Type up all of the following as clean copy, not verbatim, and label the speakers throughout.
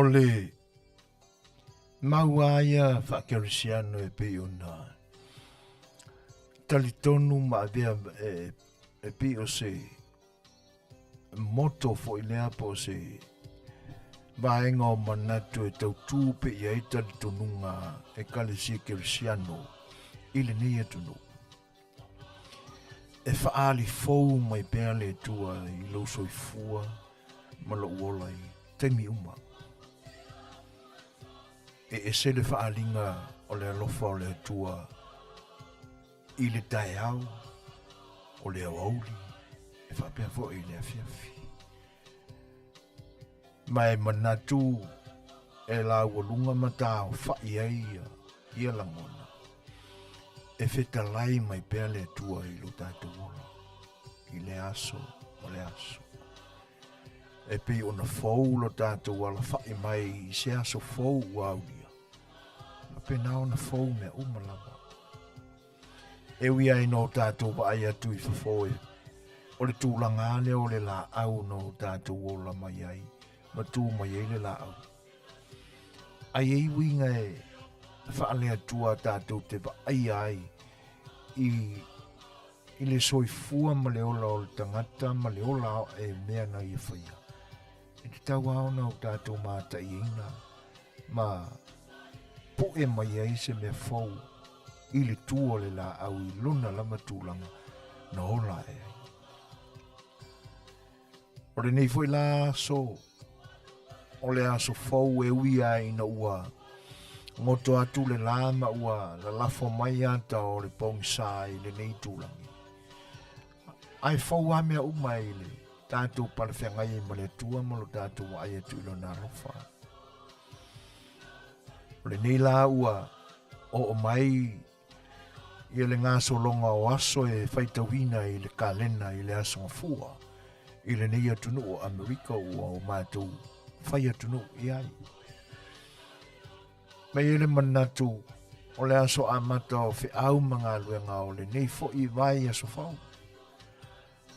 Speaker 1: le mauaia whakerisiano e pe ona. Talitonu ma avea e pe o se moto fo ilea po se vaenga o manatu e tau tūpe i ai talitonunga e kalesi kerisiano ile ni e tunu. E whaali fou mai pēr le tua i lo soifua ma lo uola i temi uma. E se le whaalinga o le alofa o le tua i le tae au o le auli e whapea fo i le afiafi. Mai manatu e la walunga mata o whai ai ia langona. E fetalai mai pēr le tua i lo tātou ola. I le aso o le aso. E pe ona fou lo tātou ala whai mai i se aso fou waulia. A pe na ona fou mea umalawa. E ui ai no tātou wa ai atu i whafoe. O le tūlanga ale o le la au no tātou ola mai ai. Ma tū mai ai le la au. Ai ei winga e whaale atua tātou te wa ai i le soifua ma le ola o le tangata ma le ola e mea na i whaia. E te tau aona o tātou māta i ina ma po e mai ai se mea fau i le tua le la au i luna lama tūlanga na ola e ai. O le nei foi la so o le aso fau e ui ai na ua ngoto atu le lama ua la lafo mai anta o le pongsa i le nei tūlangi. Ai fau a mea umai le tātou palawhengai i ma le tua ma lo tātou ai atu ilo nā rofa. O le nei la ua o mai i le ngā solonga o aso e whaitawina i le kalena i le aso ngafua i le nei atunu o Amerika ua o mātou whai atunu i ai. Mai ele manatu o le aso amata o whiau mga luenga o le nei fo i vai aso whau.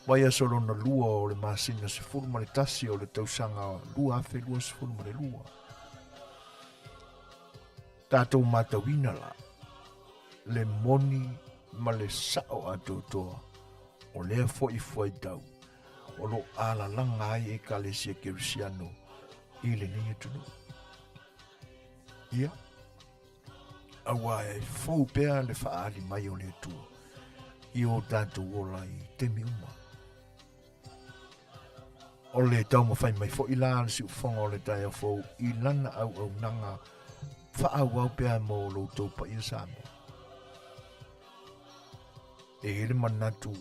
Speaker 1: Vai aso rona lua o le masina se furma le tasi o le tausanga lua afe lua se furma le lua. Tātou matawina la, le moni ma le sao ato toa o lea fo i fuai tau o lo ala langa ai e kalesia kerisiano i le nei atunu. Ia. Awa e fau pēr le whaali mai o le tua. I o tātou ola i temi uma. O le tau mawhai mai fo i la si ufonga o le tai au fau i lana au nanga whaau au pēr mo lo tau pa i Samoa. E ele manatu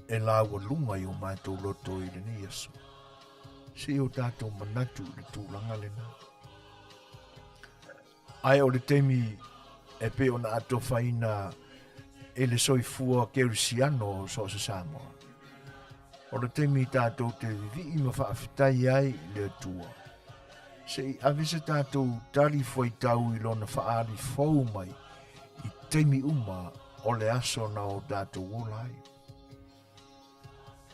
Speaker 1: e la ua lunga i o mātou loto i le ni aso. Si o tātou manatu le tūlanga le nā. Ai o le temi e pe ona ato whaina e le soifua kerisiano so se Samoa. O le temi tātou te vivi ma whaafitai ai le tua. Se i avise tātou tali foi tau i lona whaari fau mai i temi uma o le aso na o tātou olai.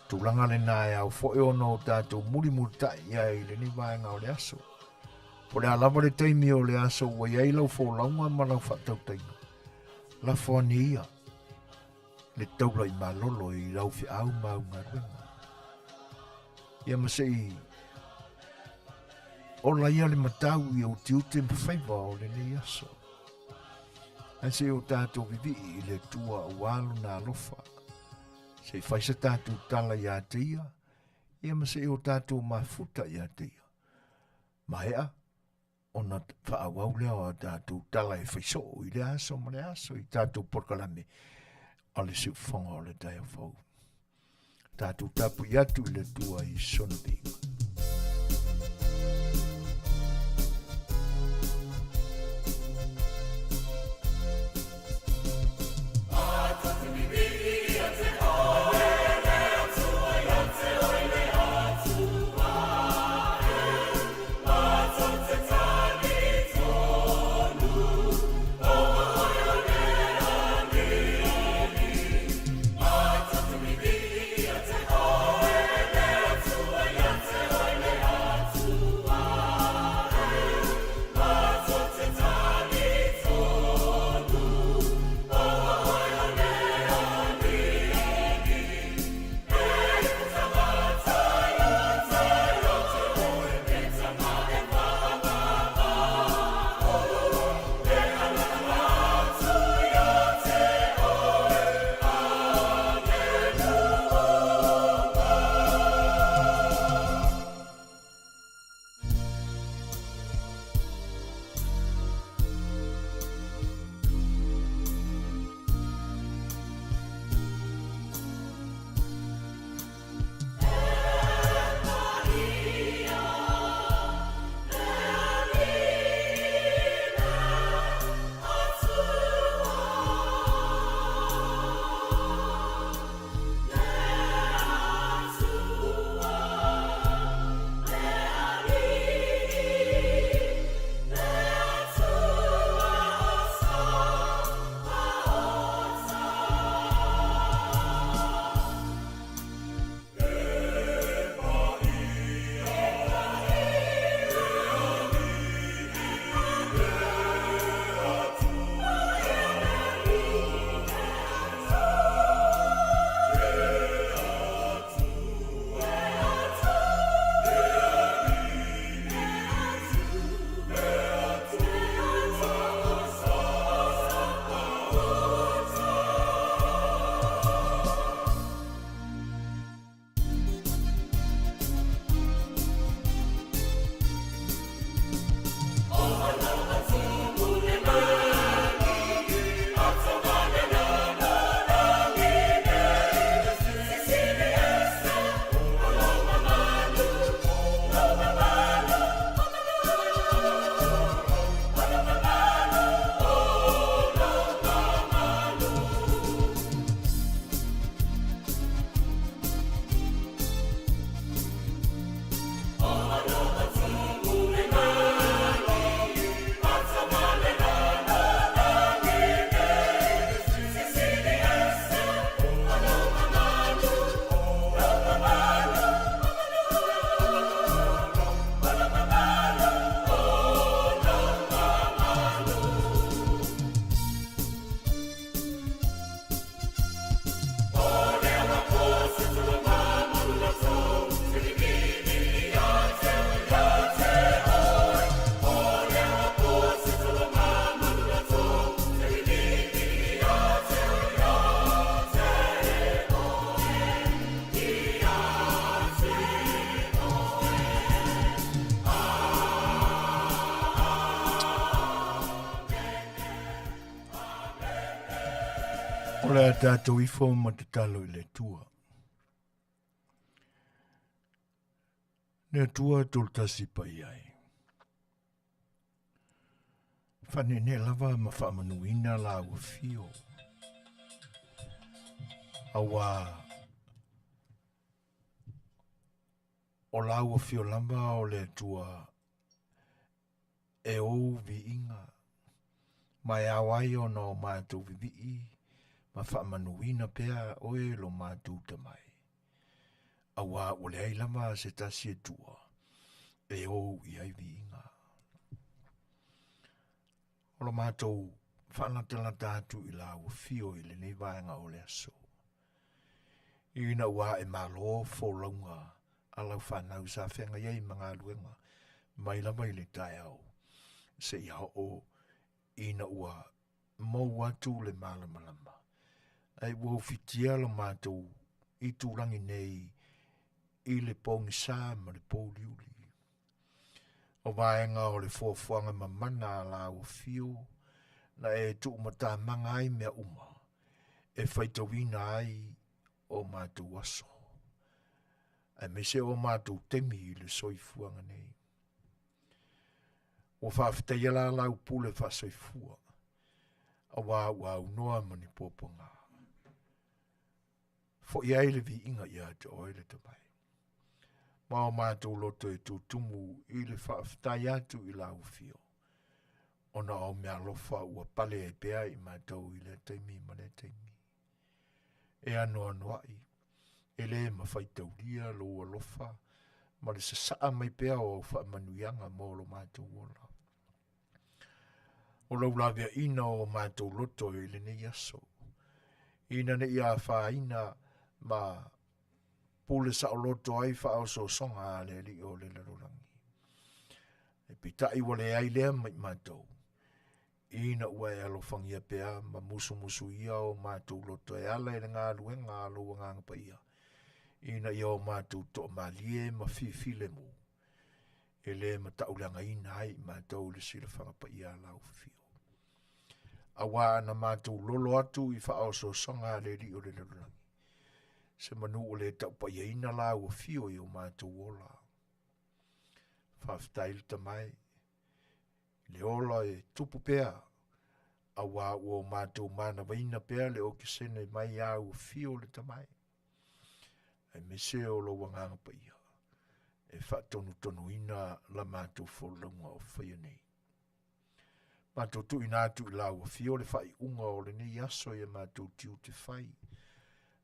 Speaker 1: Tūlanga le nā e au fo e ono o tātou muri tai ai le ni vaenga o le aso. O le alawa le taimi o le aso ua iai lau fō launga ma lau whatau tainga. La whani ia. Le taula i malolo i lau whi au mau ngā ruenga. Ia masei o la ia le matau i au tiute mwhaiva o le nei aso. Anse o tātou vivi i le tua ualu nā lofa. Se whaisa tātou tala i a teia. Ia masei o tātou mafuta i a teia. Mahea. Ona whaawau lea o tātou tala e whaiso i le aso ma le aso i tātou porkalame a le siufonga o le tai au fau. Tātou tapu i atu i le tua i Sonabinga.
Speaker 2: Te
Speaker 1: O le tātou I fō matatalo I le tua. Ne tua toltasi pa iai. Whane ne lava ma whaamanuina la ua fio. Awa o la ua fio lamba o le tua e ou vi inga. Mai awai o no mātou vi I. Ma whaamanuina pēr oe lo mātou tamai. Awa o le ailama se tasi e tua. E ou I ai vi inga. O lo mātou whanatelata atu I la ua fio I le nei vaenga o le aso. Ina ua e malo fōlaunga alau whanau sa whenga iei mga luenga. Mai lama I le tai au. Se iha o ina ua mau atu le malamalama. Ai wau fitia lo mātou I tūrangi nei I le pongi sā ma le pōliuli. O vaenga o le fōfuanga mamana la o fio na e tuu mata manga ai mea uma. E whaitawina ai o mātou aso. Ai me se o mātou temi I le soifuanga nei. O whawhitaya la lau pule whasoifua. A wā unoa mani pōponga. Fo I aile vi inga I ate o ele tamai. Ma o mātou loto e tūtumu I le whaaftai atu I lau fio. Ona o mea lofa ua pale e pea I mātou I le taimi ma le taimi. E ano anuai. E le ma whaitauria lo ua lofa. Ma le sasaa mai pea o whaamanuianga mo lo mātou ola. O lau lavia ina o mātou loto I le nei aso. Ina ne ia whaina ma pule sa o loto ai wha o so songa le li o le larorangi. E pita I wale ai lea mai mātou. Ina ua e alofangia pea ma musu ia o mātou loto e ala e ngā luenga alo o nganga pa ia. Ina ia o mātou to malie ma fifile mo. E le ma taulanga ina ai mātou le sila whanga pa ia lau fio. Awa na mātou lolo atu I wha o so songa le li o le larorangi. Se manu o le tau pa iaina la ua fio I o mātou ola. Whaftail tamai. Le ola e tupu pea. Awa o mātou mana waina pea le o kisene mai a ua fio le tamai. E me se o lo wanganga pa ia. E whatonu ina la mātou wholunga o whaia nei. Mātou tu ina atu I la ua fio le whai unga o le nei aso e mātou tiu te whai.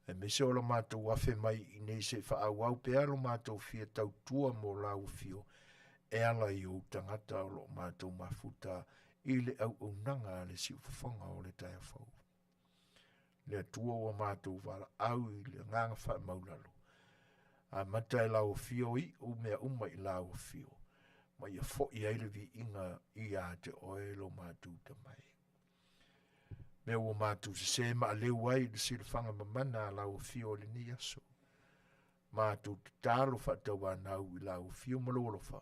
Speaker 1: E me se o la mātou wafe mai I nei se whaau au pea lo mātou fia tau tua mo la ua fio. E ala I o tangata o lo mātou mafuta I le au unanga le si ufafonga o le tai afau. Le atua o mātou wala au I le nganga wha maulalo. A mata e la ua fio I o mea uma I la ua fio. Ma ia fo I aile vi inga I a te oe lo mātou tamai. Me ua mātou se ma leu ai le silafanga mamana la ua fio le ni aso. Mātou te tālo whatau anau I la ua fio malolofa.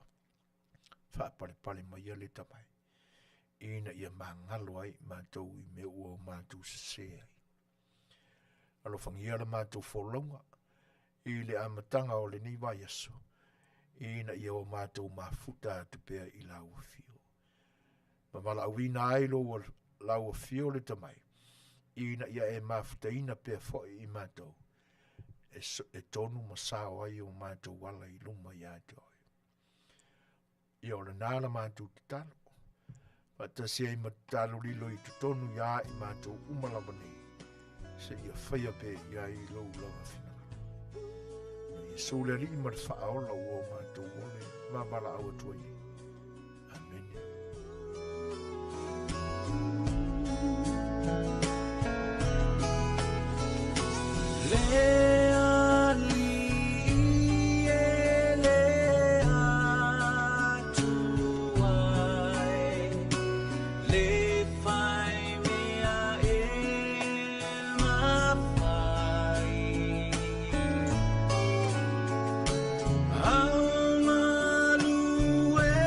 Speaker 1: Whapare mai ia le tamai. Ina ia mangalo ai mātou I me ua mātou se ai. Alofangia la mātou wholonga. I le amatanga o le ni vai aso. Ina ia o mātou mafuta te pea I la ua fio. Ma mala awina ai lo la ua fio le tamai. Ina ia e mafuta ina pea foi I mātou. E tonu masao ai o mātou wala I luma I ate oi. Ia o le nāla mātou te talo. Pata se ai matalo lilo I te tonu ia I mātou umalama nei. Se ia whaia pe ia I lau lama fina. Sole ri mar whaola o mātou ole, ma mala au atua I. Amen.
Speaker 2: Manuia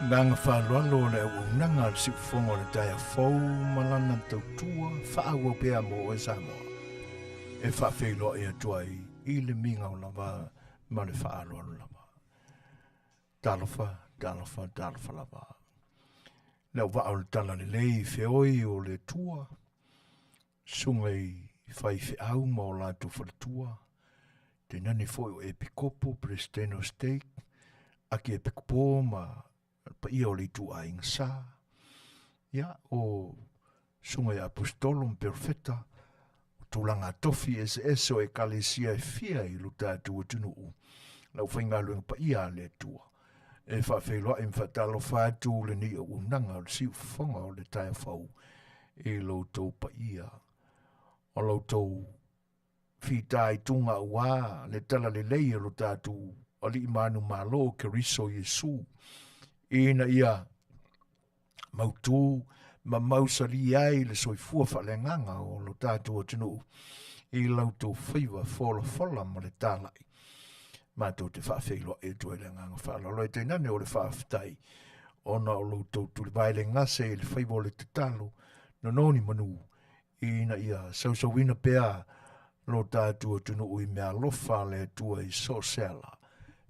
Speaker 1: Nanga whalwalo le unanga si fongo le taia fau malana tautua whaau pea mo e Samoa. E whawhelo e atuai I le minga o lava ma le whaalwalo lava. Talofa lava. Leo wao le tala le lei whioi o le tua. Sungai whai whiau ma o lato whaletua. Te nani foi o epikopo presteno steak. Aki epikopo ma pa ia o le tu a ingsa. Ya, o sungai apostolum perfecta. Tulanga tofi es o e kalesia e fia I luta atu tunu u. Lau whainga luenga pa ia le tua. E whawheloa e mwhatalo whātu le ni o unanga o le siu whonga o le taia whau. E loutou pa ia. O loutou whitai tunga ua le tala le lei o luta atu o li imanu malo ke riso Yesu. Ina ia mautu ma mausali ai le soifua whalenganga o lo tātua tunu I lautou whaiwa fola ma le tālai. Mātou te whawhelo e tue le nganga whalalo e te nane o le whawhitai. Ona o lautou tuli vai le ngase e le whaiwa le te talo no noni manu ina ia Suefuaina pea lo tātua tunu I mea lofa le tua I sosela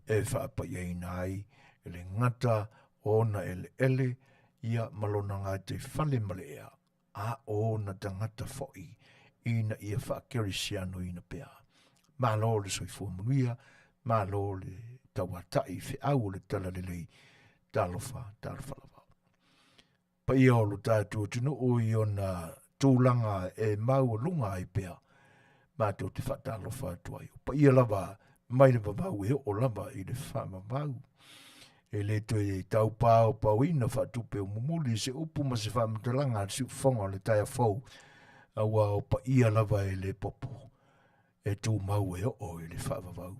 Speaker 1: e whaapai e nai e le ngata ona ele ia malona ngā te whale malea, a o na tangata foi, ina ia whakerisiano ina pea. Malo le soifua Manuia, malo le tawatai whiau le tala le lei, talofa lava. Pa ia o lo tātua tino o I ona tūlanga e mau lunga I pea, mātou te whatalofa tuai. Pa ia lava, mai le vavau e o lava I le whamavau. E le to e tau pāo pauina whatupe o mumuli se upu ma se whamatalanga si whonga le taia whau awa o pa ia lava e le popo e tū mau e o e le whavavau.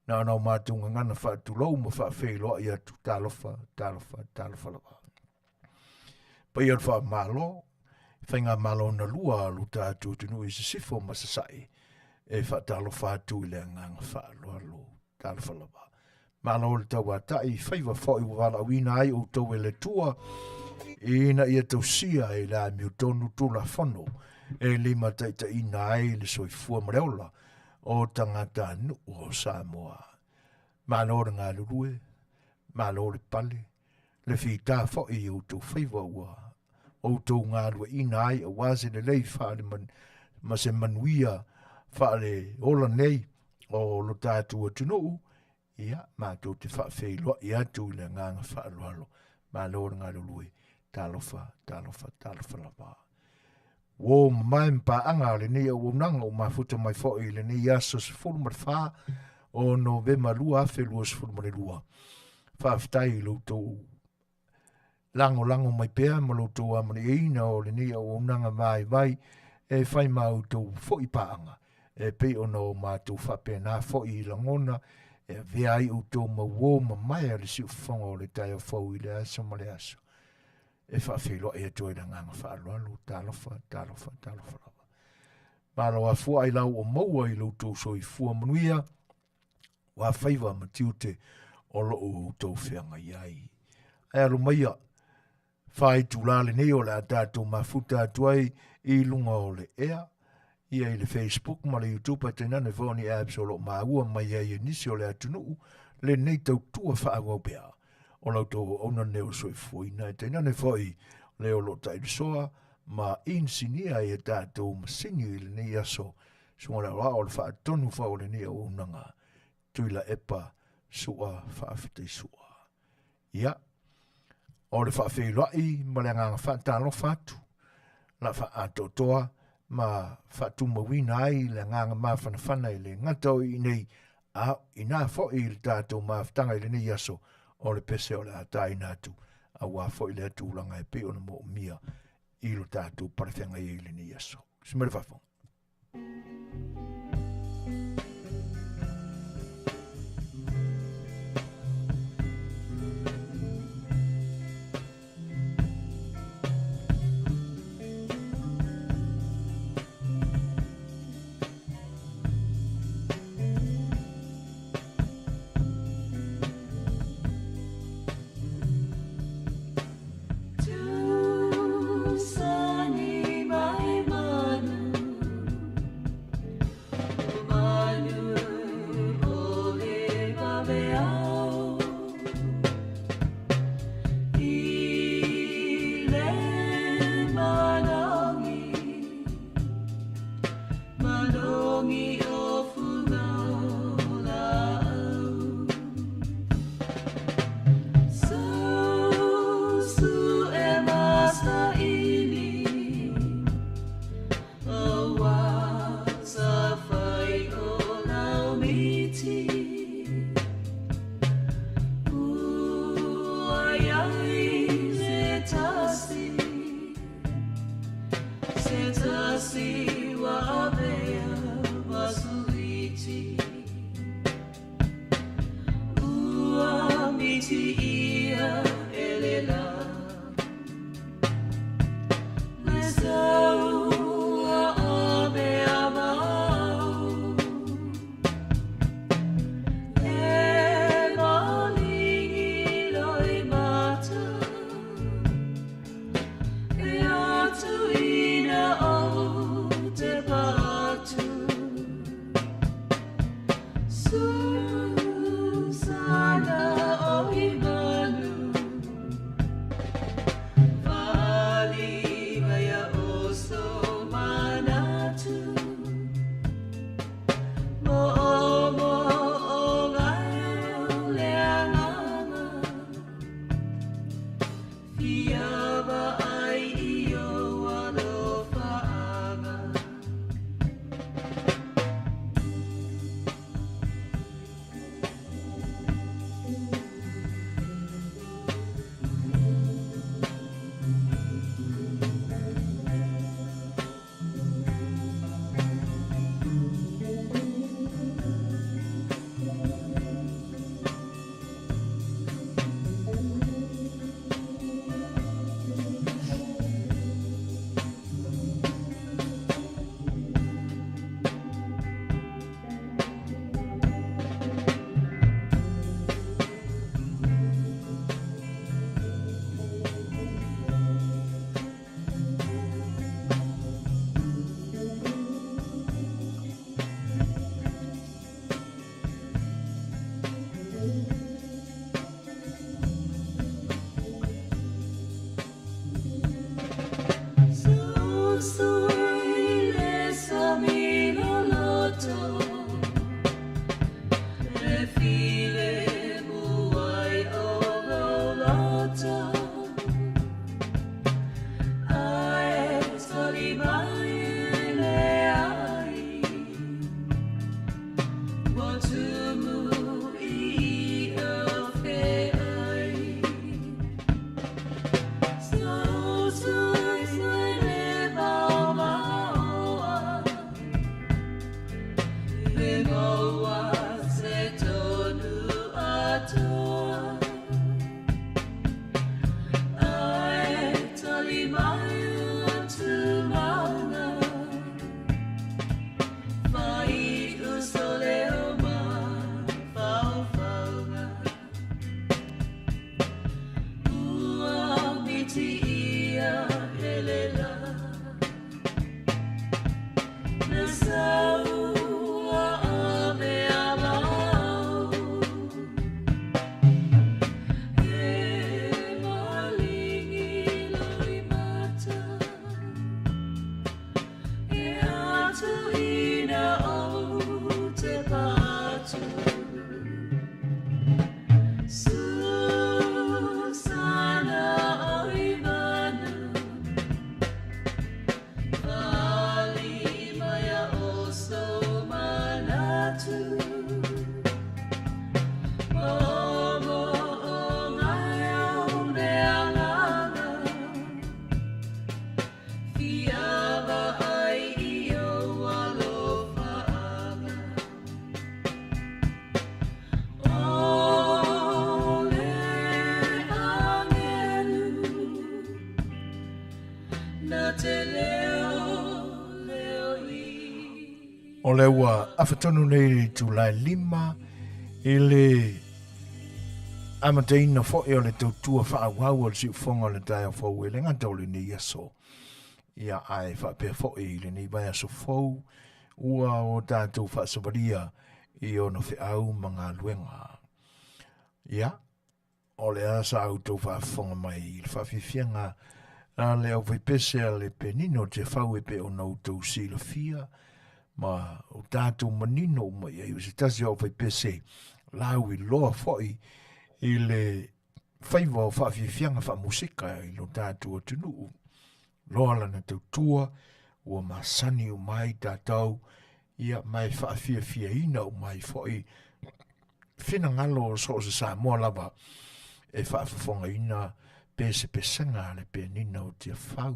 Speaker 1: Nā nau mātunga ngana whatulau ma whawheloa I atu talofa lava. Pa ia wha malo, whainga malo na lua alu tātu tunu I se sifo ma se sai e whatalofa atu I le nganga whaaloa lo talofa lava. Malo le tawatai whaiwa whoi wala wina ai o tau e le tua ina ia tausia e la miutonu tula whano e lima taita ina ai le soifua mareola o tangata nu o Samoa. Malo le ngā lurue, malo le pale, le whita whoi o tau whaiwa ua o tau ngā lua ina ai a waze le lei whaale ma se Manuia whaale ola nei o lo tātua tunuu. Ia, mātou te whawheiloa I atu I le nganga whaalualo. Mālora ngā lului, talofa lava. Wō mai mpa anga le ni o nanga o mafuta mai fōi le ni aso se fulmar wha o Novema lua afe lua se fulmar lua. Whawhitai loutou lango mai pēr ma loutou amani eina o le ni o nanga vai e whai mātou fōi pa anga. E pe ona o mātou whapena fōi langona e vea I o tō ma wō ma mai a le si uwhanga o le taia whau I le aso ma le aso. E whawhelo e atoe na nganga whaalualu, talofa lava. Malo a fua I lau o maua I lau tō soifua Manuia, wa whaiva ma tiute o lo o tō whianga iai. Ai alo maia, whai tūlale nei o le a tātou mafuta atuai I lunga o le ea, ia I le Facebook ma le YouTube a tenane whoni apps o lo maua mai ai nisi o le atunuu le nei tau tua whaagau pia. O lau tō ona neo Suefuaina e tenane whoi le o lo tairusoa ma insinia e tātou masini I le nei aso sunga le rao le whaatonu whao le nei o unanga tuila epa sua whaafete sua. Ia, o le whaafeiloai ma le nganga whaatalo whatu. La whaatotoa ma whatu mawina ai le nganga mawhanawhana i le ngatau i nei a ina fo i le tātou mawhtanga i le nei aso o le pese o le atai nātu a wā fo i le atu ulanga e pe o na mo mia i lo tātou parewhenga i le nei aso. Simere whawhonga. O le ua awhatonu nei tūlai 5 i le amateina fo e o le tautua whaawau o le siufonga o le tai o fau e le ngata o le ni aso. Ia ai whapea fo e le ni vai aso fau ua o tātou whaasawaria i o no whiau mga luenga. Ia, o le asa au tau whaafonga mai i le whawhiwhianga a le au whaipese a le penino te whau e pe o nau tau sila fia ma o tātou manino mai e usi tasi au whaipese lau i loa foi i le whaiva o whawhiwhianga wha musika i lo tātou o tunu. Loa lana tau tua ua masani o mai tātou ia mai whaawhia ina o mai foi whina ngalo o so se Samoa lava e whaafafonga ina pese pesanga le penina o tia whau.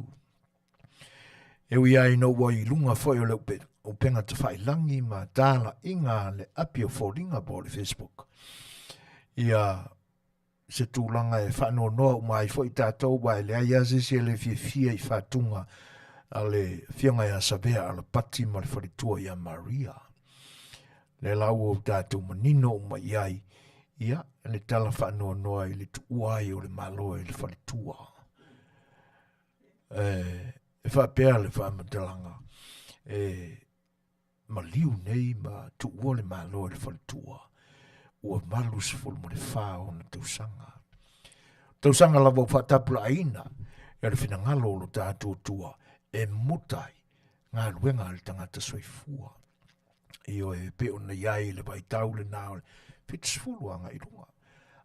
Speaker 1: E ui ai no wai lunga foi o leu o penga te whailangi ma tāla inga le api o fōringa po le Facebook. Ia se tūlanga e whanau noa mai foi tātou wai le ai azisi le fia i whatunga a le whianga ia sabea a le pati ma le wharitua ia Manuia. Le lau o tātou manino o mai ai ia le tala whanau noa i le tuuai o le malo i le wharitua. E whapea le whamatalanga ma liu nei ma tuua le malo i le wharitua. Ua malu se fulu mo le whao na tausanga. Tausanga lava o whatapula aina, e le whina ngalo lo tātua tua, e mutai, ngā ruenga le tangata Suefua. Io e peo na iai le vai tau le nao, fitasfulu anga i runga.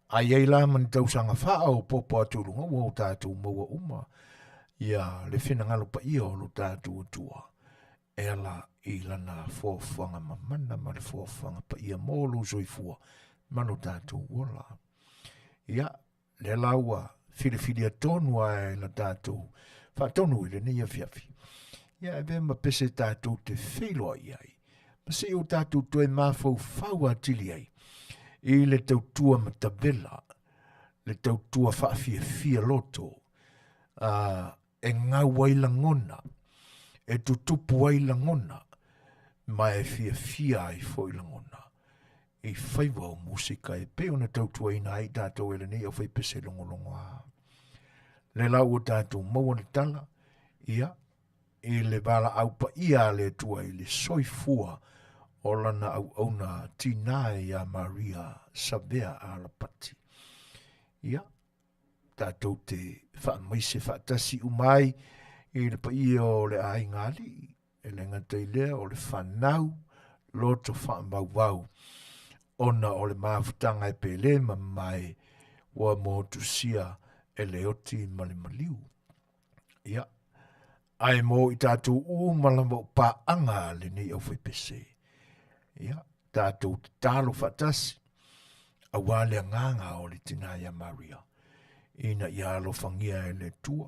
Speaker 1: A iei la mani tausanga whao popo atu runga, ua o tātua maua uma, ia le whina ngalo pa ia o lo tātua tua. E la i lana fōwhanga mamana ma le fōwhanga pa ia mōlu Suefua, mano tātou ola. Ia, le laua whiriwhiri a tonua e la tātou, whaatonu i le nei Afiafi. Ia, e vema pese tātou te wheloa iai. Ma se o tātou toe mawhau whaua tili ai. I le tautua matavela, le tautua whaafia loto, e ngau waila ngona, e tutupu waila ngona, ma e fia ai fo ila ngona. I whaiwa o musika e peo na tautua ina ai tātou ele nei o whaipese longolongoa. Le lau o tātou maua le tala, ia, i le wala au pa ia le tua i le soifua o lana au auna tinae a Manuia sabea a la pati. Ia, tātou te whaamaise whaatasi umai i le pa ia o le ai ngali, e le ngatai lea o le whanau, loto whaamau ona o le mawhutanga e pele ma mai ua mo tusia e leoti ma le maliu. Ia, ai mo i tātou malama o pāanga le nei au whaipese. Ia, tātou te tālo whatasi, a wale nganga o le tina ia Manuia. Ina ia alo whangia e le tua.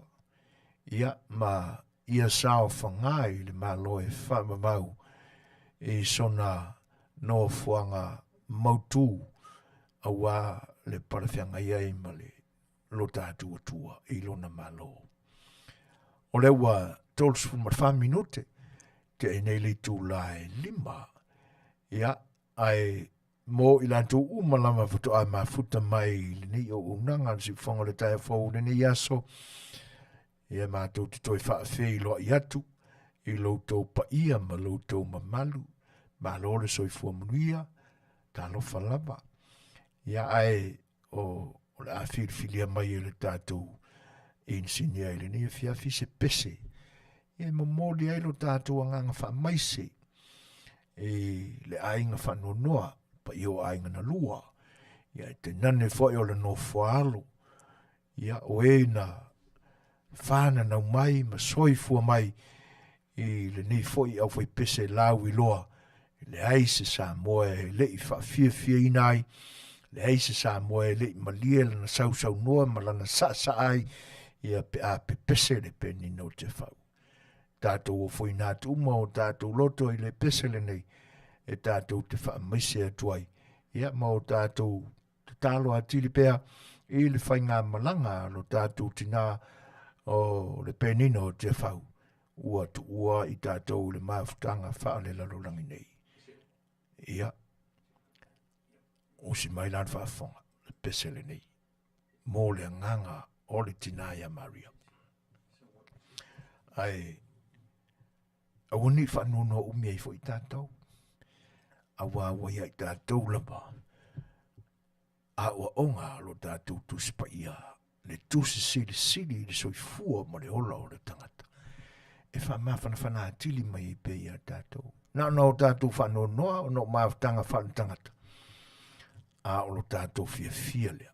Speaker 1: Ia, ma ia sao whangai le maloe whamamau e sona no fuanga mautu a wā le parawhianga iai ma le lo tātua tua i lona malo. O le ua tolsu ma 5 minute te e nei le tūlai 5. Ia, ai mo i lantu umalama futu a mafuta mai le ni o unanga si whanga le tae fau le ni aso. Ia mātou te toi whaafei loa i atu i loutou pa ia ma loutou ma malu. Ma lore soifua Manuia, ta lofa lava. Ia ai o le awhiriwhiria mai e le tātou insinia e le ni Afiafi se pese. Ia mamoli ai lo tātou anganga wha maise. E le ainga wha nonoa, pa i o ainga na lua. Ia te nane fwoi o le no whaalo. Ia o e na whana nau mai, ma soifua mai, i le ni fwoi au fwoi pese lau i loa. Le aise Samoa e lei whaafia inai, le aise Samoa e lei malia lana sau noa, ma lana sa ai, ia pe a pe pese le peni no te whau. Tātou o fwoi nātu uma o tātou loto i le pese le nei, e tātou te whaamaise atuai. Ia ma o tātou te talo a tili pea, i le whainga malanga lo tātou tina o le penino te whau. ua tu ua I tātou le maafutanga wha le lalolangi nei. Ia, o si mai lan whaafonga, le pesele nei. Mō le nganga o le tina ia Maria. Ai, awani whanono umia I fo I tātou. Awa ia I tātou lapa. A ua onga lo tātou tuspa ia. Le tusi sili le soifua ma le ola o le tangata. E wha mawhana atili mai I pe ia tātou. Na o tātou whanonoa o no mawhtanga whana tangata. A o lo tātou fia lea.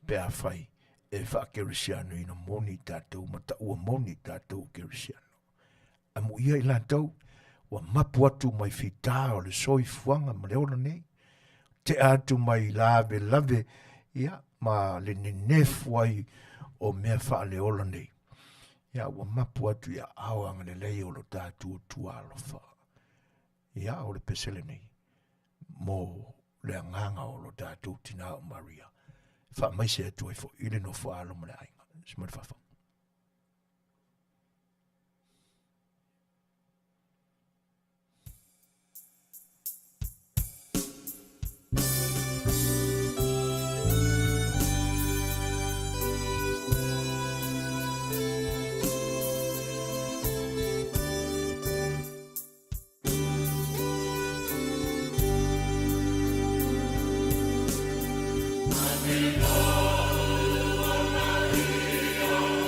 Speaker 1: Pea whai e wha kerisiano ina moni tātou ma ta ua moni tātou kerisiano. Amu ia I lātou wa mapu atu mai whita o le soifuanga ma le ola nei. Te atu mai lave ia ma le nenefu ai o mea wha le ola nei. Ia wa mapu atu ia awanga le lei o lo tātou tualofa. Ia o le pesele nei. Mo le anganga o lo tātou tina o Maria. Wha mai se atu ai fo ile no wha alo male ainga. Simari whawha.
Speaker 2: Manuia, Manuia,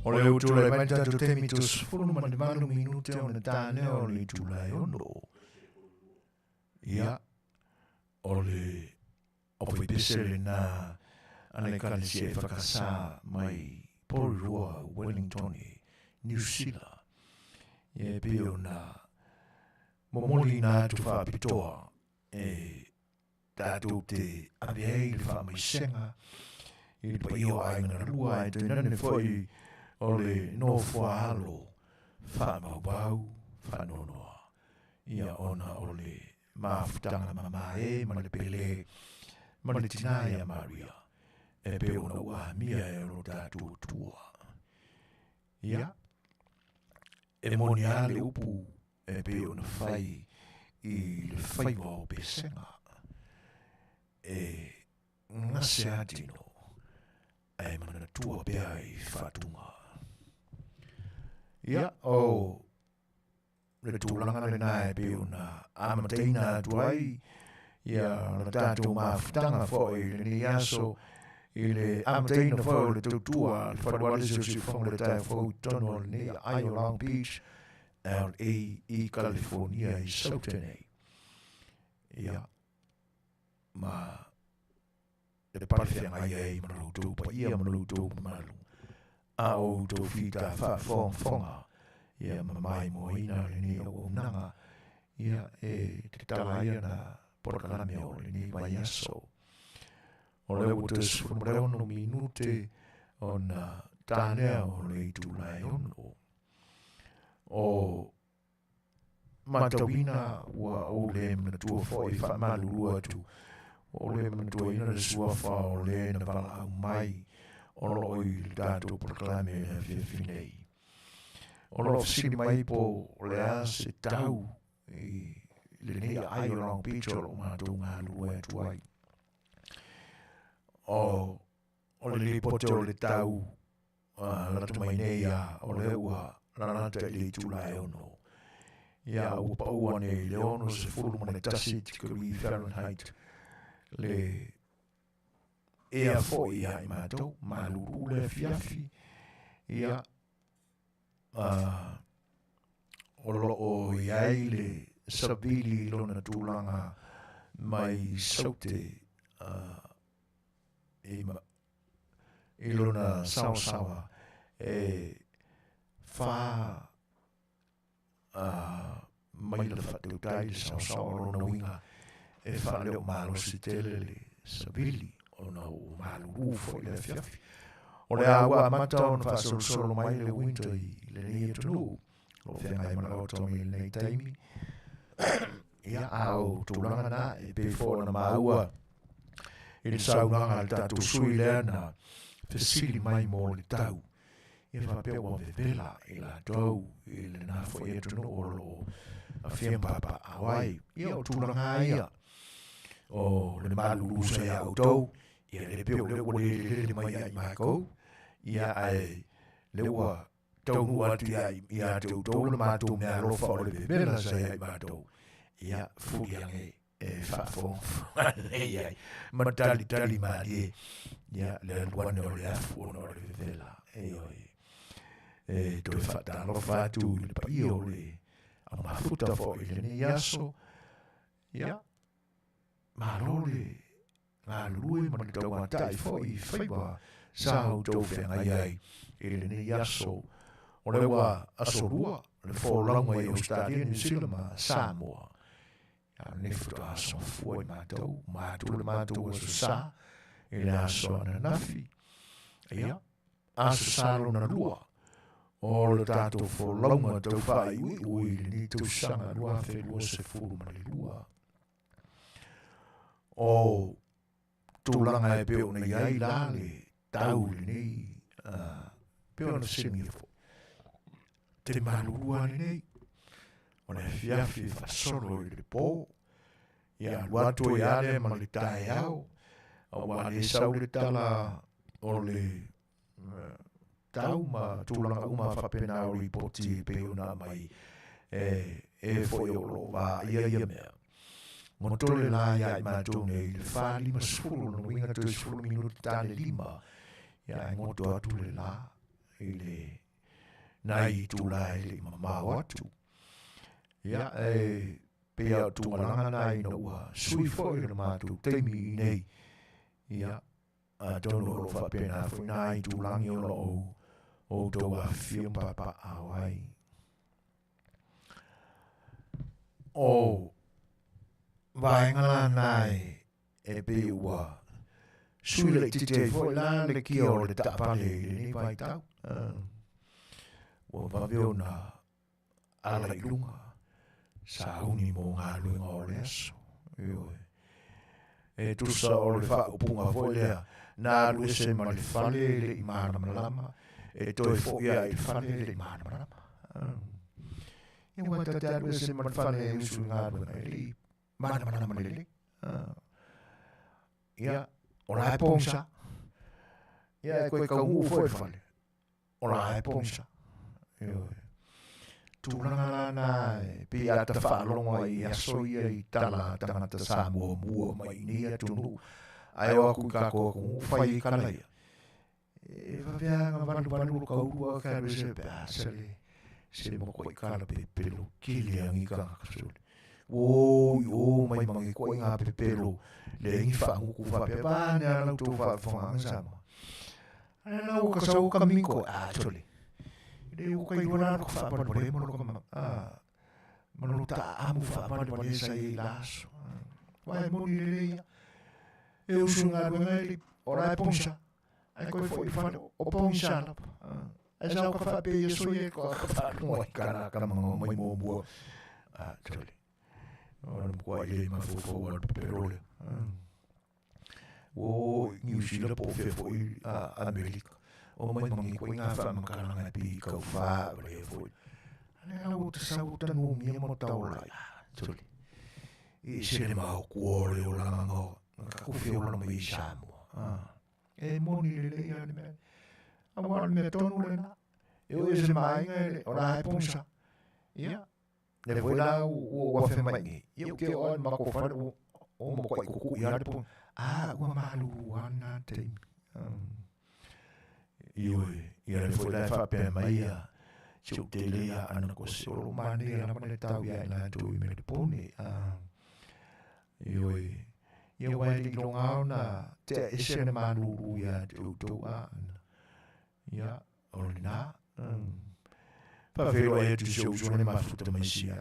Speaker 1: O le utule mai tato temi tu sfulu ma le malu minute o na tāne o le tūlai ono. Ia, o le ofi pesele na ane kane si e whakasā mai Porurua, Wellington, New Zealand. Ia pio na momoli na tu whapitoa e tātou te aviei le whamaisenga i le pai o aingana rua e te nane foi o le no whaalo whamau whanonoa. Ia ona o le mafutanga mamae ma le pele ma le tinaia Manuia e pe ona ua mia e o tātou tua. Ia e moni ale upu e pe ona whai i le whaiwa o pesenga e ngase atino e mana tua pea i whatunga. Ia o le tūlanga le nae pe ona amateina tuai ia na tātou mafutanga fo i le ni aso i le amateina fo le tautua le wharuare se whonga le tae fo tono ni Ayo Long Beach LA i California i Southern. Ia ma le parwhianga i manutu pa ia manutu malu a o tō whita whafonga ia mamai mo ina le ni o nanga ia e te talaia na porkalame o le ni mai aso o le utas fumreono minute o na tānea o le tūlai ono o matawina ua o le manatua fo i whamalurua tu o le manatua ina le Suasua o le na pala au mai o lo i le tātou porkalame na whiawhinei. O lo fisini mai po o le a se tau i le nei Ayo Long Beach o lo mātou ngā lua e tuai. O le li pote o le tau lata mai nei a o le ua lanata i le tūlai ono. Ia upa ua nei le ono se fulu mane tasi tikuri Fahrenheit le ea foi ai mātou maluru le Afiafi. Ia o loo iai le sabili lona tūlanga mai saute i lona sausawa e wha mai le whateutai le sausawa lona winga e wha leo malo si tele le sabili o na o maluru fo i le Afiafi. O le awa mata o na whasolosolo mai le winter i le nei tonu. O whengai mana o tongi le nei taimi. Ia au tūlanga na e pe fo na maua. I le saunanga le tātou sui lea na fesili mai mo le tau. Ia whapea wa vevela i la tau i le na fo e tonu o lo a whiampapa awai. Ia o tūlanga ia. O le maluru sa ia au tau. Ia le peo le ua le mai ai mākou. Ia ai le ua taunu atu ia tau tau le mātou mea lofa o le bebela sa ia mātou. Ia furi ange e Faafofoga'aga ai. Matali marie. Ia le luane o le afu o le bebela. E toi whata lofa atu le pai o le a mafuta fo i le ni aso. Ia marole ngā lue mana tau matai fo i whaiwa sa hau tau whenga iai i le ni aso o le wa asorua le fōranga i Australia, New Zealand ma Samoa. Ia nefuta aso fua i mātou le mātou aso sa i le aso ana nafi. Ia aso sa lona lua o le tātou fōranga tau whai ui le ni tau sanga lua whenua se furu mani lua. O tūlanga e peo nei ai la le tau le nei peo na singi fo. Te malurua nei. O ne Afiafi whasolo i le pō. Ia luato i ale ma le tae au. O wale sau le tala o le tau ma tūlanga uma whapena o i poti peo na mai e fo i olo wa ia mea. Motole la ia i mātou nei le wha lima sfulu no winga tō sfulu minuti tāne lima. Ia e ngoto atu le la. ile nai tula ile mamau atu. Ia pea tumalanga nai no Suefuaina matu teimi nei. Ia tono lo fa pena fu nai tulangi o to Afiafi papa awai. O vaingala nai pe ua suile tite foi la le ki o le tapale ni vai tau. Wa vaviona ala ilunga sa uni mo ngā luenga o le aso. Tusa o le whaupunga foi lea nā lue se ma le whale le i mana malama toi foi ai le whale le i mana malama. Ia wata te lue se ma le whale usu ngā luenga le i mana malama le le. Ia o la e pongsa. Ia koe ka uu foi le whale. O la e pongsa. Tūranga nā pe ata whaalonga i aso ia i tala tangata Samoa mua mai nia tunu. Ai o aku ka ko whai i kala ia. E wawianga walu ka urua ka rese pe asale. Se moko i kala pe pelo kili angi ka ngakasole. O mai mangi ko i ngā pe pelo. Le ingi whaanguku whape pane ala tō whaafonganga Samoa. Ana o ka sau ka minko tole. Le o kai wana ko fa pa pore mo ko manu ta amu fa pa pore sai laso vai mo ni le e o sunga ngeli ora e ponsa ai ko foi fa o ponsa la e sa ko fa pe so ye ko fa mo kana kana mo mo tole ora mo ko ile ma fo forward perole o New Zealand po fe foi America. O mai mangi ko inga fa makalanga pi ka fa le foi. Ana o te sauta no mi mo taula. Tuli. I se ma ko le o la ngo. Ka fi o la mai Samoa. E moni le ya me. Agora me tonu le na. Eu e se mai o la ponsa. Ia. Le foi lá o fa mai. Eu que o ma ko fa o mo ko ku ia de pon. O malu ana te. Ia le foi la fa pe mai se o Tele ana ko se o mani ana mane tau ia na tu i me le pone ia wai li longa na te ese na manu ia tu ia orina pa vero e tu se uso ne ma futa mai sia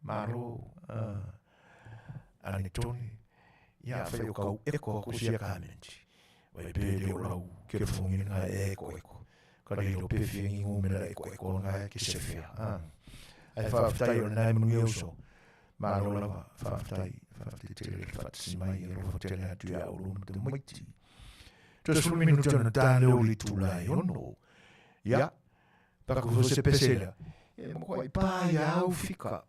Speaker 1: maro anetoni ia fa o kau ko sia kamenti vai pele o lau ke fongi nga eko ka le lo pe fingi o me la eko nga ke se fia ai fa tai o nai Manuia so ma lo la fa tai Tele fa si mai ro Tele atu ya o lo de maiti to su minuto na tale o li tu la no ya pa ko se pesela e mo ko pa ya o fika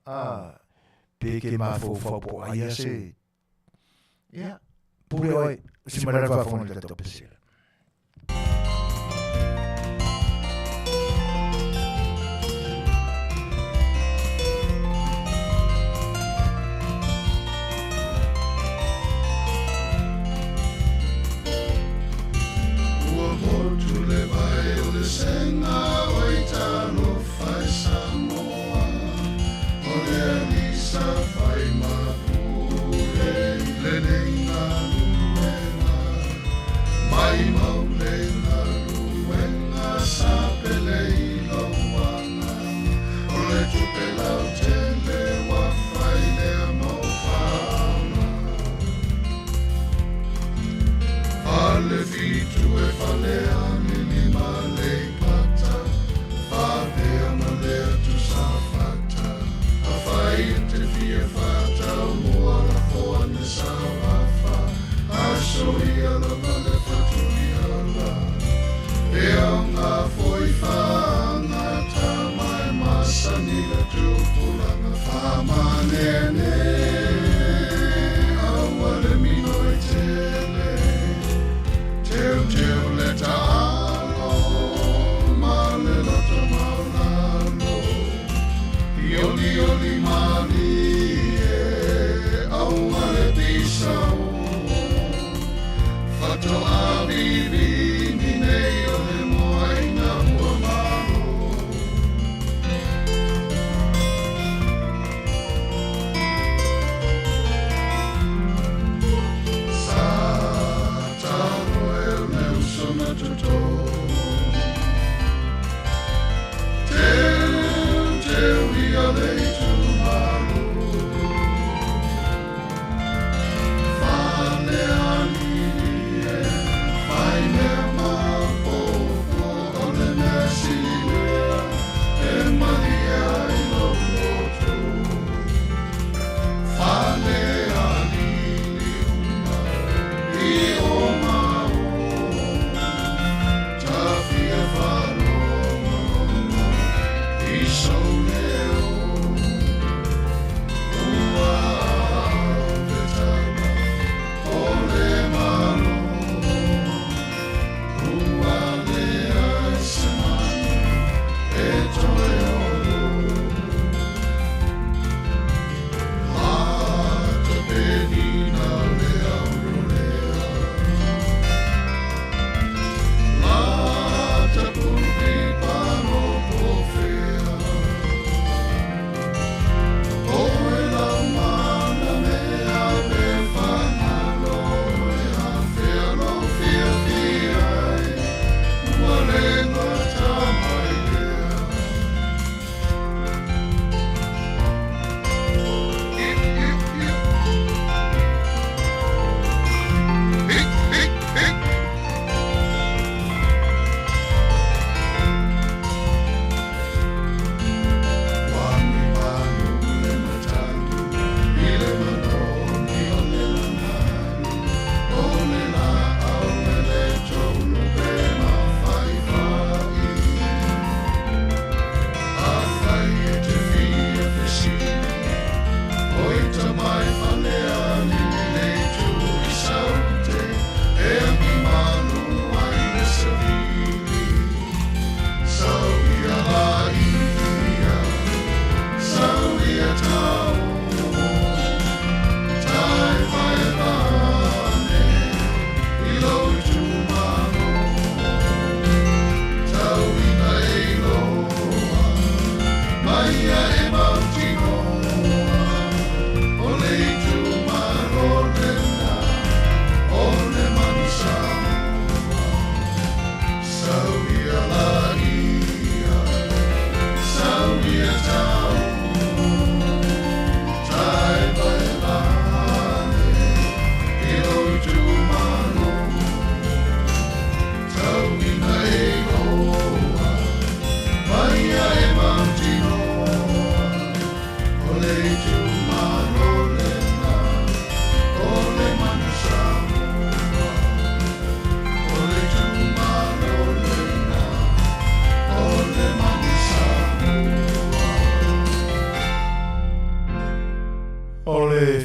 Speaker 1: pe ke ma fo po ai se ya pure oi si ma fa fo na to pesela.
Speaker 2: Senga oita no fai Samoa o le alisa fai mapure le nenga luenga mai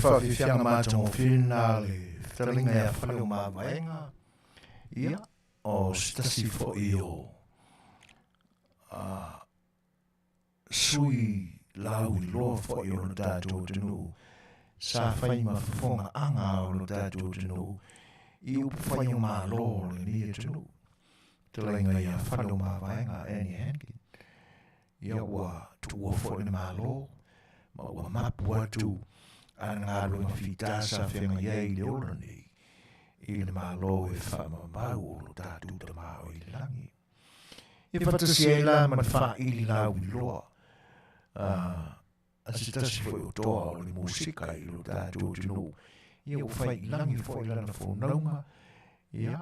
Speaker 1: whawhiwhianga mātango whina le Fetalaiga ia whaleo māwaenga ia o stasi fo i o sui lau I loa fo I o no tātou tenu sa whai ma Fofoga'aga o no tātou tenu I upu whai o mālo le ni tenu Fetalaiga ia whaleo māwaenga eni hankin ia ua tuua fo I mālo ma ua mapu atu a ngā runga whitasa whenga iei le ola nei I le mālo e whamamau o lo tātou ta māo I le langi. I whatasi e la man wha ili lau I loa. A se tasi fwoi o toa o le musika I lo tātou tino. Ia o whai I langi fwoi lana whonaunga. Ia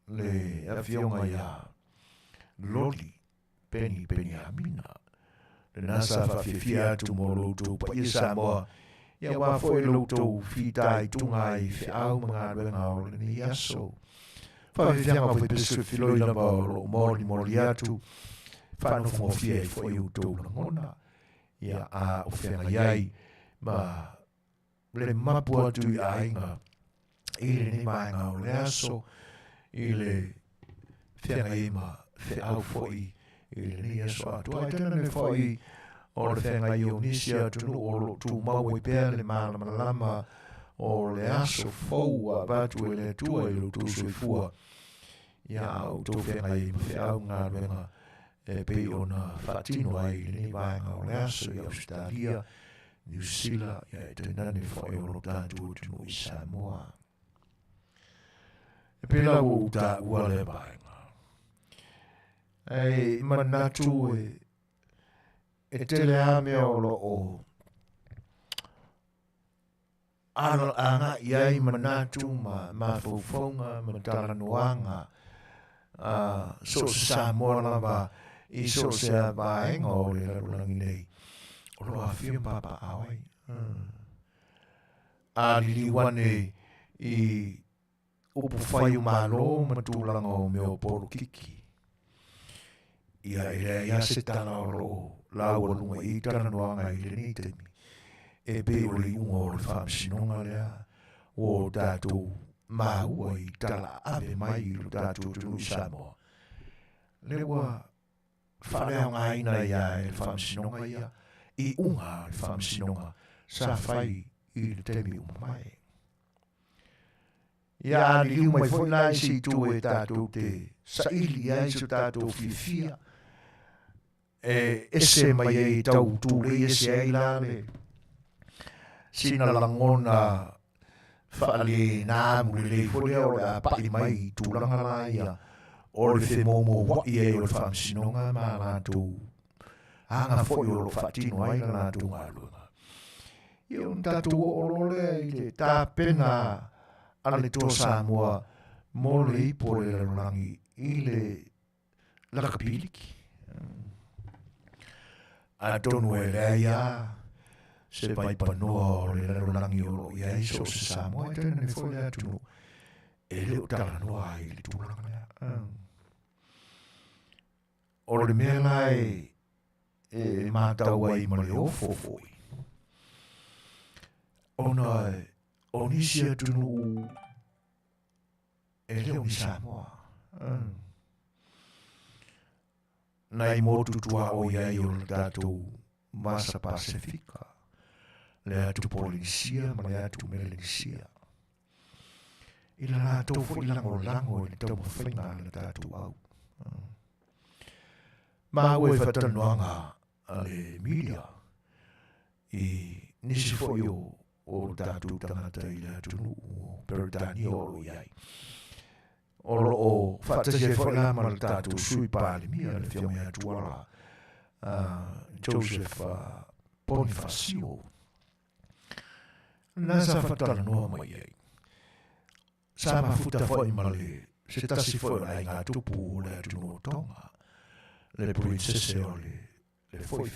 Speaker 1: le awhionga ia loli peni amina. Le nasa whawhiwhia atu mo loutou pa ia Samoa. Ia wā fwoi loutou whitai tunga I whiau mga ruenga o le ni aso. Whawhiwhianga fwoi pesu whiloi lama o lo mori atu. Whano whangofia I fwoi utou na ngona. Ia a o whenga iai ma le mapu atu I ainga. I le ni maenga o le aso. I le whenga I ma whiau fwoi. I le ni aso atu. Ai tena le fwoi o le whenga I o nisia tunu o lo tu mau I pēr le malama o le aso fau a batu e le tua I lo tu Suefua. Ia au tō whenga I whiau ngā ruenga e pei o na whaatino ai le ni vaenga o le aso I Australia, New Zealand, ia e tēnane whai o lo tātou tunu I Samoa. E pēla o tā ua le vaenga. Ei manatu e tele ame o lo o ano anga iai manatu ma fofonga ma talanoanga so Samoa lava I so se vaenga o le larulangi nei o lo awhia papa awai a liliwane I upu whai umalo ma tūlanga o meo poro kiki ia ia se tana o lo lau alunga I tana noanga I le ni temi. E pe o le unga o le whaamsinonga lea o tātou maua I tala ave mai I lo tātou tunu I Samoa. Le wa whalea ngā ina ia e le whaamsinonga ia I unga le whaamsinonga sa whai I le temi umai. Ia ani liu mai whainai si tu e tātou te sa ili ai so tātou whiwhia. Ese mai e tau tūre ese ai lale. Sina langona whaale nāmu le leifore o le pai mai tūranga la ia. O le whemomo wai e o le whaamsinonga mā lātou. Anga fwoi o lo whaatino ai la lātou ngā luenga. Iau tātou o lole I le tāpena ale tō Samoa mo le ipo le larangi I le lakapiliki. A tonu e lea ia, se pai panoa o le larangi o lo ia I so se Samoa e tēnā ne fwoi lea tunu. E leo tala noa I le tūranga lea. O le mea lai e mātau ai ma le ofo fwoi. Ona o nisia tunu e leo ni Samoa. Nai motu tua o iai o le tātou Masa Pasifika. Le atu Polinisia ma le atu Melanisia. I la nātou fwoi lango I le tau mawhainga le tātou au. Mā ue whatanoanga a le media I nisi fwoi o tātou tangata I le atunu o Peritani o lo iai. O lo o whatasi e whai lama le tātou sui pāle mia le whionga atuara Joseph Bonifacio. Nasa whatara noa mai ei. Sama futa whai ma le se tasi whai ai ngā tupu o le atunu o tonga. Le princese o le whai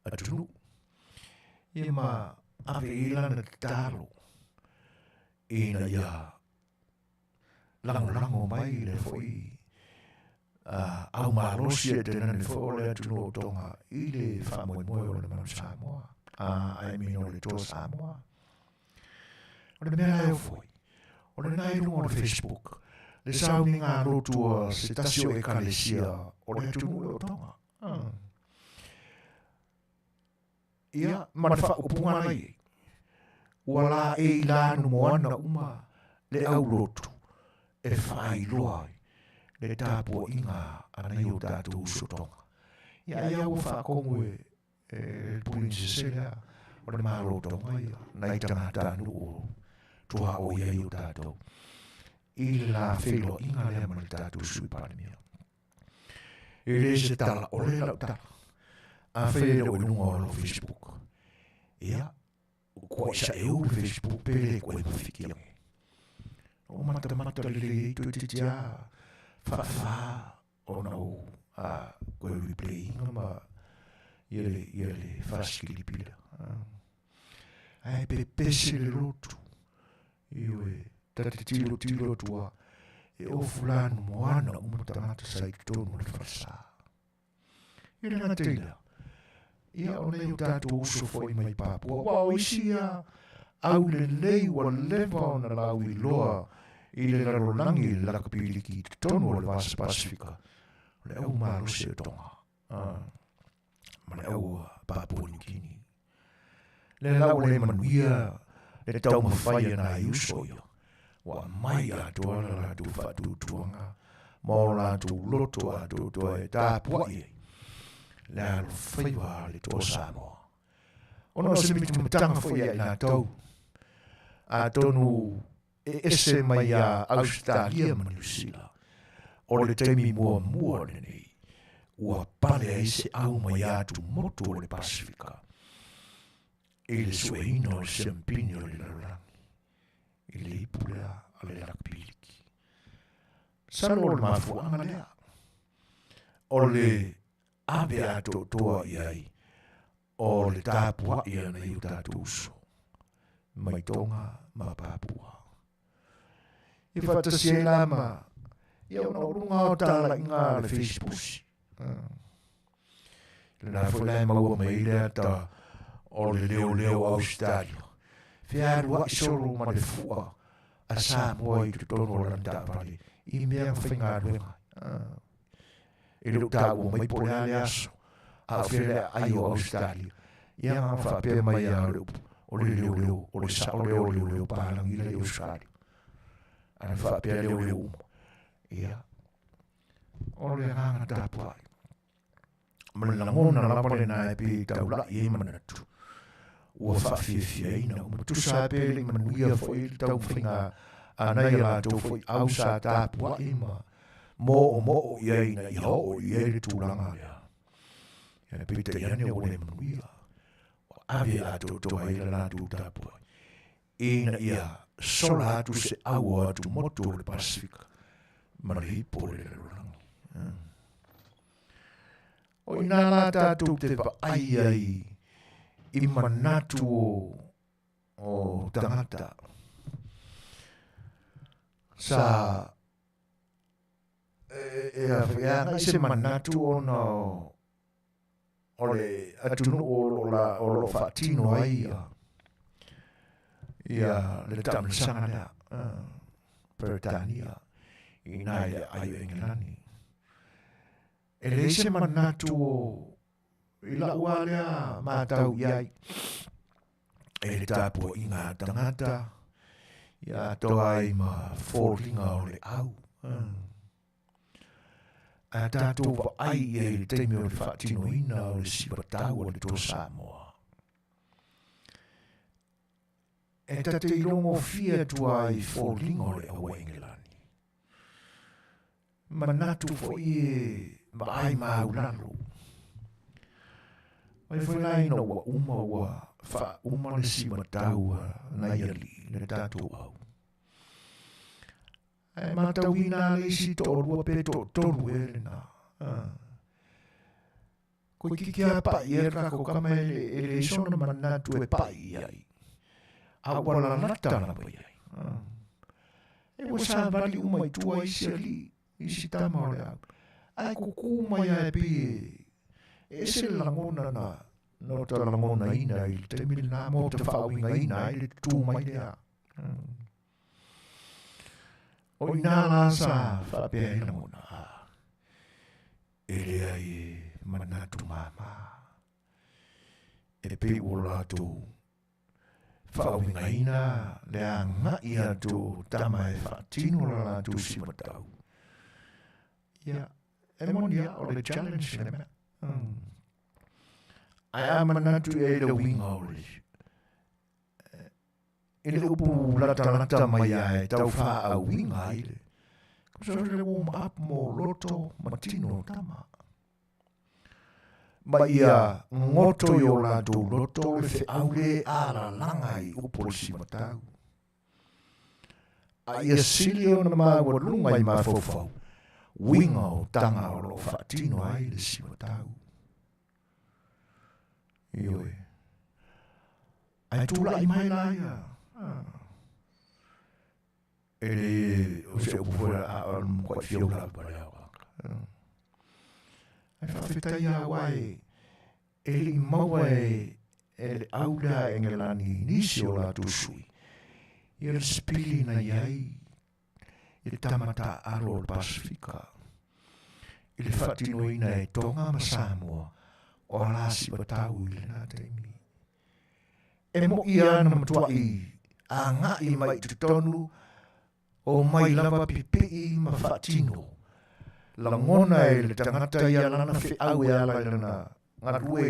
Speaker 1: atunu. Ia ma ave ilana talo. Ina ia lango mai le foi au marosi e tena ne foi le atu no tonga I le whamoe moe o le manu Samoa ai mino le tō Samoa. O le mea leo foi. O le nai runga o le Facebook. Le sauni ngā lotua se tasio e kalesia o le tunu o tonga. Ia, mana wha upunga nei. Ua la e ilanu moana uma le au lotu. E whai loai. Le tāpua inga ana i o tātou usotonga. Ia ua whakongu e pulin se selea. O le maro tonga ia. Nai tangata nu o tua o ia i o tātou. I la whelo inga lea mana tātou sui parimia. E le se tala o le lau tala. A whelo e nunga o lo Facebook. Ia, kua isa e uru Facebook pere koe mawhiki ange. O mata le i tu te tia wha o na o koe replay inga ma ia le whaskili pila. Ai pe pese le rotu. Iwe tati tilo tua e o fulano moana umatangata sai tonu le whasa. Ia ngā teila. Ia o nei o tātou uso foi mai Papua. Wao isia au le lei wa lewa o na lau i loa i le larolangi le lakapiliki te tonu o le Vasa Pasifika. Le au maro se o tonga. Ma le au Papua New Guinea. Le lau le Manuia le tau mawhai na i uso ia. Wa mai a toa la tu whatu tuanga. Mō la tu loto a tu toa e tāpua i. Le A Le Fai'oa le tō Samoa. Ono se mitu matanga whai ai nā tau. A tonu e ese mai a Australia ma New Zealand. O le teimi mua nei. Ua pale ai se au mai atu moto o le Pasifika. E le Suefuaina o le Sempini o le larangi. I le ipulea a le lakapiliki. Salo o le mafuanga lea. O le abe a toa iai. O le tāpua ia nei o tātou uso. Mai tonga ma Papua. I whatasi e lama. Ia una urunga o tāla inga le Facebook. Le nā whulai maua mai lea ta o le leo Australia. Whiarua i soro ma le fua a Samoa i tutono o landa pale. I mea whainga ruenga. E leo tāua mai pole ale aso. A while ai o Australia. Ia ngā whapea mai a leo. O le leo. O le sa o leo pālangi le Australia. Ana whapea leo uma. Ia. O le nganga tāpua. Mana ngona lapale nā e pi taula i e manatu. Ua Afiafi ua tusa pele Manuia foi tau whinga anai la tau foi au sa tāpua ima mo iei na iho o iei le tūranga ia. Ia pita iane o le Manuia. Awe la tau toa i la tau tāpua. Ina ia sola atu se aua atu moto le Pasifika. Marihipo le rangi. O ina la tātou te pa ai I manatu o tangata. Sa e se manatu o na o le atunu o lo whaatino ai ia le tamisanga lea Peritania I nai le ai o Engilani. E le se manatu o I la ua lea mātau iai. E le tāpua I ngā tangata. Ia toa I ma fōringa o le au. A tātou wa ai e le teimi o le whaatino ina o le sipatau o le tō Samoa. E tate I longo fia tua I fōringa o le awa Engilani. Manatu fo I ma ai maulalo. Mai whanai no wa uma le sima tau nai ali le tātou au. E mātau ina le isi tōrua pe tōru e le nā. Koe kiki a pai e rako kama e le isona manatu e pai ai. A wala natana pai ai. E wa sa vali uma I tua isi ali, isi tama o le au. Ai kuku mai ai pi e se langona na no ta langona ina i te milina mo te whauinga ina i le tū mai lea. O ina la sa whapea i langona a. E lea i manatu mama. E pe o lato whauinga ina lea ngai atu tama e whaatino la lato si matau. Ia, e monia o le challenge le mea. Ai a manatu e le winga o le. E le upu lata mai ai tau wha a winga i le. Kusa le warm up mo loto matino tama. Ma ia ngoto i o lato loto le fe aule a la langa i upo le si matau. A ia sili o na maa walunga i maa fofau. Winga o tanga o lo whaatino ai le si matau. Ioi. Ai tūla i mai la ia. E le o se upuwera a o mkwai fiola pare awa. Ai whawhetai a wai. E li maua e le auda e ngelani nisi o la tusui. I le spili na iai. I le tamata alo o Pasifika. I le whaatino ina e tonga ma Samoa. O la si batau i le nā teimi. E mo ia na matua i a ngai mai tutonu o mai lava pipei ma whaatino. La ngona e le tangata i alana fe au e ala i lana ngarue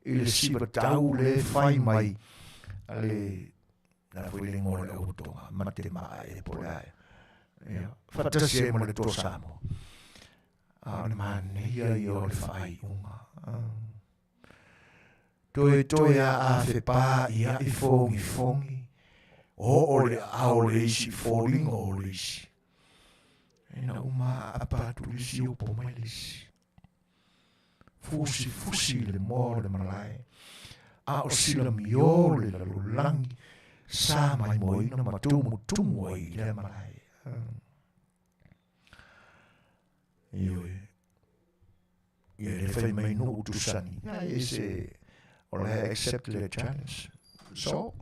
Speaker 1: i le si batau le whai mai a le na fui le ngore le utonga mate maa e pole ai. Whatasi e mo le tō Samoa. A ne mane ia i o le whai unga. Toe a fe pā ia i fongi. O le ao le isi fōlinga o le isi. E na uma apatu le si upo mai le isi. Fusi le mō le malai. A o sila mio le lalulangi. Sā mai mo ina matumu ai le malai. Ioi. Ia le whai mai no utusani. Ia se o le accept le challenge. So,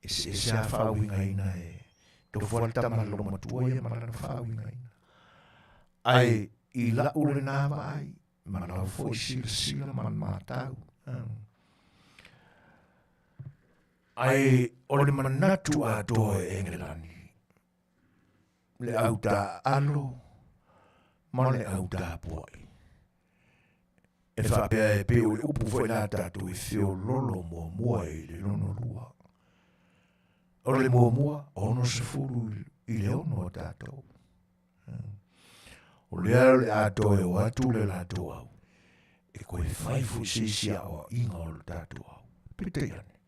Speaker 1: se a whauinga ina e. To fualta mana lo matua ia mana whauinga ina. Ai, i la ule nāwa ai. Mana lau fo i sila mana mātau. Ai, o le manatu a doe engelani. Le au tā alo. Ma le au tā puai. E whapea e peo le upu fwoi nā tātou e whio lolo mua i le lono lua. O le mua, ono se furu i le ono o tātou. O le alo le ato e o atu le lātou au. E koe whaifu sisia o inga o le tātou au. Pite ane.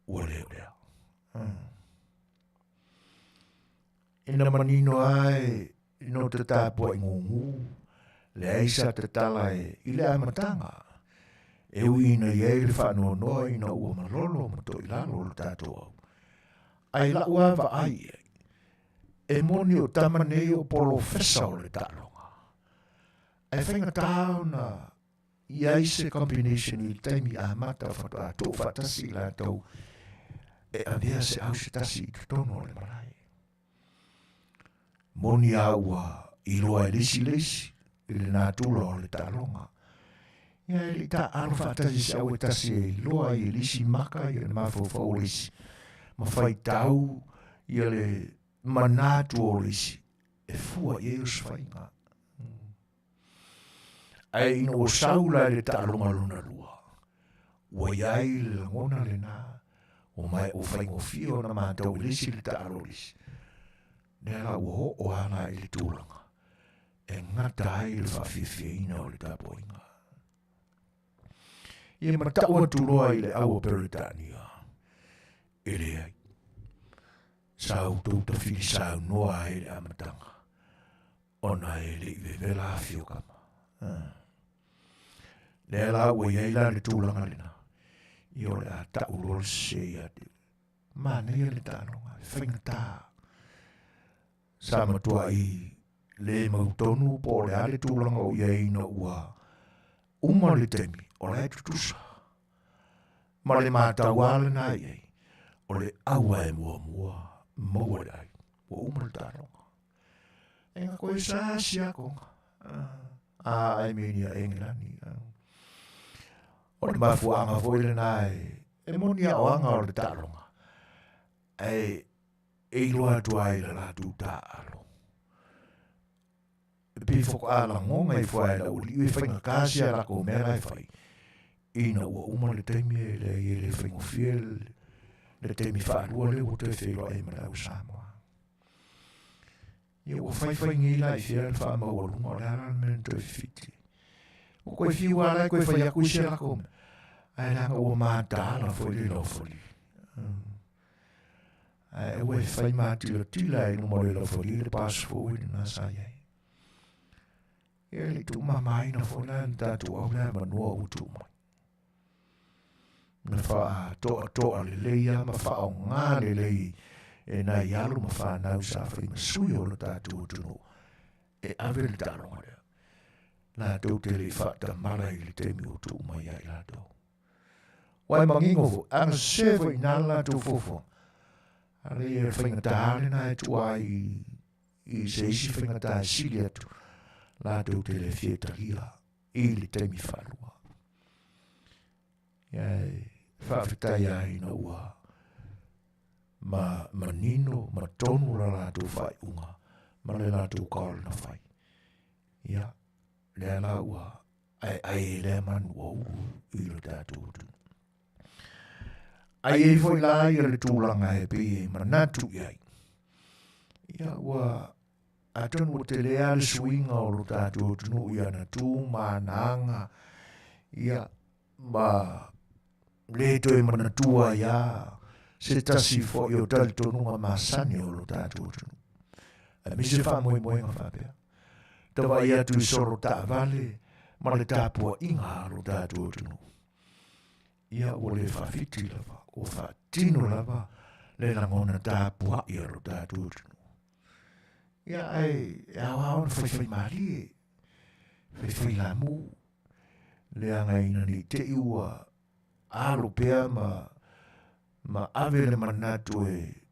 Speaker 1: Ua leo lea. Ina manino ai, ino te tāpua i ngungu. Le aisa te tala e i le amatanga. E uina i e le whanua noa ina ua malolo ma to i lalo le tātou au. Ai la ua wa ai e. E moni o tamanei o polo fesa o le tālonga. Ai whainga tāo na i aise combination i taimi a mata whatua tō whatasi la tau. E avea se au se tasi i tutono le marai. Moni aua i loa e lesi. I le nātula o le tālonga. Ia e li tā alwhatasi se au e tasi e loa i lisi maka i le mawhawhau lisi. Ma whai tau i le manātu o lisi. E fua i eus whainga. Ai ino o saula le tālonga luna lua. Ua iai le langona le nā. O mai o whaingo fio na mātau lisi le tālo lisi. Nera ua o ana i le tūlanga. E ngata ai le whawhiwhiaina o le tāpoinga. Ie mataua tuloa i le aua Peritania. E le ai. Sau tauta whiri sau noa e le amatanga. Ona e le iwe vela hawhio kama. Le ala ua iaila le tūlanga lena. I o le a taurol se ia te. Mana ia le tānonga. Whaingata. Sa matua i le mautonu po le ale tūlanga o iei na ua uma le temi, o le tutusa. Ma le mātauale nā iei, o le aua e mua, maua le ai, o uma le tāronga. E ngā koe sā sia konga. Ai minia e ngilani. O le mafuanga foi le nā e moni a oanga o le tāronga. E iloa tua i le lātu tā alo. Pe fokoala ngonga i fai la uli i whainga kāsia la ko mera i whai. Ina ua uma le teimi e le whaingo fiel, le teimi whaarua le o te whaeroa e mara o Samoa. Ia ua whai ngila i fiel wha maua lunga o le aran mena toi fiti. O koe fiua ala koe whai aku isia la ko me. Ai langa ua mātala foi le lofoli. Ai ua whai mātila tila e numare lofoli le Faafofoga'aga na sa iei. Ia le tu mamai na fona tatu au le Manua utu mai. Na wha toa le leia ma wha o ngā le lei e na ialu ma wha nau sa whai ma sui o le tatu utu no. E ave le tāronga lea. Nā tau te le wha ta mara i le temi utu mai ai lato. Wai mangingo fo, anga sewa i nā lato fofo. Ale e whainga tāle na e tua i se isi whainga tā sili atu. La do te le Fetalaiga i le temi whanua. Iai, whawhitai ai na ua. Ma nino, ma tonu la do whai unga. Ma le la do kaol na whai. Ia, le la ua. Ai le manua uu i le tātou tu. Ai e foi la i le tūlanga e pe e manatu iai. Ia ua. Atonu o te lea le suinga o lo tātou tunu ia na tū mānanga ia ma le toi manatua ia se tasi fo i o tali tonunga masani o lo tātou tunu. A mi se wha moe ngā whapea. Tawa ia tu i soro tā vale ma le tāpua inga lo tātou tunu. Ia o le whawhiti lava o whatino lava le langona tāpua ia lo tātou tunu. Ia ai awa whai mari e whai la mu le anga ina ni te iua alo pea ma ave le manatu e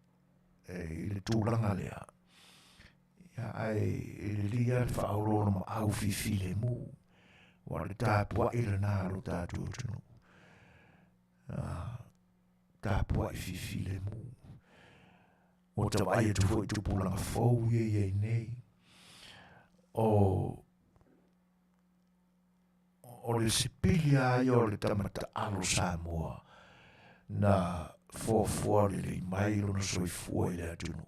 Speaker 1: le tūranga lea. Ia ai le lia le whaorona ma au fifi le mu wa le tāpua i le nā alo tātua tunu. Tāpua i fifi le mu. O te wai e tu fo i tu pulanga fau ye nei. O le sipili ai o le tamata alo Samoa na fōfua le mai lo na Suefua i le atunu.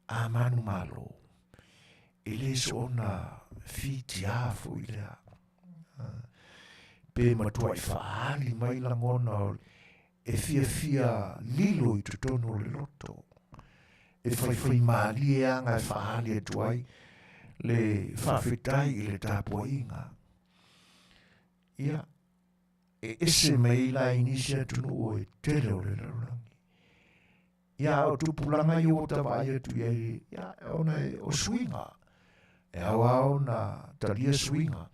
Speaker 1: A manu malo. E le so na fiti afo i lea. Pe matua i whaali mai langona e fia lilo i tutono le loto. E whai maali e anga e whaali e tuai le whawhetai i le tāpua inga. Ia, e ese mei la inisia tunu o e tele o le larangi. Ia, o tupulanga i o tawai atu e, ia, ona e o swinga. E awa ona talia swinga.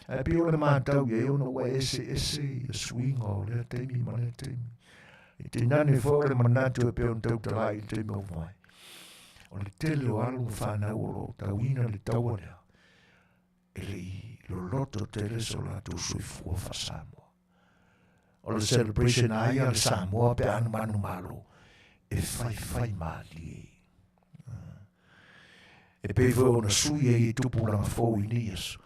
Speaker 1: E pio le mātau e ona wa ese swinga o le teimi ma le teimi. E te nane fo le manatu e peo tau talai i teimi o mai. O le tele o alu whanau o lo tauina le taua lea. E le lo loto tele so la tu Suefua fa Samoa. O le celebration ai a le Samoa pe anu manu malo. E fai mali e. E pe vo na sui e tupulanga fau i nias.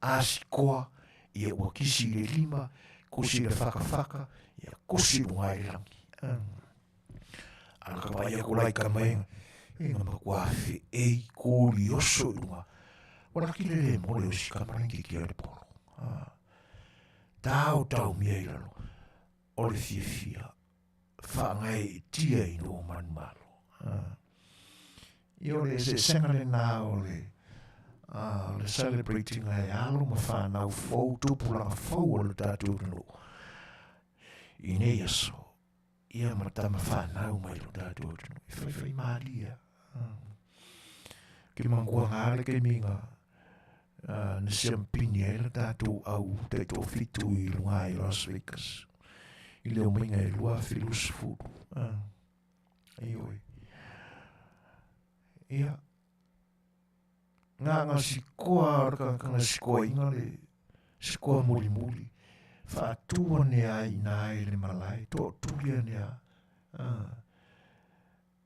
Speaker 1: Asi koa i e wakisi le lima, kusi le whakawhaka, i a kusi lungai rangi. Ala ka pai a kulai ka maenga. E ngā makuafe ei kōri oso inga. Wana ki le mole o si kamarangi ki ale polo. Tau mia i lalo. O le fia. Whaangai tia i no manu malo. I o le se sengare nā o le celebrating ai alo ma whanau fau tupulanga fau o le tātou no. I nei aso. Ia matama whanau mai lo tātou no. I whai maria. Ki mangua ngāle ke minga na siampini e le tātou au te tō fitu I lunga I Las Vegas. I leo minga e lua filosofuru. Aioi. Ia. Ngā sikoa, ngā sikoa inga le sikoa muli. Whātua ne ai nā e le malai. Tō tulia ne a.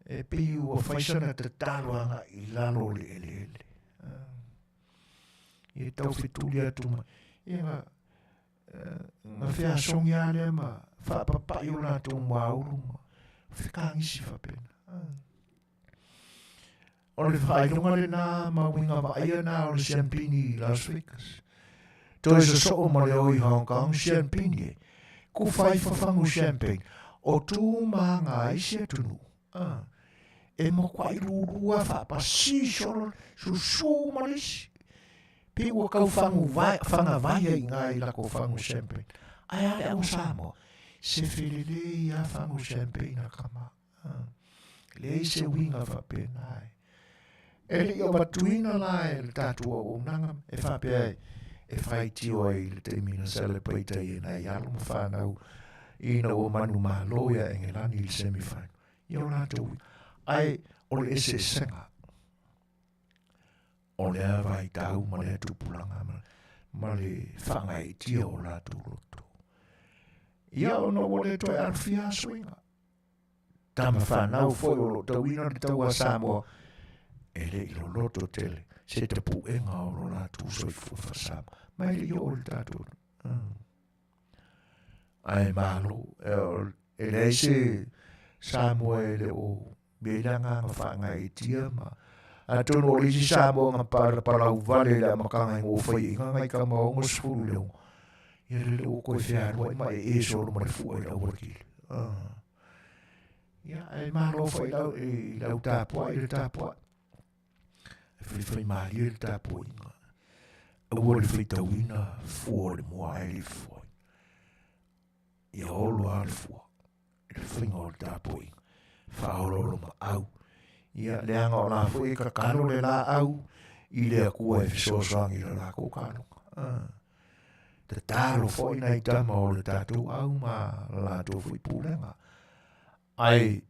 Speaker 1: E pei ua whaisana te tāruanga I lalo le ele. E tau whitulia tuma. E ngā whea songi ale ma whapapai o nā tō mauru ma. Whikangisi whapena. O le whaidonga le nā mawinga wa aia nā o le Champagne Las Vegas. Tō e sa so ma le oi Hong Kong Champagne e. Ko whai whawhangu Champagne. O tū maanga ai se tunu. E mo kwai rurua whapasi solo susu malisi. Pe ua kau whanga vai I ngā I lako whangu Champagne. Ai ale au Samoa. Se whelele ia whangu Champagne a kama. Le se winga whapena ai. E li o batuina la e le tātua o nanga. E whapea e whai tio ai le te mina celebrate I na I alo mwhanau. Ina o manu mahaloia e ngelani I semifinal. Io nātou. Ai o le ese senga. O le awa I tau ma le tupulanga ma le whanga I tia o lātou roto. Ia o no wole toi arwhia swinga. Tama whanau foi o lo tauina le tau a Samoa. E le ilo loto tele. Se te puenga o lo lātou Suefuaina Samoa. Mai le o le tātou. Ai malo. E le se Samoa e le o Belanga ma whanga I tia ma. A tono o lisi Samoa ngā parau vale la makanga I ngō whai inga ngai ka maongo sfuru leo. Ia le o koe whiarua I mai e soro ma le fua I lau wakili. Ia e malo whai lau I lau tāpua I le tāpua. E whai maali e le tāpua inga. Ua le whai tauina fua le mua e le fua. Ia olo a le fua. E le whainga o le tāpua inga. Whaololo ma au. Ia le anga o la fo e kakaro le la au I le akua e fisosoangi le la kokanonga. Te talo fo I nei tama o le tātou au ma la tō fo I pūlenga. Ai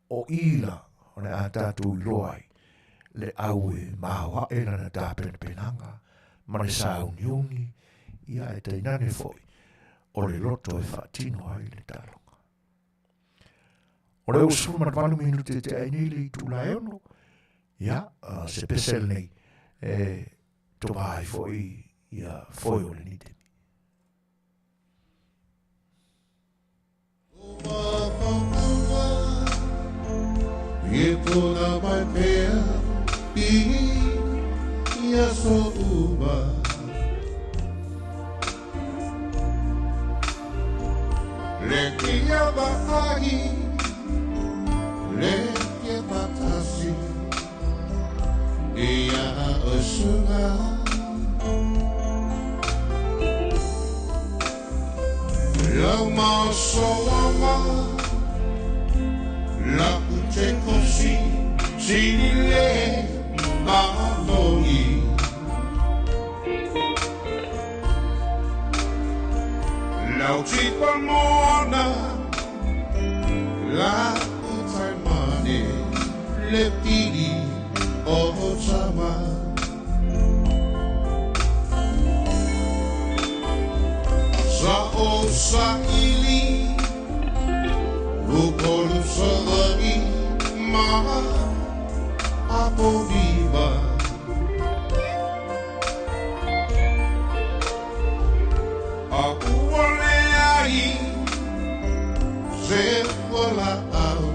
Speaker 1: o ila o le a tātou I loai le au e maua e na tāpene penanga ma le sauniungi ia e teinane fo o le loto e whaatino ai le talo. O le usuru ma wanu minute te aini le I tūla eono. Ia, se pesel nei. To vai foi, ia, foi o le nite.
Speaker 2: Ie tōna mai pēr, ia so uba. Le kia bahagi, le kia batasi, ia osunga. Lau ma soama, la ute kosi, sinile mahaloi. Lau tipa moana, la le pili o sama sa o sa ili ukolu sogari ma apodiva akuole ai se vola au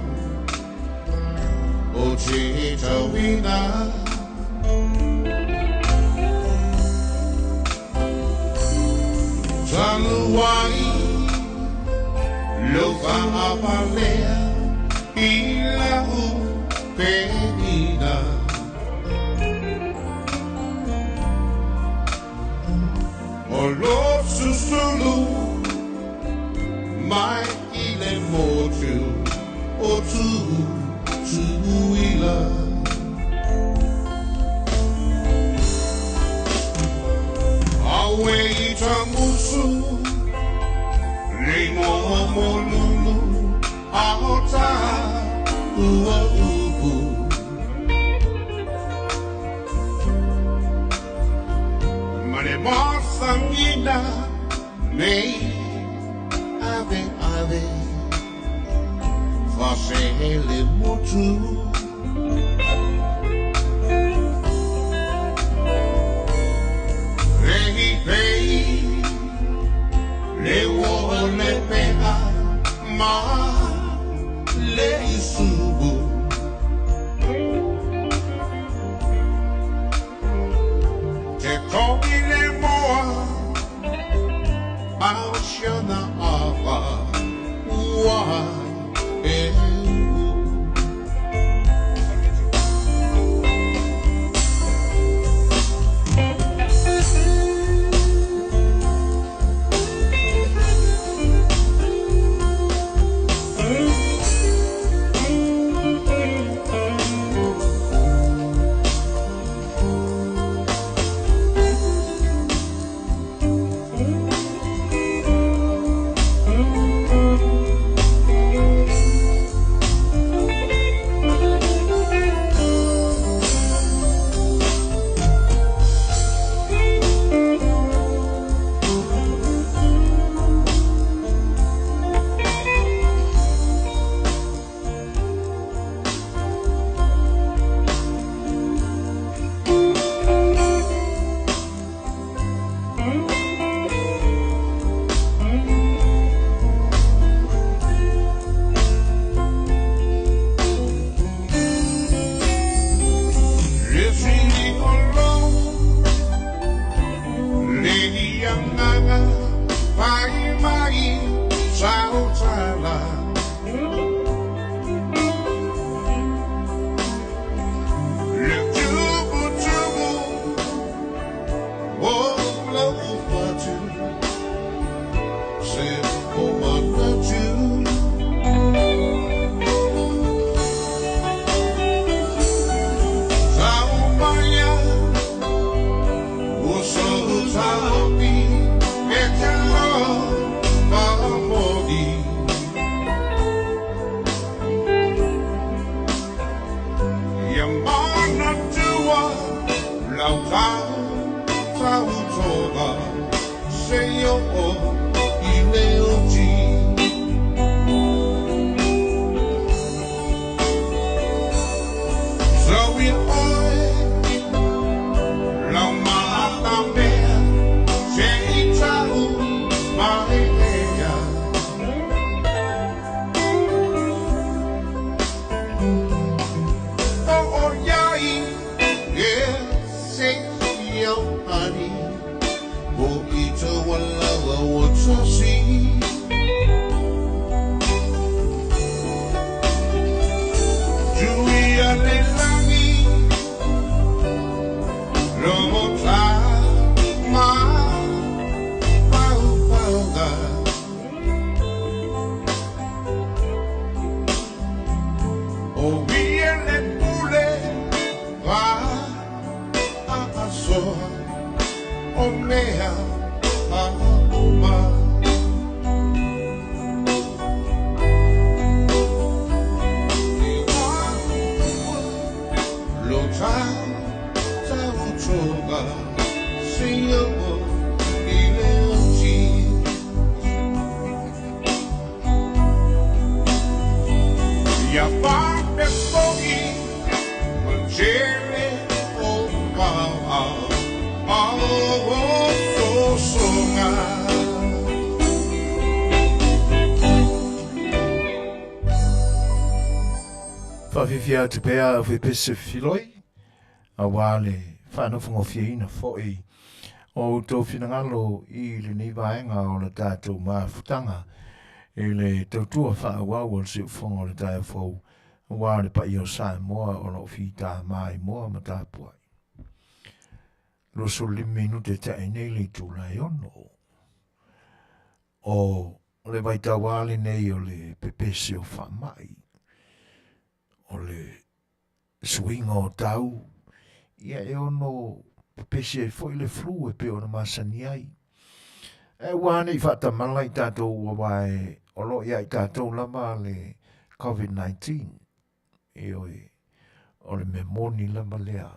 Speaker 2: o Chitawina Saluai Lofa apalea Ila penina O lo susulu Mai ile motu O tu Tuila wei tamusu Ringo molulu Ahota Ua upu Mane mosangina Nei Ave ave Fasele mutu Le wo le pea ma le isubu Te toki le moa Au shana ava Ua
Speaker 1: Faafofoga'aga te pea fe pese filoi a wale Faafofoga'aga fo'i o tō finangalo I le nei vaenga o le tātou mafutanga e le tautua whaawau o le Suefuaina o le tae fau wale pa I o Samoa o lo fita mai moa matapua lo so le minute tae nei le tūlai ono o le vaita wale nei o le pepese o whamai o le swinga o tau ia e ono pesi e foi le flu e pe ona masani ai. E wane I whatamala I tātou o wae o lo ia I tātou lama le COVID-19. E oi, o le memoni lama lea.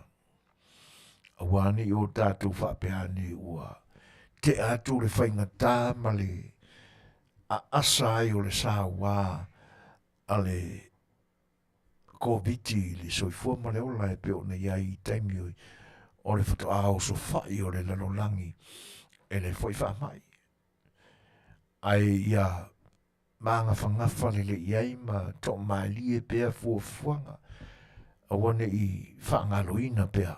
Speaker 1: A wane I o tātou whapeane ua te atu le whaingatā ma le a asa ai o le Samoa a le COVID le soifua ma le ola e pe ona iai I taimi o le whato ao so whai o le lalolangi e le foi whamai. Ai ia maanga whangafa le le iai ma to maali e pea fuafuanga a wane I whaangaloina pea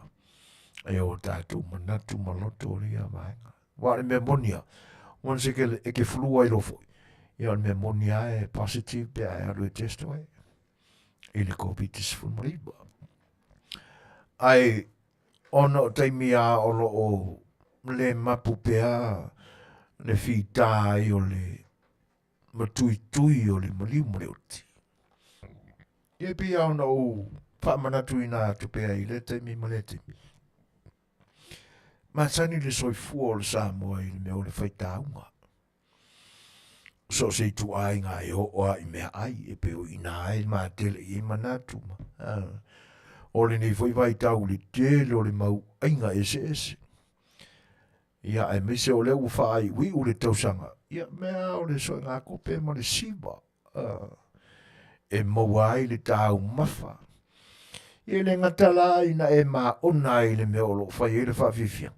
Speaker 1: e o tātou manatu maloto o ria maenga. Wa le memonia, wan se ke flua I rofo. Ia le memonia e positive pea e alu e testo e. I le COVID-19 mariba. Ai ono taimi a olo o le mapu pea le fita ai o le matui o le maliu mreoti. Ia pia ona o whamanatu ina atu pea I le taimi malete. Matani le soifua o le Samoa I le mea o le whaitaunga. So se tu ai ngā e o I mea ai e pe o ina ai ma tele I manatu ma. O le nei foi vai tau le tele o le mau ainga ese. Ia e mese o le u whaai ui u le tausanga. Ia mea o le soe ngā kope ma le siwa. E maua ai le tau mafa. Ia le ngatala ina e ma ona ai le mea o lo whai e le whawhifia.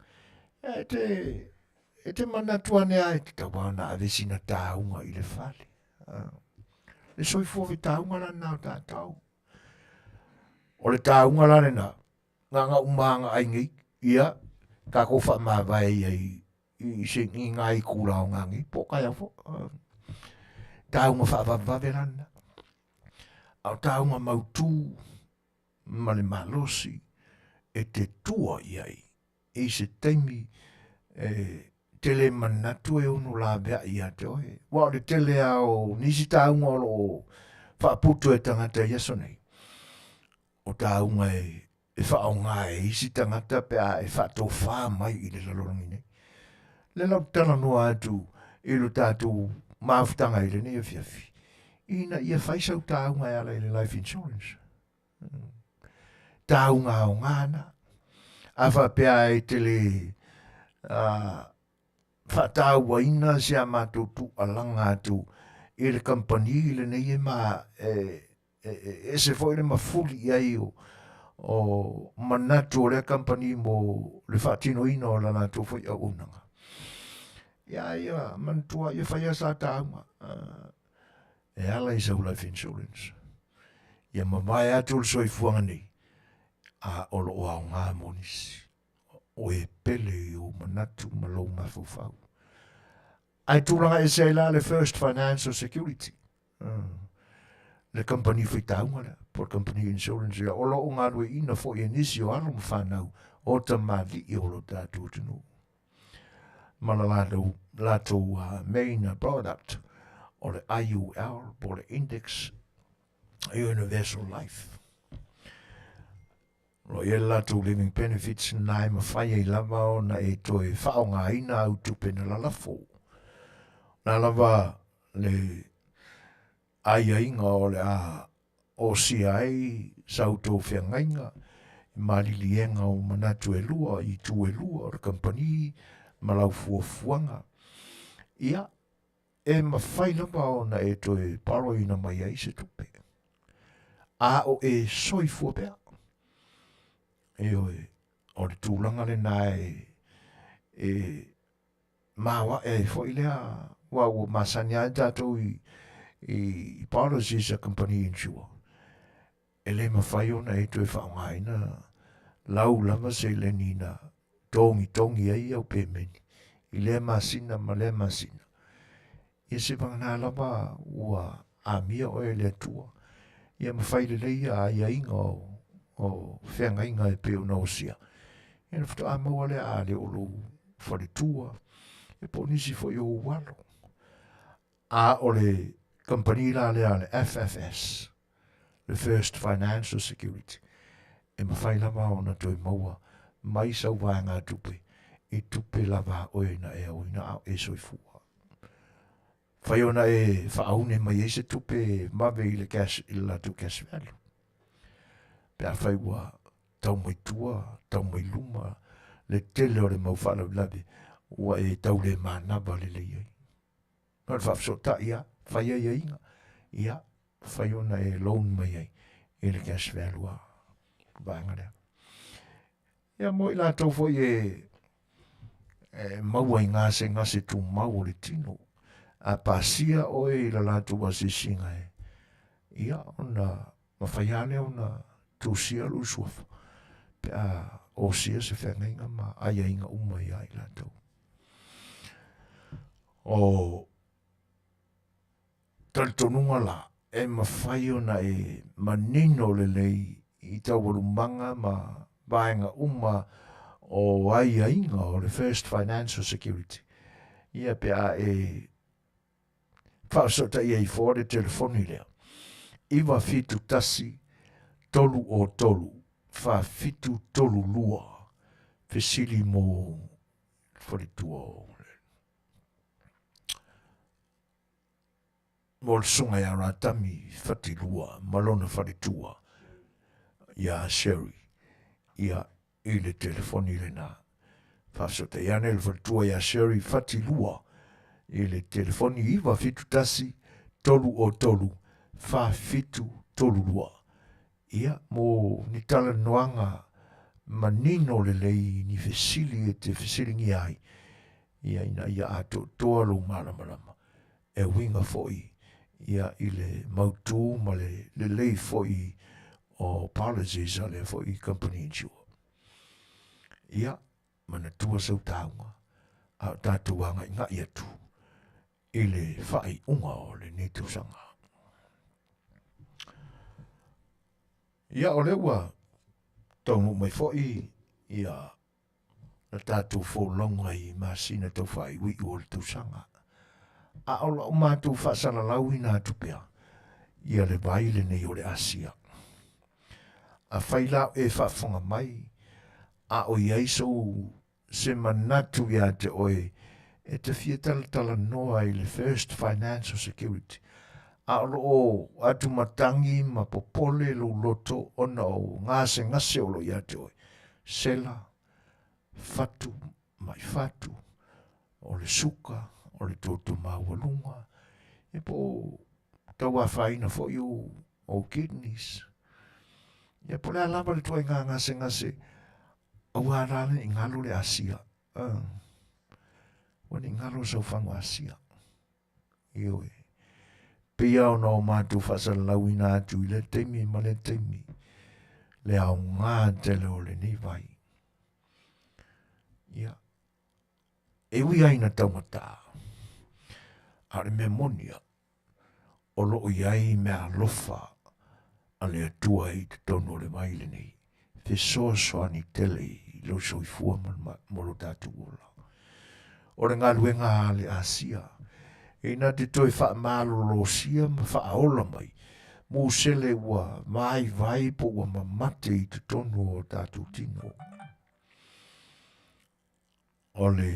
Speaker 1: E te manatu ane ai te tawana a vesina taunga I le whale. Le soifua vi taunga la nao tātau. O le taunga la na nganga umanga ai ngi. Ia, ka ko wha maa vai ai I se ngai kura o ngangi. Po kaya fo. Taunga wha vavave lana. Au taunga mautu ma le malosi e te tua iai. E se taimi tele manatu e unu la bea ia te oe. Wa le tele au nisi taunga o lo whaaputu e tangata iaso nei. O taunga e whaonga e isi tangata pea e whaato wha mai I le lalorangi nei. Le lau tala noa atu I lo tātou maafutanga I le nei Afiafi. Ina ia whaisau taunga e ala I le life insurance. Taunga o ngana. Awa pea e tele whataua ina se a mātou alanga atu I le company le nei e ma e se foi le mafuli ai o manatu o le company mo le whatino ina o la nātou foi a unanga. Ia mantua ia whaia sa taunga. E ala I sau life insurance. Ia mamai atu le soifuanga nei. A olo o au ngā monisi. O e pele o manatu malou mafufau. Ai tūranga e se la le first financial security. Le company fai taunga le. Por company insurance. Ia olo o ngā rue ina fo I nisi o alo mwhanau. O ta mali I olo tātou tunu. Mala lato main product. O le IUL. O le index. Universal life. Lo ia lato living benefits nai mawhai e lava o na e toi whaonga ina au tupena lalafo. Na lava le aia inga o le a o siai sauto whiangainga malilienga o manatu e lua I tu e lua o le company malau fuafuanga. Ia e mawhai lava o na e toi paro ina mai ai se tupe. A o e soifua pea. E oe, o le tūlanga le nai e mawa e foi lea wa o masanya tātou I policies a company insure. E le mawhai ona e tue whaongaina lau lama se le nina tongi ai au pēmeni. I le masina ma le masina. I se pangana lama ua amia o e le tua. Ia mawhai le leia a ia inga o whenga inga e peo na osia. Ina whata a maua le a le olo whare tua. E po nisi fo I o walo. A o le company la le a le FFS. Le First Financial Security. E mawhai lama o na toi maua mai sau vanga tupe. I tupe lava oina e oina au e soifua. Whaiona e whaaune mai e se tupe mawe i le cash i la tu cash value. Pea whaiwa tau mai tua, tau mai luma, le tele o le mau whalau lawe, ua e tau le manaba le le iei. Nō le whafsota ia, whaia ia inga, ia, whaiona e loan mai ei, i le cash value a vanga lea. Ia mo i la tau fo e maua i ngase tu mau le tino, a pasia o e la la tu wasi singa e. Ia, ona, mawhaiale ona, tu sia lu suafa. Pea o sia se whenga ma aia inga umai ai la tau. O talitonunga la, e mawhai ona e manino le lei i tau walumanga ma vaenga uma o aia inga o le first financial security. Ia pea e whaasota ia i fōre telefoni lea. Iwa fitu tasi, tolu o tolu, fa fitu tolu lua, fesili mo wharitua mo sunga ya ratami fati lua, malona wharitua, ia Sherry, ia ile telefoni le na. Whaasota iane le wharitua ia Sherry fati lua, ile telefoni iwa fitu tasi, tolu o tolu, fa fitu tolu lua. Ia, mo ni tala noanga manino le lei ni fesili e te fesili ngi ai. Ia ina ia ato toa lo malama. E winga foi. Ia ile mautu ma le lei foi o policies a le foi company insure. Ia, mana tua sau taunga. A tatuanga inga ia tu. Ile fai unga o le netu sanga. Ia o lewa, taunu mai fōi, ia na tātou fōlonga i māsina tau whai wi o le tausanga. A ola o mātou whaasana lau i nā tupea, ia le waile nei o le Asia. A whailau e whaafonga mai, a o iaiso se manatu ia te oe, e te fiatala noa i le first financial security. A o atu matangi ma popole lo loto ona o ngase o lo ia te oi. Sela, fatu, mai fatu, o le suka, o le toto mawalunga. E po tau a whaina fo iu o kidneys. E po le alama le tuai ngā ngase, au harane i ngalo le Asia. Wani ngalo sau whangu Asia. Ioi. Pia o na o mātou whasalau i nā atu i le teimi ma le teimi. Le au ngā tele o le nei vai. Ia. E ui aina taumata. A le mea monia. O loo iai mea lofa. A le atua i te tono le mai le nei. Fe Suasua ni Tele i lo soifua mo lo tātu ola. O le ngā luenga a le Asia. E nā te toi wha mālolo sia ma wha aola mai. Mō sele ua mai vai po ua mamate i te tonu o tātou tino. O le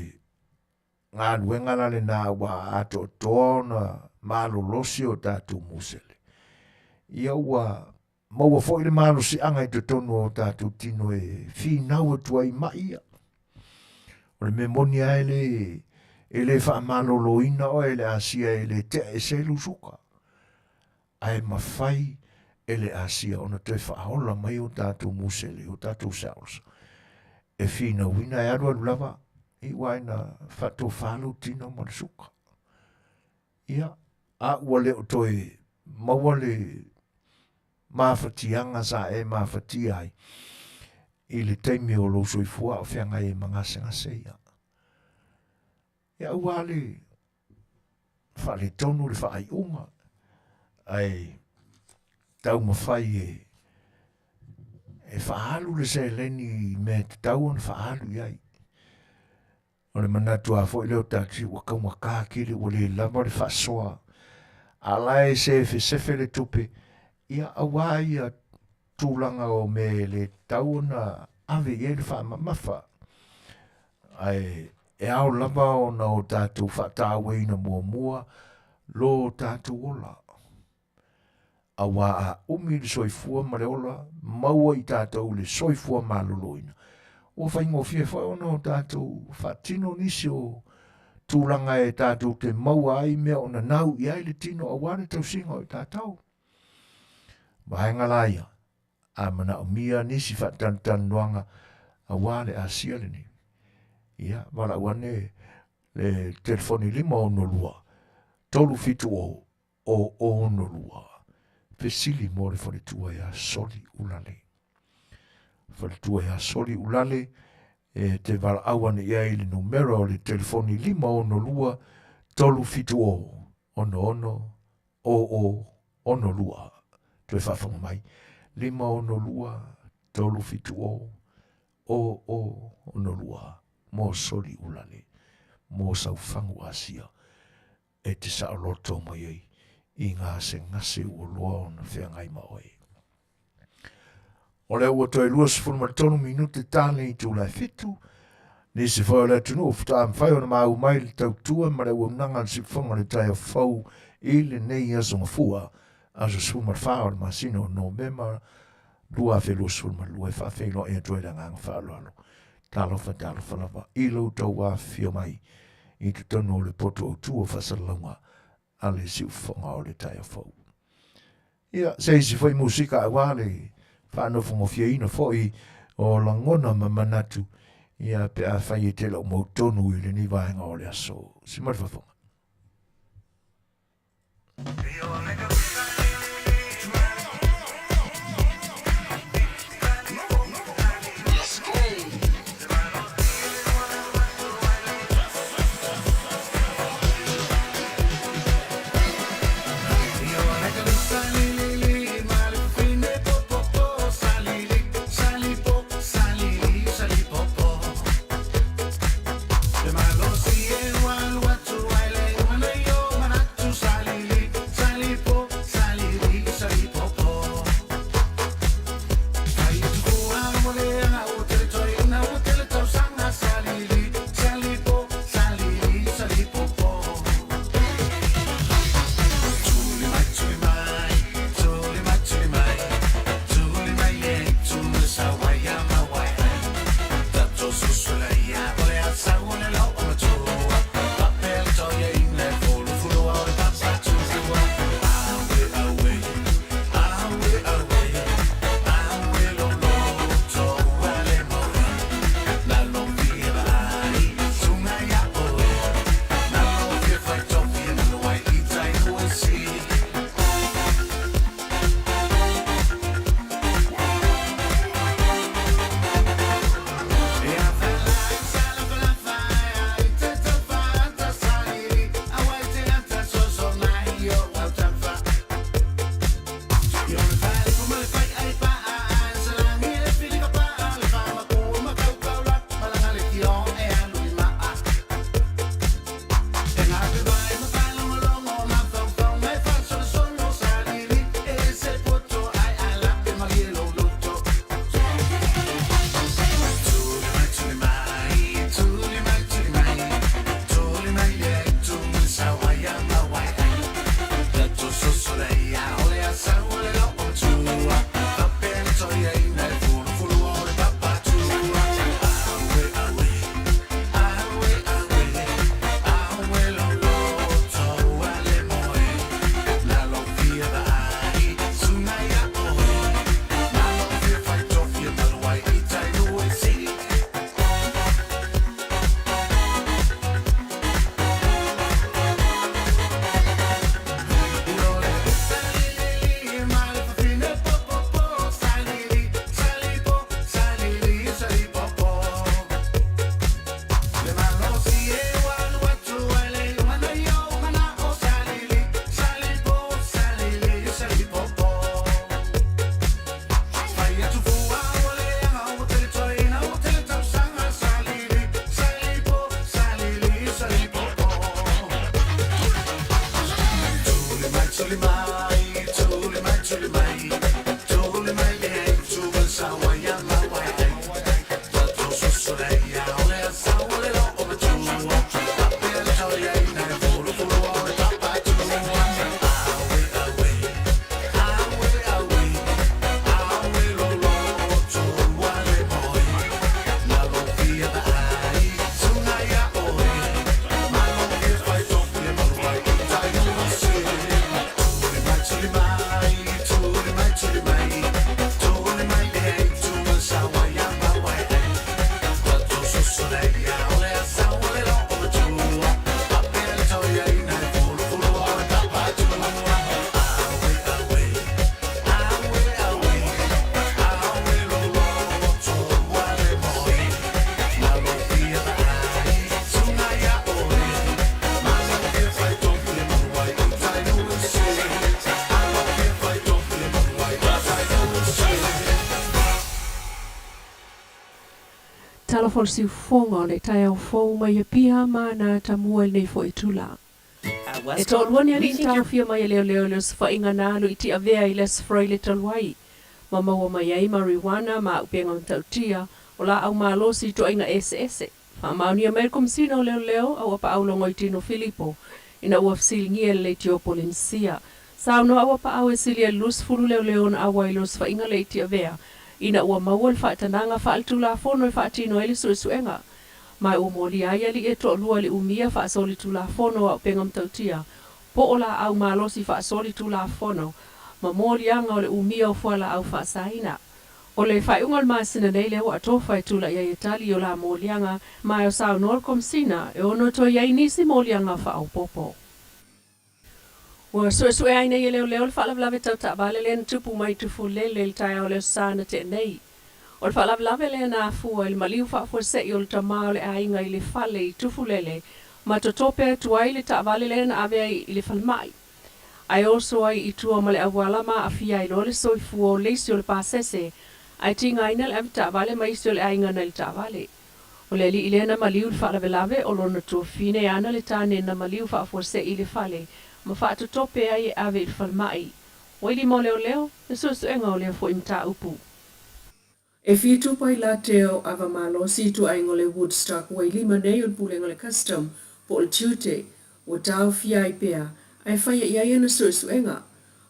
Speaker 1: ngā nuengana le nā ua ato tōna mālolo si o tātou mō sele. Ia ua maua fo i le mālo si anga i te tonu o tātou tino e whi nau atua i maia. O le memonia e le wha malolo ina o e le Asia e le te e se lusuka. Ai mawhai e le Asia o na te wha aola mai o tātou musele, o tātou sales. E whina wina e arua lava, i waina whato whalo tino ma le suka. Ia, a ua leo toi maua le mawhatianga sa e mawhati ai. I le teimi o lo soifua o whianga e mangase ngase ia. Ia ua le whale tonu le whaai unga. Ai tau mawhai e whaalu le se leni me te tau on whaalu iai. O le manatu a fo i leo tāti waka makakiri o le lama le whaasoa. A lai se sefe le tupe. Ia awai a tūlanga o me le tau na ave e le whaamafa. Ai, e au lava o na o tātou whataweina mua lo tātou ola. A wā a umi le soifua ma le ola, maua i tātou le soifua ma loloina. O whaingo fie whai ona o tātou whatino nisi o tūranga e tātou te maua ai mea o na nau i ai le tino a wane tau singa o tātou. Mahenga laia, a mana o mia nisi whatantan noanga a wale a siale ni. Ia, wala wane le telefoni 5 o no lua, tolu fitu o no lua. Pesili mo le whaletua ia soli ulale. Whaletua ia soli ulale, e te wala awane ia i le numero o le telefoni 5 o no lua, tolu fitu o no lua. Tue whawhanga mai, 5 o no lua, tolu fitu o no lua. Mo soli ulale, mo saufangu asia, e te sa loto mo iei, i ngā se ngase ua loa o na whea ngai maoi. O leo ua toi luas fulmatonu minute tāne i tūlai fitu, ni se whai o le tunu o futa am whai o na mau mai le tau tua, ma le ua unanga le sifonga le tai a whau i le nei asonga fua, aso sumar whao le masino no mema, lua fe luas fulmalua e whawhelo e atoi la ngang whaaloalo. Talofa lava, i lau tau wā whio mai, i te tono o le poto o tua whasalunga, a le siufonga o le tai a whau. Ia, se isi whai musika a wale, whanofongo whiaina whoi o langona ma manatu, ia pe a whai e tela o mautonu i le ni vaenga o le aso. Si marwhawhonga.
Speaker 3: Sali ala fol si fonga le tai au fo mai pia mana tamua nei fo itula. E tō luani ali tau fia mai leo se whainga nālu iti avea I les froi le talwai. Ma maua mai ai marijuana ma upenga mtautia o la au malosi to inga ese. Ma Manuia mai komsina o leo au apa au longo itino Filipo. Ina ua fsilingia le tiopolinsia. Sao no au apa au e silia lus fulu leo na awa ilos whainga le iti avea. Ina ua maua whaatananga whaaltula fono e whaatino ele Suefuaina. Mai o moli ai ali e to lua le umia whaasoli tula fono au penga mtautia. Po ola au malosi whaasoli tula fono. Ma moli anga o le umia o fuala au whaasaina. O le whaiungal maasina nei leo atofa e tula ia Itali o la moli anga. Mai o sao nol komsina e ono to iai nisi moli anga whaau popo. Wa Suefuaina ia leo le whaalavlave tau tabale le ntupu mai tufu le tai au le sana te nei. O le whaalavlave le na fua il maliu whaafosei o le tamao le ainga I le fale I tufu lele. Ma totope tuai le tabale le na avea I le falmai. Ai oso ai I tua ma le awalama afia I le soifua o leisi o le pasese. Ai tinga ina le avita tabale ma isi o le ainga na le tabale. O le li ilena maliu le whaalavelave o lona tua fine ana le tane na maliu whaafosei I le fale. Ma whaatotope ai e ave I le falmai. Waili mo leo, le Suefuaina o lea fo imta upu. E fitu pai la teo ava malosi tu aingole Woodstock wa lima nei un pule ngole custom po le tute o tau fia I pea ai fai ia na Suefuaina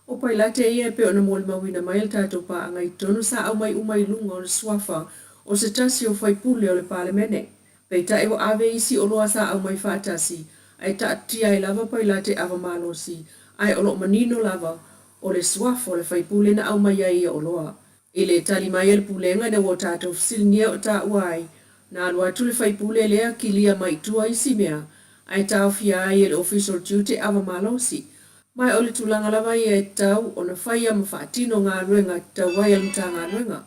Speaker 3: o pai la te ia pe ona mol mawina mai tato pa anga I tonu sa au mai umai lunga o le suafa o se tasi o fai pule o le palemene pe ta ewa ave isi o loa sa au mai fatasi ai ta tia I lava pai la te ava malosi ai o lo manino lava o le suafa o le fai pule na au mai ia o loa Ile tali mai el pulenga na wata to silnia o ta wai na alwa tu le fai pule lea kilia mai tua isi mea ai tau fia ai el official duty ava malosi mai ole tulanga lava ia tau o na fai ama whaatino ngā ruenga tau wai al mta ngā ruenga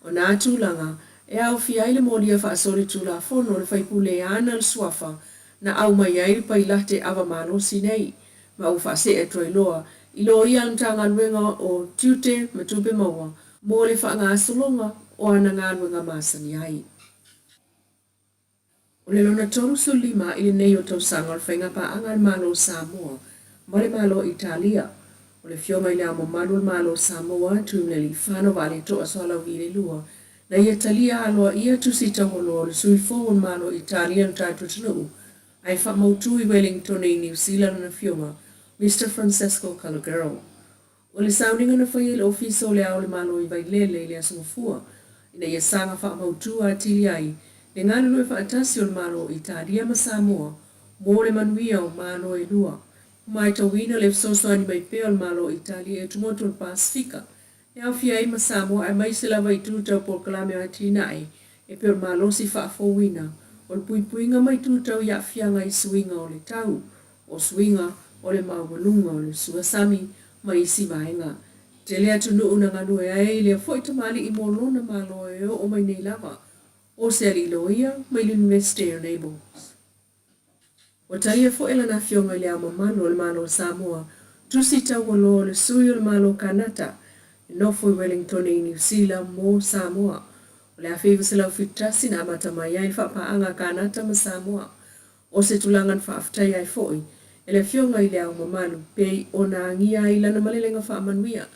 Speaker 3: o na tulanga e au fia ile molia whaasori tula fono le fai pule ana le suafa na au mai ai pai late ava malosi nei ma u whaase e troiloa ilo ia al mta ngā ruenga o duty matupe maua mo le whaanga asolonga o ana ngā ruenga masani ai. O le lona tolu su lima ili nei o tau sanga o whainga pa anga malo Samoa, mo le malo Italia. O le fionga ili amo malo malo Samoa tu le li whano vale to asola wile lua. Na ia talia aloa ia tu si tawolo le sui fōun malo Italia na tātu tunu. Ai wha mautu I Wellington I New Zealand na fionga, Mr. Francesco Calogero. O le sounding na whai le ofiso le au le malo I vai lele le asungafua. Ina ia sanga wha mautu a tili ai. Le ngana lue wha atasi o le malo Italia ma Samoa. Mo le Manuia o malo I lua. Mai tawina le Suasua mai peo le malo Italia e tumoto le Pasifika. E au fia I ma Samoa ai mai sila vai tutau por kalame a tina ai. E peo le malo si Faafofoga'aga. O le puipuinga mai tutau ia fianga I suinga o le tau. O suinga o le mawalunga o le suasami. Mai isi vaenga. Tele atunu una nganu e ai lea foi tamali I molona malo e o mai nei lava. O se ali loia mai l'universite o Naples. O taia foi la na fionga lea mamano le malo Samoa. Tusi tawalo le sui o le malo Kanata. No foi Wellington I New Zealand mo Samoa. O le Afiafi se lau fitasi na amata mai ai whapaanga Kanata ma Samoa. O se tulangan whaaftai ai foi. Ele fionga I le au mamanu, pei o na angia I lana malelenga wha Manuia.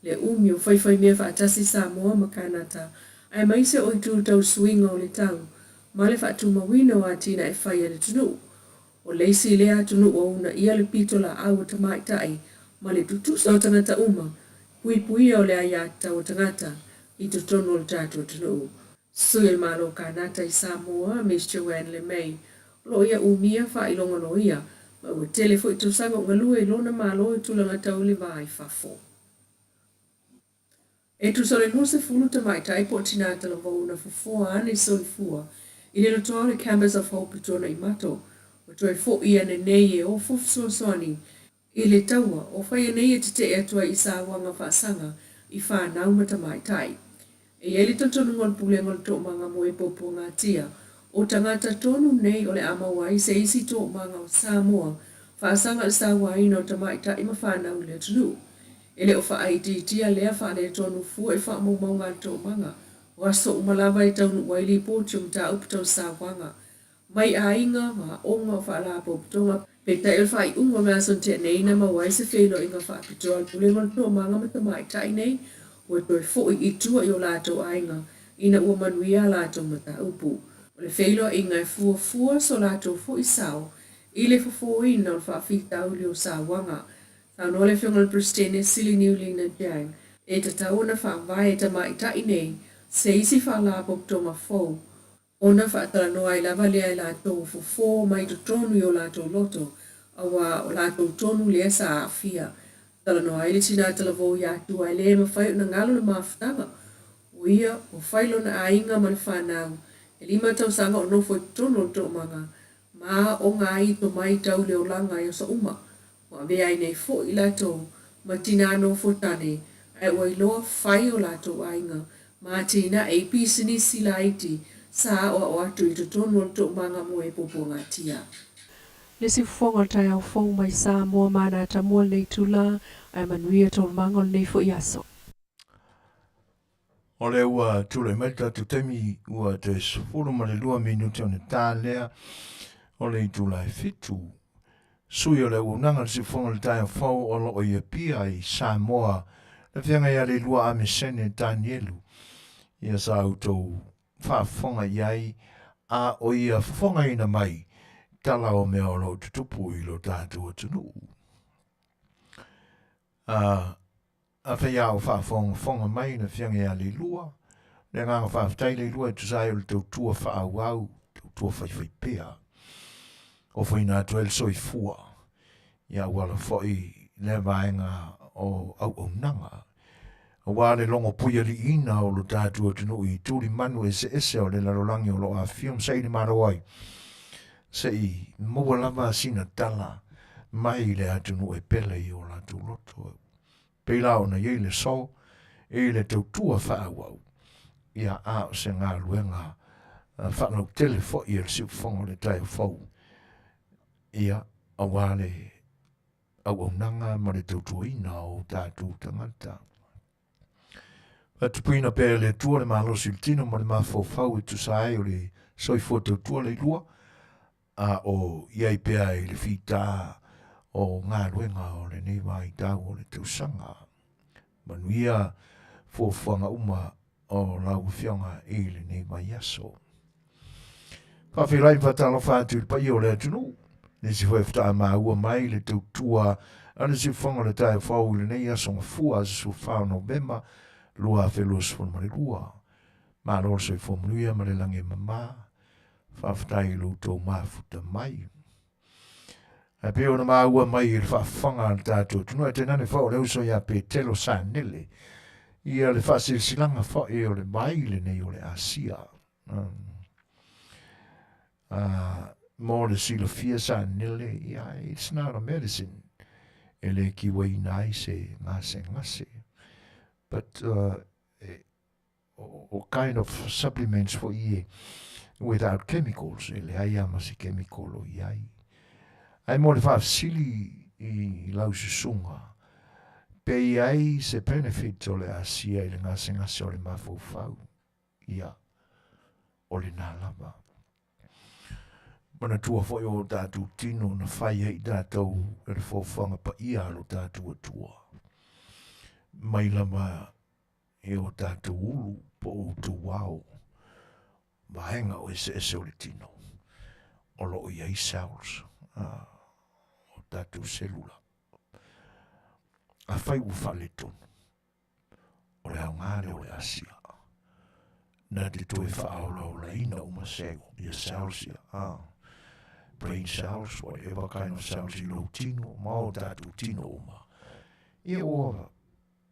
Speaker 3: Le umi o whaiwhai mea wha atasi Samoa ma Kanata. Ai maise o I tūtau suinga o le tau. Ma le wha tumawina o atina e whai le tunu. O leisi lea tunu o una ia le pitola au o tamaitai. Ma le tutusa o tangata uma. Pui pui o le ayata o tangata. I tutono o le tatu o tunu. Sui el malo Kanata I Samoa, Mr. Wan le mei. Lo ia umia wha ilonga no ia. Ma ua tele fo I tausanga o ngalua I lona malo I tulanga tau le vai whafo. E tu sole nuse fulu tamaitai po tinata la vauna fofoa ane Suefua. I le lotoa le Campers of Hope I tona I mato. O toi fo I ane nei e o Suasua I le taua o whai nei e te atua I sa wanga whaasanga I whanau ma tamaitai. E ele totonu ngon pule ngon to manga mo e popo ngā tia. O tangata tonu nei o le amawai se isi to manga o Samoa, whaasanga le Suefuaina o tamaita I mawhanau le tunu. Ele o wha aiditia lea wha le tonu fua I wha mau ngā to manga, Waso umalava I tau waili pōtiu mta uptau sāwanga. Mai ainga ma onga whaala pōptonga peta elwhai unga mea son te neina ma waise whelo inga whaapitoa pulengon tō manga mata mai tai nei ua toi fōi I tua I o lātou ainga ina ua manuia lātou mata upu. O le whelo inga e fua so lātou fōi sao I le Fofogaina o le whaafitau leo sāwanga. Tano le whionga le pristene sili niulina jang. E ta tauna whaamvai e ta mai tai nei se isi whaala pōptonga fōu. Ona whaatala noa I lava lea I lātou fofo mai to tonu I o lātou loto, awa o lātou tonu lea sa Afia. Tala noa I le tina tala vō I atua I lea mawhai na ngalo na mawhatanga. O ia o whailo na ainga ma le whanau. E lima tau sanga o nofo I tonu o to manga. Ma o ngā I to mai tau leo langa I o sa uma. Wa vea I nei fo I lātou. Ma tina nofo tane. Ai o iloa whai o lātou ainga. Ma tina e pisini sila iti. Sa o atu I tonu o to manga mo e popo ngā tia. Le si fonga tai au fong mai Samoa mana tamua nei tula ai Manuia tol manga nei fo iaso.
Speaker 1: O le ua tule mai tatu temi ua te sufuru ma le 2 minuti o ne tālea o le itula e fitu. Sui o le unanga le si fonga le tai au fau o lo o ia pia I Samoa le whianga ia le lua ame sene Danielu. Ia sa autou Faafofoga'aga iai a o ia Fofogaina mai tala o mea o lo tutupu I lo tātou atunu. A whaia o Faafofoga'aga mai na whianga ia le lua, le nganga whaafitai le lua tu sai o le tautua whaauau, tautua whaiwhaipea. O whaina atu el Suefua, ia wala whai le vaenga o au nanga. Wale longo puia li ina o lo tātua tunu I tūri manu e se o le larolangi o lo Afiafi sei ni maro ai. Sei mua lava sina tala mai le atunu e pele I o la tu loto. Peila o na ye le so e le tautua whaawau. Ia a o se ngā luenga whanau tele fo I le siufongo le tai fau. Ia a wale au nanga ma le tautua ina o tātua tangata. Tupuina pe le tua le malosi tino ma le mafofau I tu sai o le soifua tautua le lua a o iai pea I le fita o ngā ruenga o le newa I tau o le tausanga. Manuia fofuanga uma o lau whionga I le newa yaso. Whawhirai whatalo whātu pa I o le atunu. Le si whefta ma ua mai le tautua ane si whanga le tai whau le nei yaso ngafua su whao no bema lua felos fon mare lua. Ma lor se fo Manuia ma le lange mama. Whaftai lo tō mafuta mai. A peo na maua mai I le whawhanga al tātou. Tunua te nane whao leo so ia pe telo sa nele. Ia le whasil silanga whao e o le mai le nei o le Asia. Mo le sila fia sa nele. Ia, it's not a medicine. E le kiwai nai se ngase. But all kind of supplements for ie without chemicals. Ele ai amasi chemical o iai. Ai mo le whaafsili I lau susunga. Pe iai se benefit o le Asia I le ngase o le mafofau. Ia, o le nalava. Mana tua foi o tātou tino na whai hei tātou e le fōwhanga pa ia lo tātou atua. Mai lama e o tātou ulu po o tu wao. Vaenga o ese o le tino. O lo o iai cells. O tātou selula. A whai u whale tonu. O le aungare o le Asia. Na te toi whaola o la ina o masego. Ia cells ia. Brain cells, whatever kind of cells I lo tino. Ma o tātou tino o ma. Ia o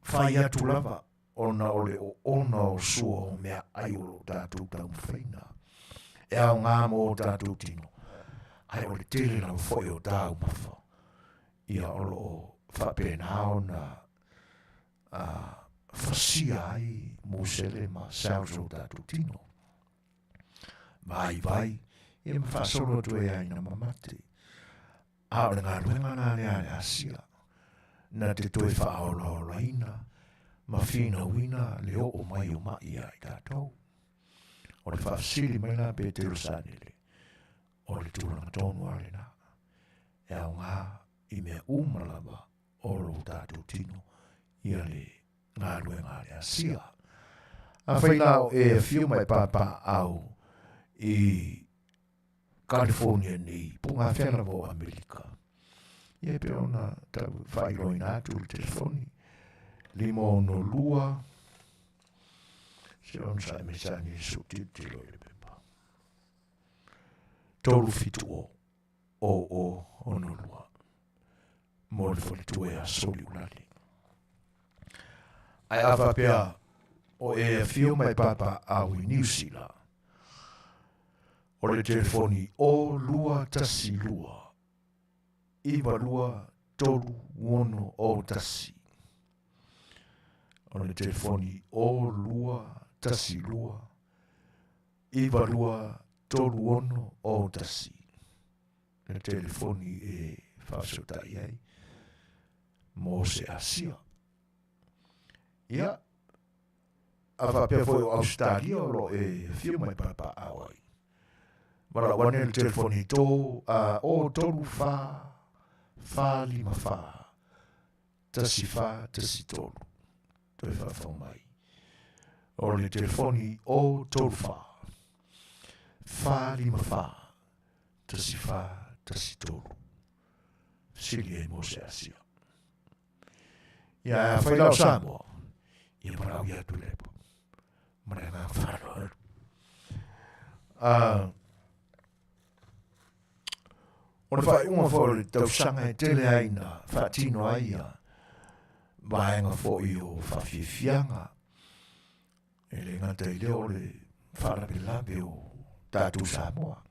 Speaker 1: whai atu lava. Ona ole o ona o sua o mea ai o tātou tau whaina. E au ngā mo o tātou tino. Ai ole tele lau whoi o tāu mawha. Ia olo o whapena na whasia ai mōsele ma cells o tātou tino. Vai, ia ma whasolo tu e aina mamate. A ole ngā ruenga nā lea le Asia. Na te toi whaola o laina. ma fina wina le o mai o mai ai tātou. O le whaafsiri mai nā pe te rusanele. O le tūranga tonu ale nā. E au ngā i mea umalama o lo tātou tino ia le ngā ruenga le asia. A whainao e whiu mai papa au i California ni punga whena mo Amerika. Ie pe ona tau whairoi nā tu le telefoni. Limo no lua. Se on sa me sa ni subtitilo le pepa. Tolu fitu o ono lua. Mo le foli tue a soli ulali. Ai awa pea o e whiu mai papa au i New Zealand. O le telefoni o lua tasi lua. Iwa lua tolu wono o tasi. O le telefoni o lua tasi lua. Iwa lua tolu wono o tasi. Le telefoni e whaasotai ai. Mo se asia. Ia. Awa pia foi o Australia o lo e whiu mai papa awai. Mara wane le telefoni tō o tolu wha lima wha. Tasi wha, tasi tolu. Toi wha mai. O le telefoni o tolu wha. Wha lima wha. Tasi wha, tasi tolu. Sili e mo se asia. Ia whailau Samoa. Ia marau ia tu lepo. Mara ngā whāroa. Ona whai unga whore tau sanga e tele aina, whaatino aia, vaenga whoi o whawhiwhianga, e le ngata i leo le wharapilape o tātou Samoa.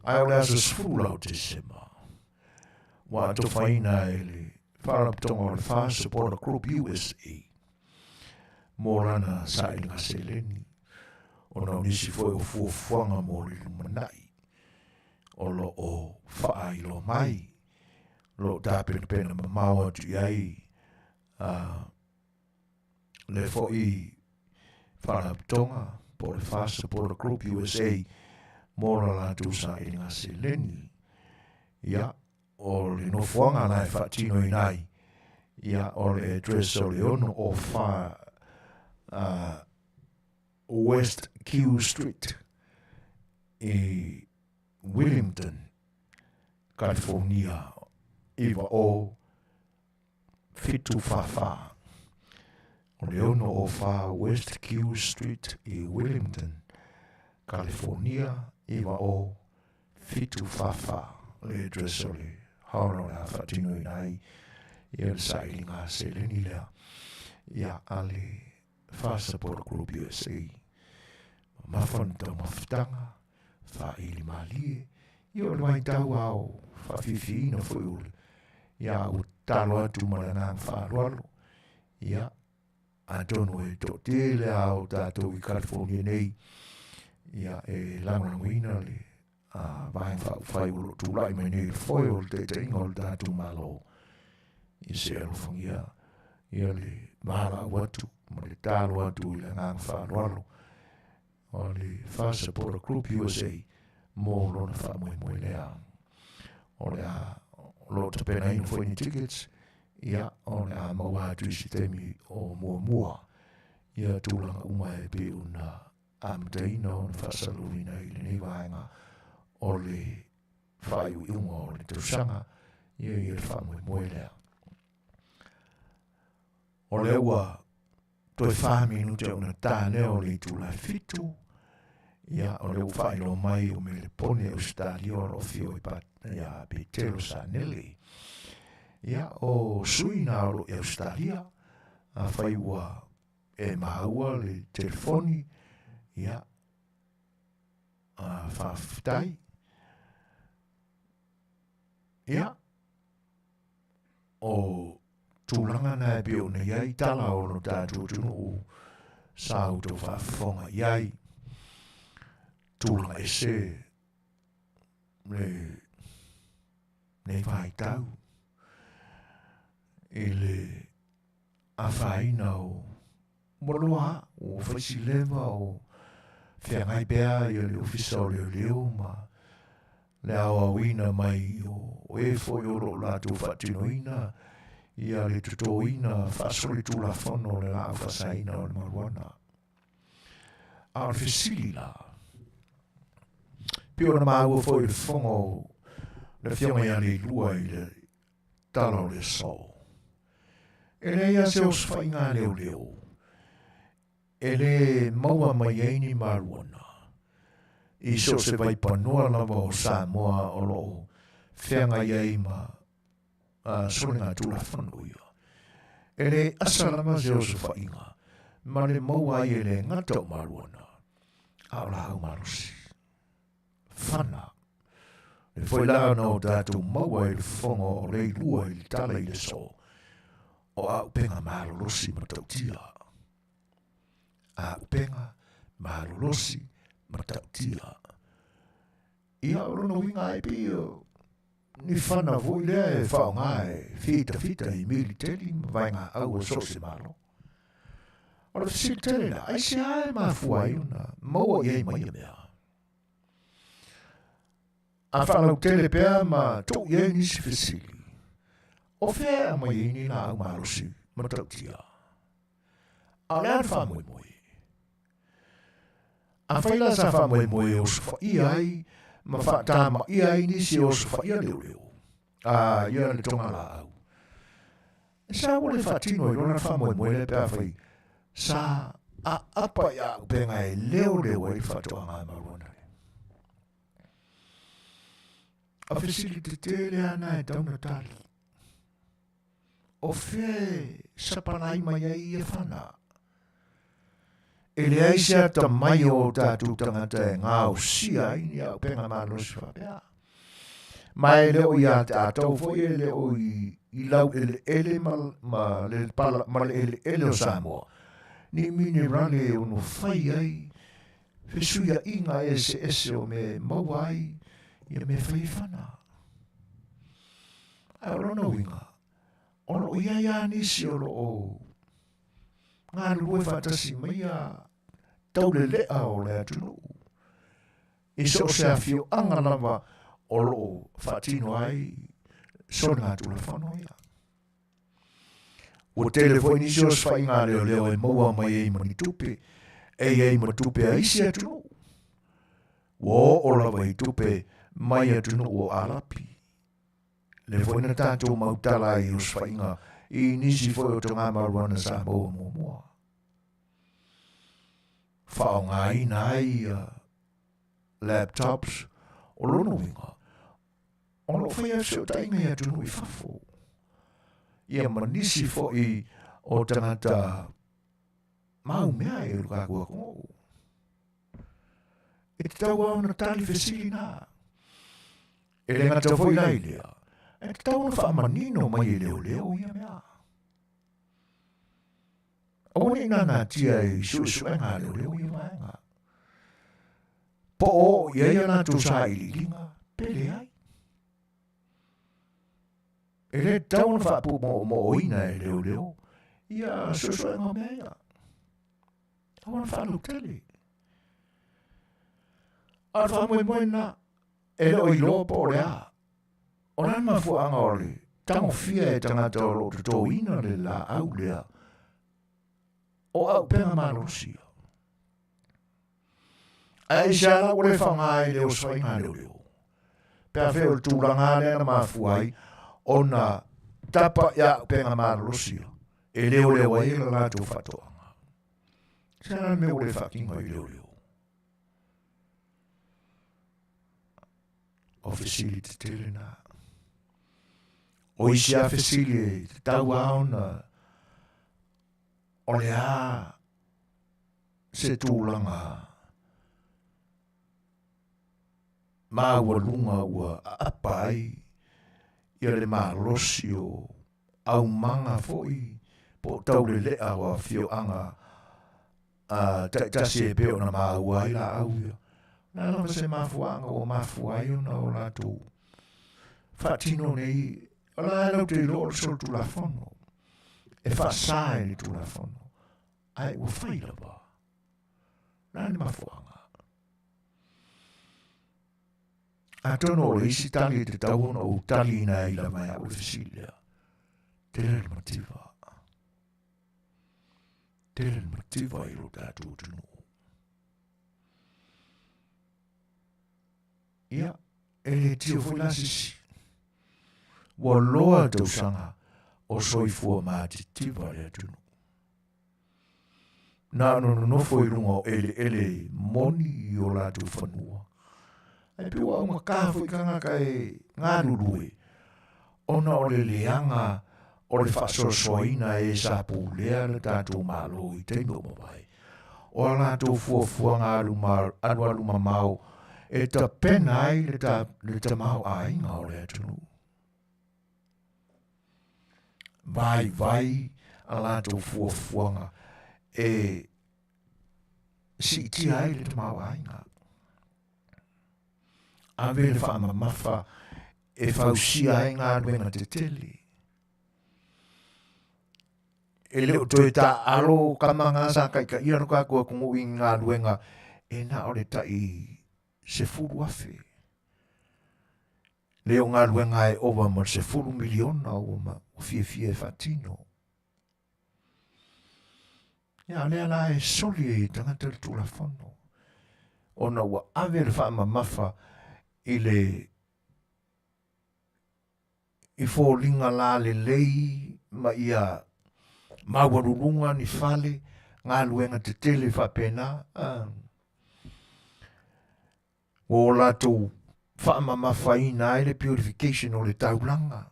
Speaker 1: Ai o le aso sfula o te sema, wa Suefuaina e le wharaptonga o le Faafofoga'aga Group USA, Morana Saelinga Seleni, o na unisi foi o fuafuanga mo le lumanai, o lo o whaai lo mai, lo tāpena pena mamaua tu iai, le foi wharaptonga po le Faafofoga'aga Group USA, mora la tu Saelinga Seleni, ia, o le nofuanga nai whaatino i nai, ia o le address o le ono o wha West Q Street i Wilmington, California, iwa o fitu whawha. O le ono o wha West Q Street i Wilmington, California, iwa o fitu whawha. Le address o le haoro la whaatino i nai, ia le Saelinga Seleni lea, ia ale Faafofoga'aga Group USA. Mafan tau mafutanga, wha ili malie, ia o le mai tau au, wha whiwhiina fwy ule, ia o talo atu maranang whaaloalo, ia antono e to tele au tātou i California nei, ia e langanguina le, vahen whai ulo tūlai mai nei foi o te inga o tātou malo, i se alufangia, ia le mahala watu, ma le talo atu i le ngang whaaloalo, o le Faafofoga'aga Group USA, mō lona whamoe lea. O le a lo te pena ino foi ni tickets, ia o le a maua atu i sitemi o mua, ia tūlanga unga e pe una amteina o le whasalurina i le nei vaenga o le whaiu iunga o le tausanga, ia i le whamoe lea. O le ua, toi whaminu te una tā leo le tūlai fitu, ia o le whailo mai o me le pone Australia o fio i pat, ia pe telo sa nele. Ia o suina o Australia, a whaiua e mahaua le telefoni, ia a whawhitai, ia o tūlanga na e peo na iai tala o no tātou tunu o sāu tō whawhonga iai, tūlanga e se nei vai tau i le Afaina o moloa o faisileva o whiangai bea i le ofisa o leo ma le awawina mai o e foi o lo lātou whatinoina ia le tutoina whasori tula whono le la whasaina o le maruana. A le whisili la. Pio na maua foi le whongo le whionga ia le lua i le tala o le so. E le ia se os whainga leo leo. E le maua mai eini maruana. I so se vai panua lava o Samoa o lo whianga iei ma solinga tula whanuia. E le asalama se os whainga. Ma le maua i le ngata o maruana. A la au marusi. Whana. Le foi la no datu maua i le whongo o le lua i le tala i le so. O a upenga marolosi matautia. A upenga marolosi matautia. Ia orono winga e pio. Ni whana voi lea e whaonga e fita i mili teli vai ngā au o sose malo. O le fisi tele la, ai se ae mafua i una, maua i ei mai mea. A whanau tele pēr ma tō i ei nisi fisili. O whea mai i ni nā au marosi matautia. A le an whamoi moi. A whaila sa whamoi moi o sufa i ai, ma whaatama i ai nisi o sufa i a leo leo. A ia le tonga la au. E sa wale whaatino i rona whamoi moi le pēr whai, sa a apa ia upenga e leo leo e whatoa ngā marona. A whisili te tele ana e tauna tali. O whee sapanai mai ai e whana. E le aisia ta mai o tātou tangata e ngā o sia i ni au penga mānosi whapea. Mai leo i a tātou fo e leo i lau ele ma le pala ma le ele o Samoa. Ni mini rane o no whai ai. Whesuia inga ese o me mauai ia me whai whana. A rono winga. Ono ia nisi o o. Ngā rue whatasi mai a taule lea o le atunu. I so se a fio angalawa o lo whatino ai so ngā tula whanoia. O tele foi nisi o swai ngā leo e maua mai ei mani tupe. Ei matupe a isi atunu. Wo o lawa i tupe mai atunu o arapi. Le foi na tātou mautala i o swhainga i nisi foi o tonga maruana Samoa moa. Whaonga i nai laptops o lono winga. O lo whaia seo tainga i atunu i whafo. Ia manisi foi o tangata mau mea e ruka kua kongo. E te tau au na tali whesili nā. E le ngata foi lai lea. E te tau na whaamanino mai e leo ia mea. O ni nana tia e Suefuaina leo ia maenga. Po o ia ia na tu sa i linga pele ai. E le tau na whaapu mo ina e leo. Ia Suefuaina mea. Awana whanau tele. A whamoi na e leo i loa po rea. O nan mafuanga o le tango fia e tangata o lo tuto ina le la au lea. O au penga marosia. A isa la ule whanga i leo swainga leo. Pea wheo tūranga lea na mafuai o na tapa ia penga marosia. E leo leo e la tu whatoa. Sana me ule whakinga i leo. O whesili te tele nā. O isi a whesili te tau aona. O le a se tūlanga. Mā ua lunga ua apai. Ia le mā rosi o au manga foi. Po tau le lea wa fio anga. Tasi e peo na mā ua i la au ia. Nā lama se mafuanga o mafuai o na o la tō. Whatino nei, o la lau te lor sol tu la whono. e whaasai le tula whono. Ai ua whaila ba. Nani mafuanga. A tono o le isi tali te tauona o tali na ila mai a ule fisilia. Tele le mativa. Tele le mativa i lo tātou tunu. Ia, e le tio fwy la sisi. Wa loa tau sanga o soifua mātitiva le tunu. Na no foi lunga o ele moni o la tu whanua. Ai piwa unga kāwhi kanga kai ngā nurue. Ona o le leanga o le Suefuaina e sapu lea le tātou malo i teino mawai. O la tō fuafua ngā aluma mau e ta pena ai le ta mau a inga o le tunu. Vai a la tō fuafuanga e si ti ai le ta mau a inga. A vele whaama mawha e whausia e ngā ruenga te tele. E leo toi ta alo kamanga sa kai ka ia nuka kua kungu i ngā ruenga e na ore ta i Sefuafe. Leo ngā ruenga e owa ma 10 miliona o ma fie fatino. Ia lea la e soli e tangata le tula whono. Ona ua ave le whaama mawha i fōlinga la le lei ma ia mawarurunga ni fale ngā luenga te tele whapena. O la tō whaamamawhaina ai le purification o le taulanga.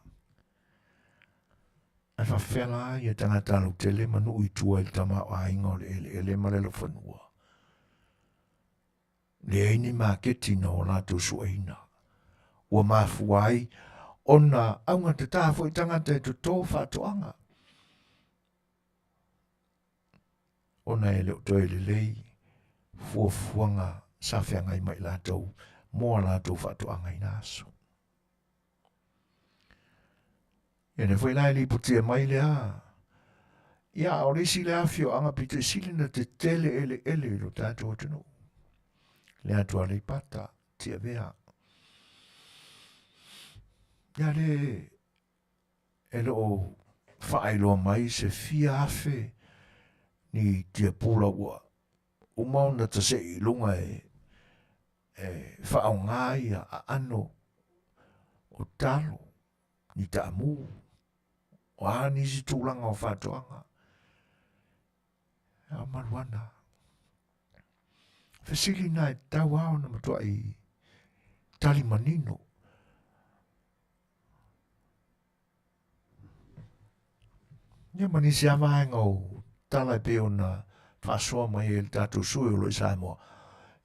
Speaker 1: A whawhela i a tangata lau tele manu i tua il tama o ainga o le ele ma le lo whanua. Le aini maketi na o la tō Suefuaina. Ua mafuai ona aunga te tāwho i tangata e tu tō whātoanga. Ona e leo toi le lei, fuafuanga sawhianga i mai lātou, moa lātou whātoanga i nāso. E ne whai lai li putia mai lea. Ia, o resi le awhio anga pite silina te tele ele lo tātou atunu. Le atua le pata, tia vea. Ia le, e lo whaailoa mai se fia afe ni tia pula ua. Umauna ta se i lunga whaongai a ano o talo ni ta amu. O ani si tūlanga o whātoanga. Ia maruana. Fesili na e tau ao na matua i tali manino. Ia manisi amaenga o tala e peo na whasoa mai e le tātou sui o loi Samoa.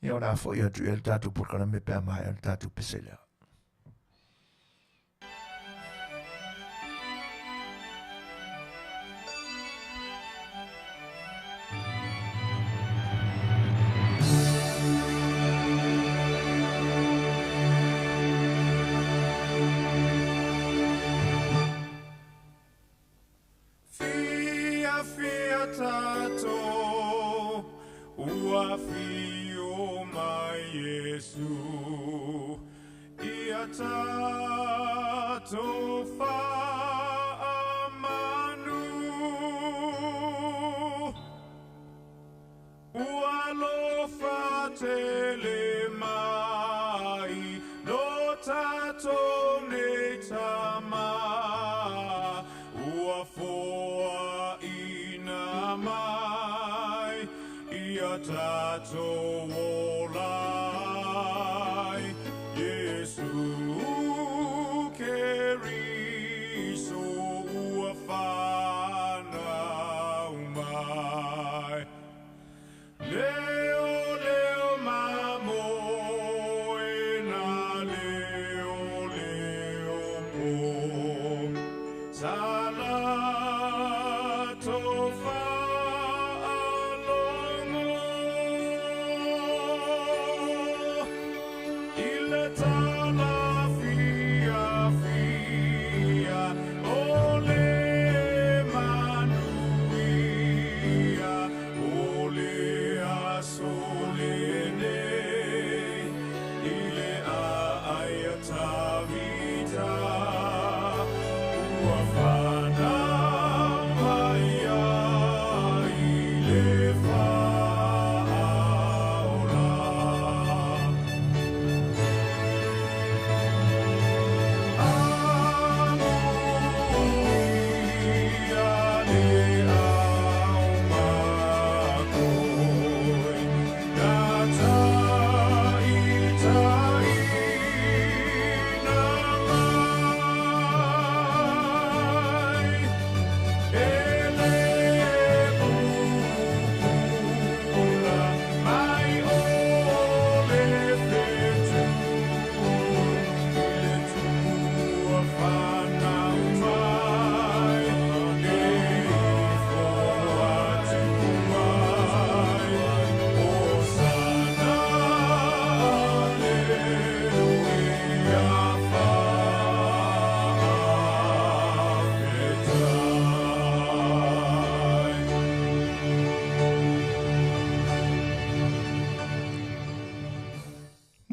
Speaker 1: Ia o nā fo i atu e le tātou purkana me pēr mai e le tātou peselea.
Speaker 2: Tele mai no tato ne tama ua foa ina mai ia tato olai Yesu keriso ua whana umai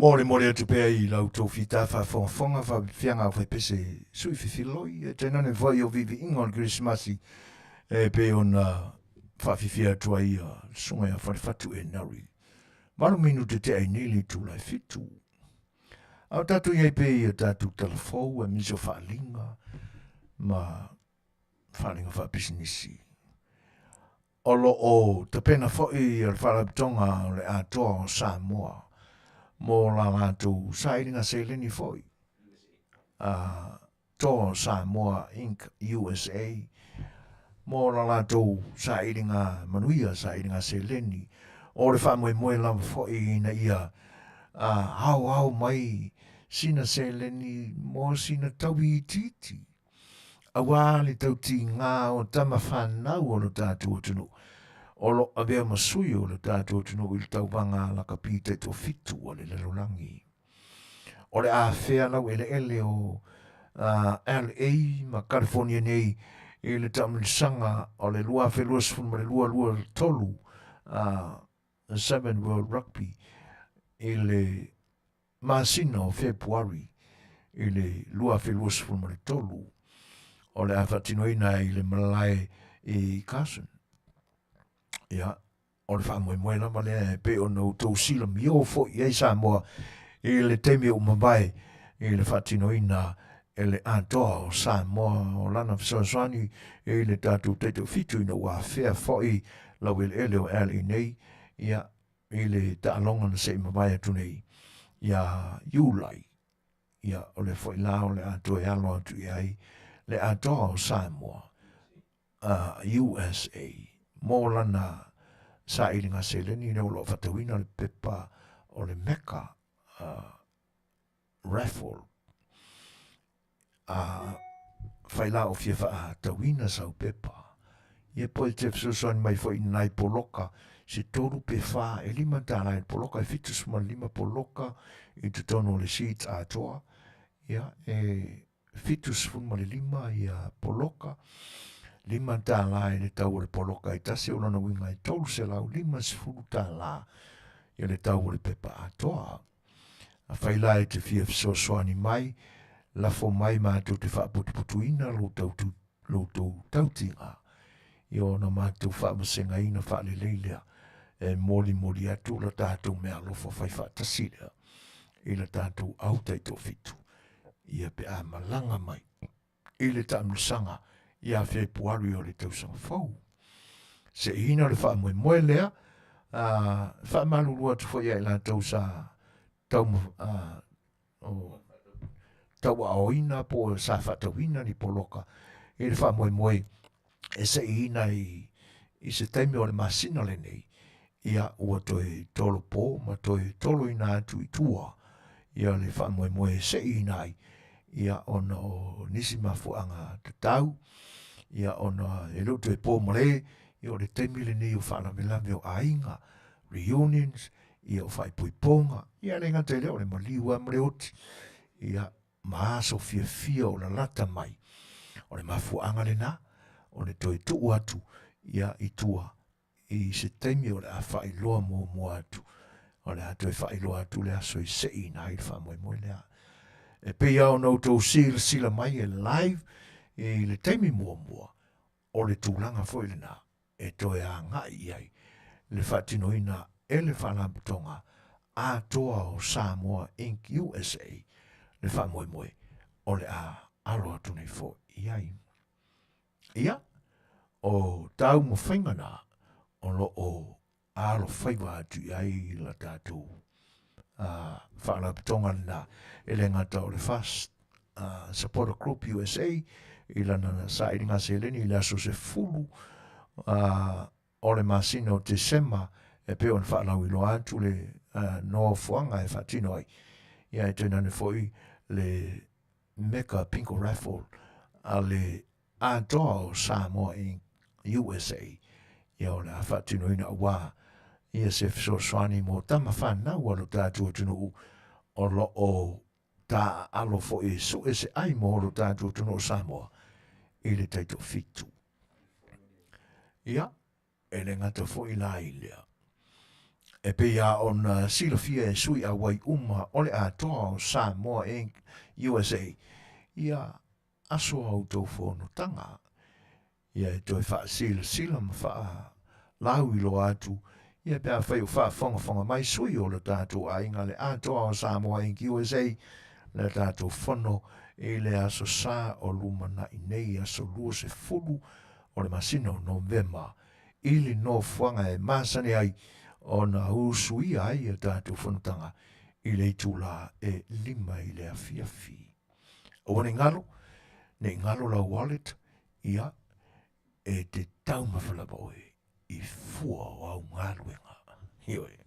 Speaker 1: Mole atu pea I lau tō whita whawhonga whianga whai pese sui whiwhiloi. E tēnane whai o vivi ingon Christmasi. E pe ona whawhiwhia atua ia sunga ia whariwhatu e nari. Maru minu te te ai nili tu lai fitu. Au tatu iei pe ia tatu telefou e miso whaalinga. Ma whaalinga whapisinisi. Olo o te pena whai ar wharaptonga le atoa o Samoa. Mo la lātou sairinga seileni foi. Tō Samoa Inc. USA. Mo la lātou sairinga Manuia sairinga seileni. O le whamoe moe lama foi na ia hau mai sina seileni mo sina tawi titi. Awali tau ti ngā o tama whanau o lo tātou tunu. Olo avea masui o le tātou tunu il tau wanga la kapite to fitu o le lerolangi. O le awhea lau ele o LA ma California nei i le tamilisanga o le lua whelua sifuma le lua tolu 7 World Rugby i le masina o Februari i le lua whelua sifuma le tolu o le awhatinoina i le malai i Carson. Ia, o le whamoe moe lama le pe o nou tau sila mi o fo i ei Samoa i le temi o mabai i le whatinoina e le atoa o Samoa o lana Suasua i le tatu teto fitu ina ua whea fo i lau ele o ele nei ia i le taalonga na se mabai atu nei ia Iulai ia o le fo i lao le atoa e alo atu i ai le atoa o Samoa USA mo lana sa iringa seleni ne ulo fatawina le pepa o le meka raffle faila o fia fa tawina sa pepa ye po te fsoson mai fo inai poloka se toru pe fa e lima tala e poloka e fitus ma lima poloka i te tono le seats atoa ya e fitus fun ma le lima ia poloka lima tala e le tau le poloka i tasi o lana winga i tolu se lau lima sifuru tala i le tau le pepa atoa. A whaila e te fia Suasua mai, la fo mai mātou te whaaputuputuina lo tau tautinga. I o na mātou whaamasenga ina whaale leilea e moli atu la tātou mea lofo whai whaatasira i la tātou autai tō fitu. Ia pe a malanga mai i le tamilisanga ia Februari o le tausanga fau. Se ina le wha moe lea, wha malurua tu fo ia i la tausa tau aoina po sa whatawina ni poloka. I le wha moe e se ina i se taimi o le masina le nei. Ia ua toi tolo po, ma toi tolo ina atu i tua. Ia le wha moe se ina i. Ia ona o nisi mafuanga te tau. Ia ona e luto e pō mare, ia o le temile nei o whaalamelame o ainga, reunions, ia o whaipuiponga, ia le ngata leo le maliua mare oti, ia maaso fia o la lata mai, o le mafuanga le na, o le toi tuu atu, ia i tua, i se temi o le a whailoa mo atu, o le a toi whailoa atu le aso i sei na i whamoe lea. E pia o nou tau sila mai e live, e le taimi mua o le tūlanga foi le nā e toe a ngai ai le whatinoina e le whalaputonga a toa o Samoa Inc. USA le whamoe o le a alo atu nei fo iai. Ia o tau mo whaingana o lo o alo whaiwa atu iai la tātou whalaputonga na e le ngata o le Fast Supporter Group USA i lana sa iringa se leni i laso se fulu o le masina o te sema e peo na whaalau i loa atu le noa fuanga e whatino ai ia e tēnane foi le meka pinko raffle a le atoa o Samoa in USA ia o le whatino ina wā ia se Suasua mo tama whanau alo tātua tunu o lo o ta alo fo e so e se ai mo lo tātua tunu o Samoa i le taito fitu. Ia, e le ngata fo i la ilea. E pe ia on silafia e sui a wai uma ole a toa o Samoa Inc. USA. Ia aso au tau whono tanga. Ia e toi wha sila ma wha lau ilo atu. Ia pia whai o wha whanga mai sui o le tātou a inga le a toa o Samoa Inc. USA. Le tātou whono e le aso sā o lumana i nei aso lua se fulu o le masino November. Ili no whanga e masane ai o na usui ai e tātou whanutanga i le tula e lima i le Afiafi. O wane ngalo, ne ngalo la wallet, ia, e te taumawhala boe i fua o au ngaluenga. Hioi.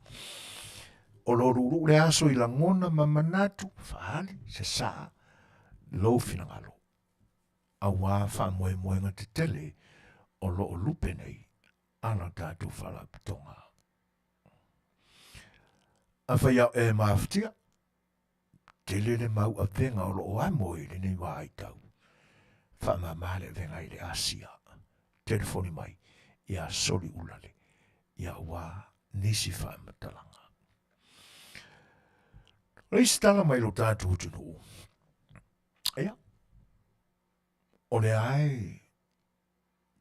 Speaker 1: O lo ruru le aso i la ngona mamanatu, whaali, se saa, lo fina ngalo. Au wā wha moenga te tele, o lo o lupe nei, ana tātou whala pitonga. A whai au e maaftia, te lele mau a venga o loo amoi le nei wā i tau. Wha mamale venga i le Asia. Telefoni mai, ia soli ulale, ia wā nisi wha matalanga. Reisi tala mai lo tātou utunu. Ea, o le ai,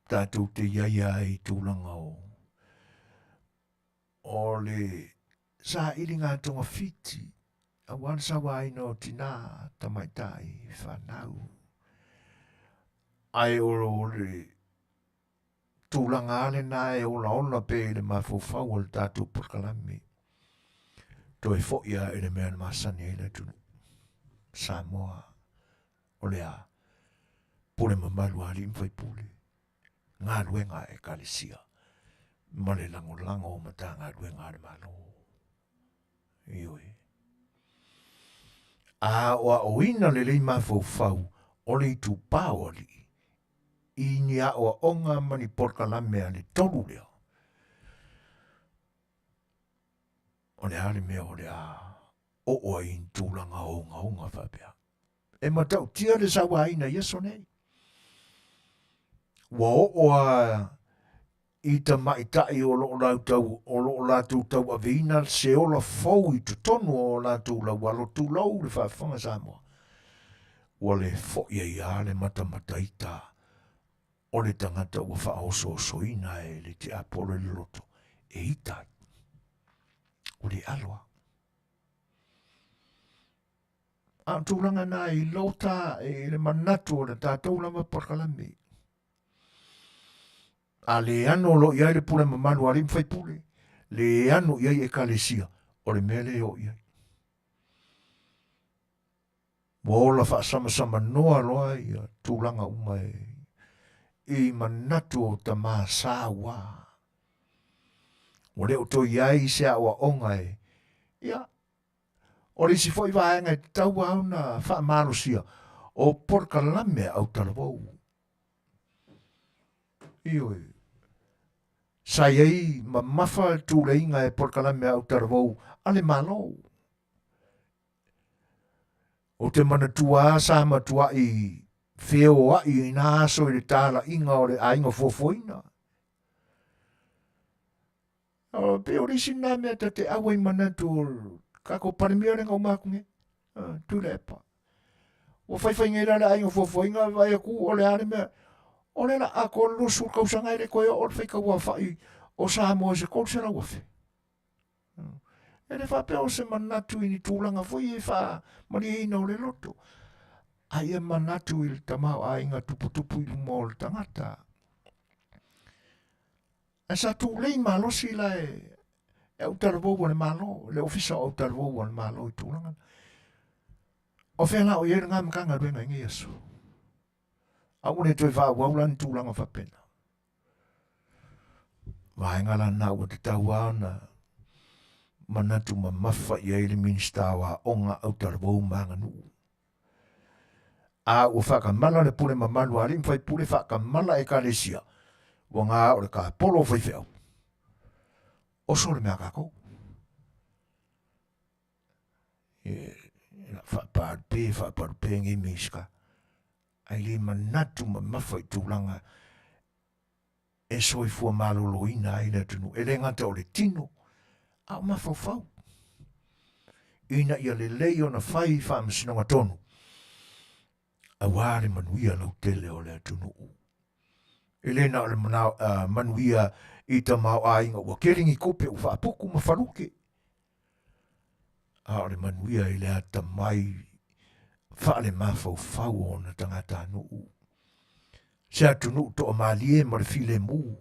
Speaker 1: tātou te iaia i tūlanga o. O le sa ili ngā tonga fiti, a wan sa wai no tina tamaitai whanau. Ai oro le tūlanga ale nā e ola pe le mawhawhau al tātou purkalami. Toi foia e le mea na masani e le tunu. Samoa, o le a, pule mamalu ali mwhai pule. Ngā ruenga e kalisia. Male lango o mata ngā ruenga ale malo. Ioi. A oa o ina le lei mawhawhau, o le tu pāoli. I ni a oa onga mani porkalame a le tolu leo. O le ale mea o le a o oa in tūlanga onga whapea. E matau tia le sawa ina yeso nei. Wa o oa i ta maitai o lo lātou tau a vina se ola fau i tu tonu o lātou lau alo tu lau le whawhanga Samoa. Wa le fo i a le matamata i tā. O le tangata ua whaoso soina e le te apolo le loto. E itai. O le aloa. A tūranga nā i lota e le manatu o le tātou lama porkalami. A le ano lo iai le pule mamanu alim fai pule. Le ano iai e kalesia. O le mele o iai. Wola wha sama noa loa i tūranga umai. I manatu o ta maa sāwa. O leo to iai se awa onga e. Ia. O le si foi vaenga e tau au na wha marusia. O porka lame au talavou. Ioi. Sai ei ma mafa tu leinga e porka lame au talavou. Ale malo. O te mana tua sa ma tua i Fai'oa i nā aso i le tāla inga o le ainga Fofogaina. O pe o risi nā mea ta te awa i manatu kako parimia renga o makunge. Tu le epa. O whaiwhai ngai la le ainga Fofogaina vai a ku o le are mea. O le la ako lusu kausanga i le koe o le whaika ua whai o Samoa se kou se la wafe. E le whape o se manatu i ni tūlanga fwoi e wha mani eina o le loto. Ai e manatu i le tamau a inga tupu i lumo o le tangata. E sa tu lei malo si la e utaravou le malo, le ofisa o utaravou le malo i tūlanga. O whela o iere ngā mkanga ruenga inga Yesu. A une toi wha waulan tūlanga whapena. Vaenga la nā ua te tauā na manatu ma mawha i eile minista wa onga utaravou manga nuu. A ua whakamala le pule mamalu alim whai pule whakamala e kalesia. Wa ngā o le ka polo whai whiau. O so le mea kako. Whaparupe ngi miska. Ai le manatu ma mawha i tūlanga. E soifua malolo ina ai le tunu. E le ngata o le tino. Au mafau. Ina ia le leo na fai whaamasinonga tonu. A wāre manuia lau tele o le atunu. Elena o le manuia i ta mau ainga ua keringi kope u whaapuku mawharuke. A o le manuia i le ata mai whaale mafau o na tangata anu. Se atunu to o malie ma le file mu.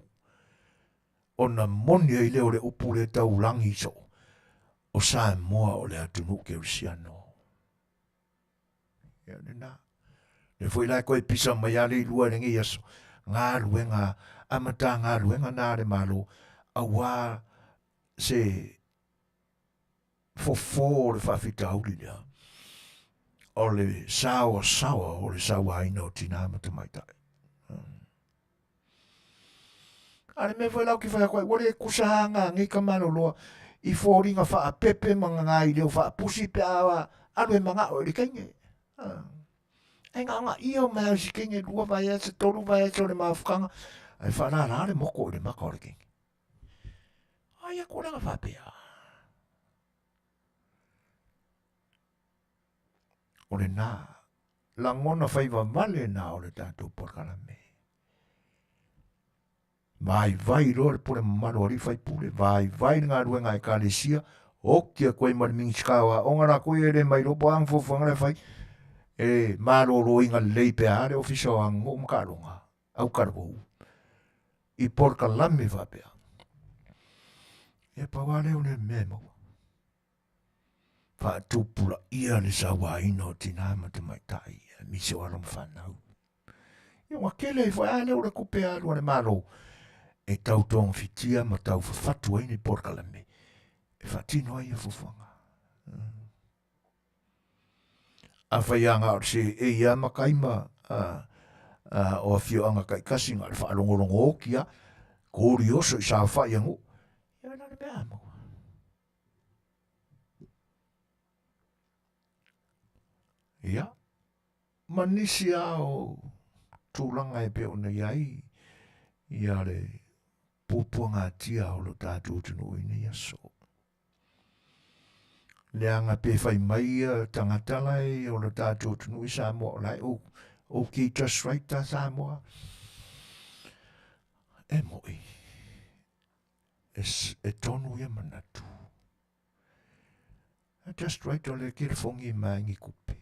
Speaker 1: O na monia i leo le upu le tau langi so. O Samoa o le atunu ke usiano. Ia le na. Le foi lai koe pisa mai ale i lua rengi aso. Ngā luenga, amata ngā luenga nā re malo. A wā se fofo le whawhita auri lea. O le sawa o le Suefuaina o tina amata mai tai. Ale me foi lau ki whai koe, wale kusanga ngi ka malo loa. I fōringa wha a pepe mga ngai leo wha a pusi pe awa alwe mga o li kenge. E ngā ia mea si kenge lua vai e se toru vai e se o le mawhukanga. Ai wha nā rāre moko o le maka o le kenge. Ai a kōranga wha pea. O le nā. La ngona whaiva male nā o le tātou porkana me. Vai lo le pule maro ri fai pule vai ngā ruenga e kālesia o kia koe marimingi sikawa o ngana koe ere mai ropo ang fofanga le fai e maro inga lei pe are ofisa o ango mkaronga au karbo i porka lame vapea e pawale o le memo fa tupula ia le Suefuaina o tinama te mai tai mi se waram whanau i wakele i fai ale o le kupe alu le maro e tau tong fitia ma tau fatu ai ni porkalame. E fatino ai e fufanga. A whaianga o se e ia makaima o Afiafi kai kasinga le whaalongolongo o kia kōri oso i sa whaiangu. Ia wena le mea mo. Ia. Manisi ao tūlanga e peo na iai. Ia le pupunga tia o lo tātou tunu ina yaso. Leanga pe whai mai tangatala e o lo tātou tunu i Samoa lai o ki just right ta Samoa. E moi. E tonu ia manatu. Just right o le kirifongi maangi kupe.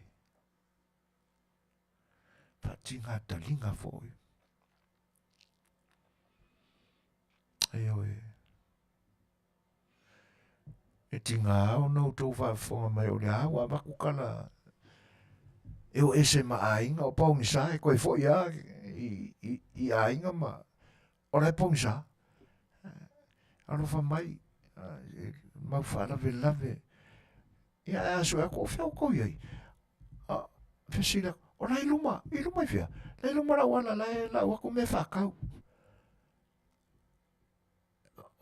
Speaker 1: Fatinga talinga foi. Eo e tinga au nau tau whaafonga mai o le awa makukala eo ese ma ainga o paungi sa e koe fo ia i ainga ma o lai paungi sa alo wha mai mau whaalawe lave ia aso e ko whiau koi ai whesila o lai luma i luma i whia lai luma la wala lai la wako me whakau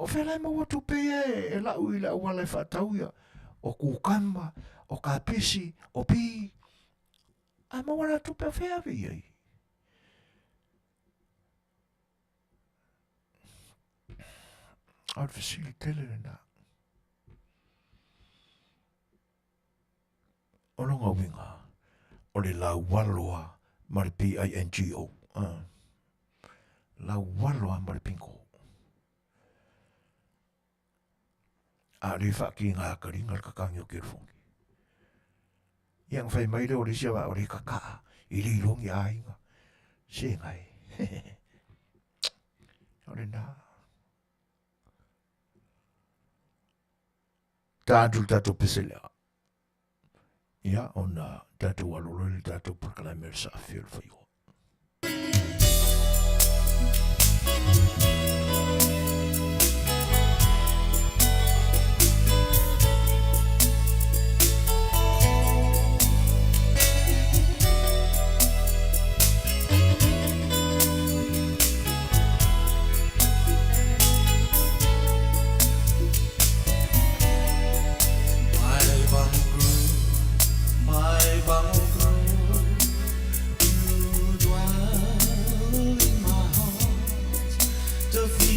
Speaker 1: o whelai maua tupe e la ui la wala e whatauia o kukama, o kapisi, o pi. Ai maua la tupe o wheawi ai. Au whesili tele na. O longa winga, o le la waloa mari P-I-N-G-O. La waloa mari pinko. A le whaki ngā karinga le kakangi o kirifongi. Iang whai maile o le siawa o le kakaa, i li longi a inga. Se ngai. O le nā. Tātou tātou peselea. Ia, o nā tātou alolo le tātou porkalamere sa A Le Fai'oa.
Speaker 4: To feel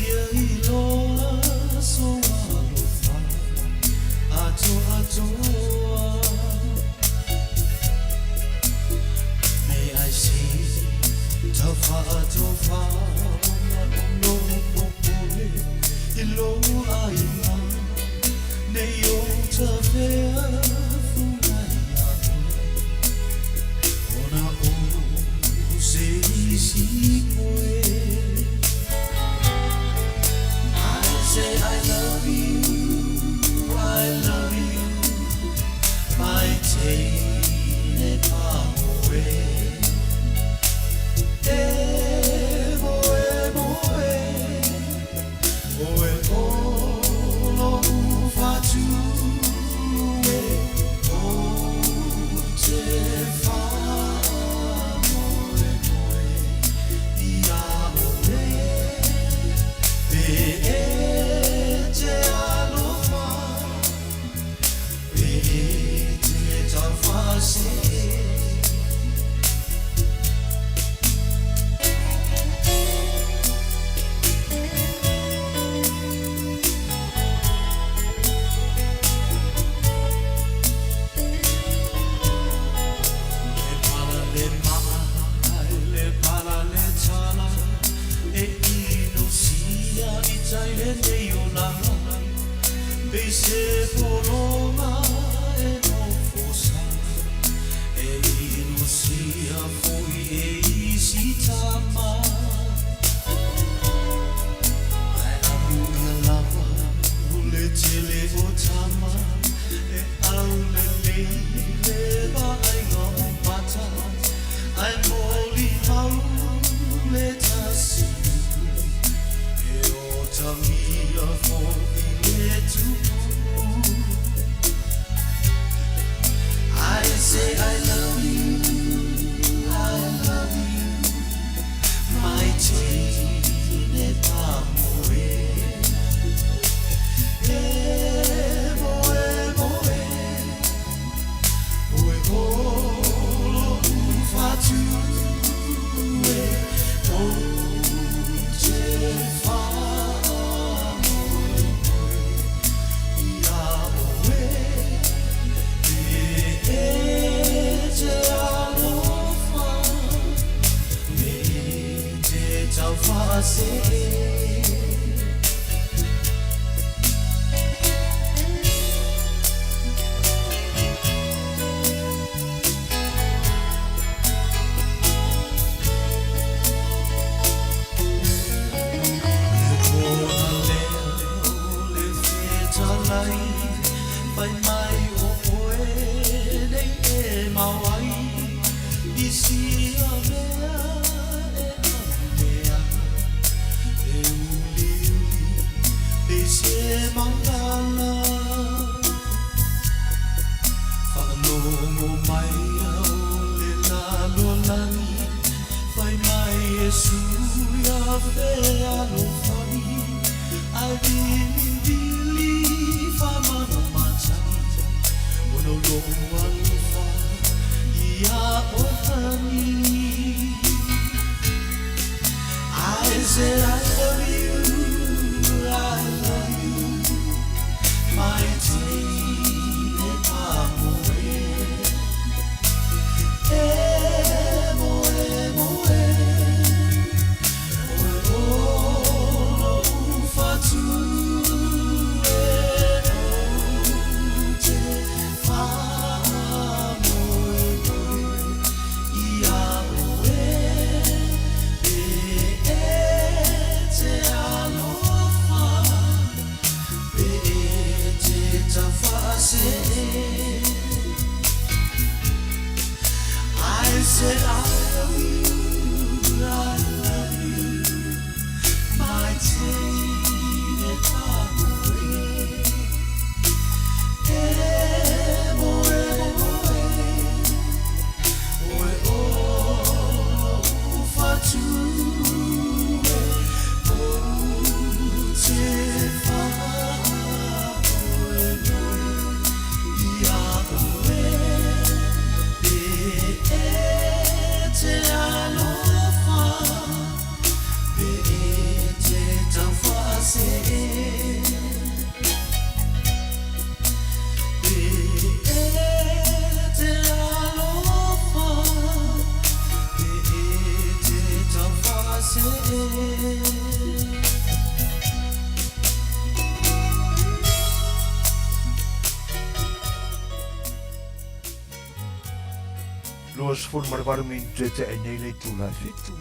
Speaker 1: fulu marawaru min te e nei le tula fitu.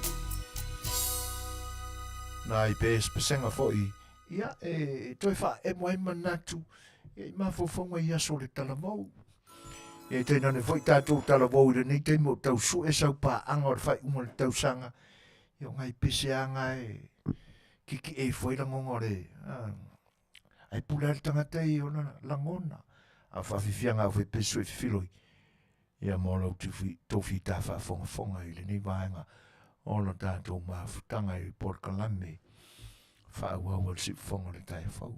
Speaker 1: Na I pēs pesenga foi. Ia e toi wha e moai manatu. E mafofonga I aso le talavou. E te nane foi tātou talavou le nei te mo tau su e sau pā anga o le whai unga le tau sanga. Ia ngai pese anga e kiki e foi la ngongore. Ai pula le tangata I ona langona. A whawhiwhianga au pesu e whiwhiloi. Ia mōlau tofi tā whaafonga I le nei vaenga. Ola tātou mafutanga I porkalame. Whaauau al sifonga le tai whau.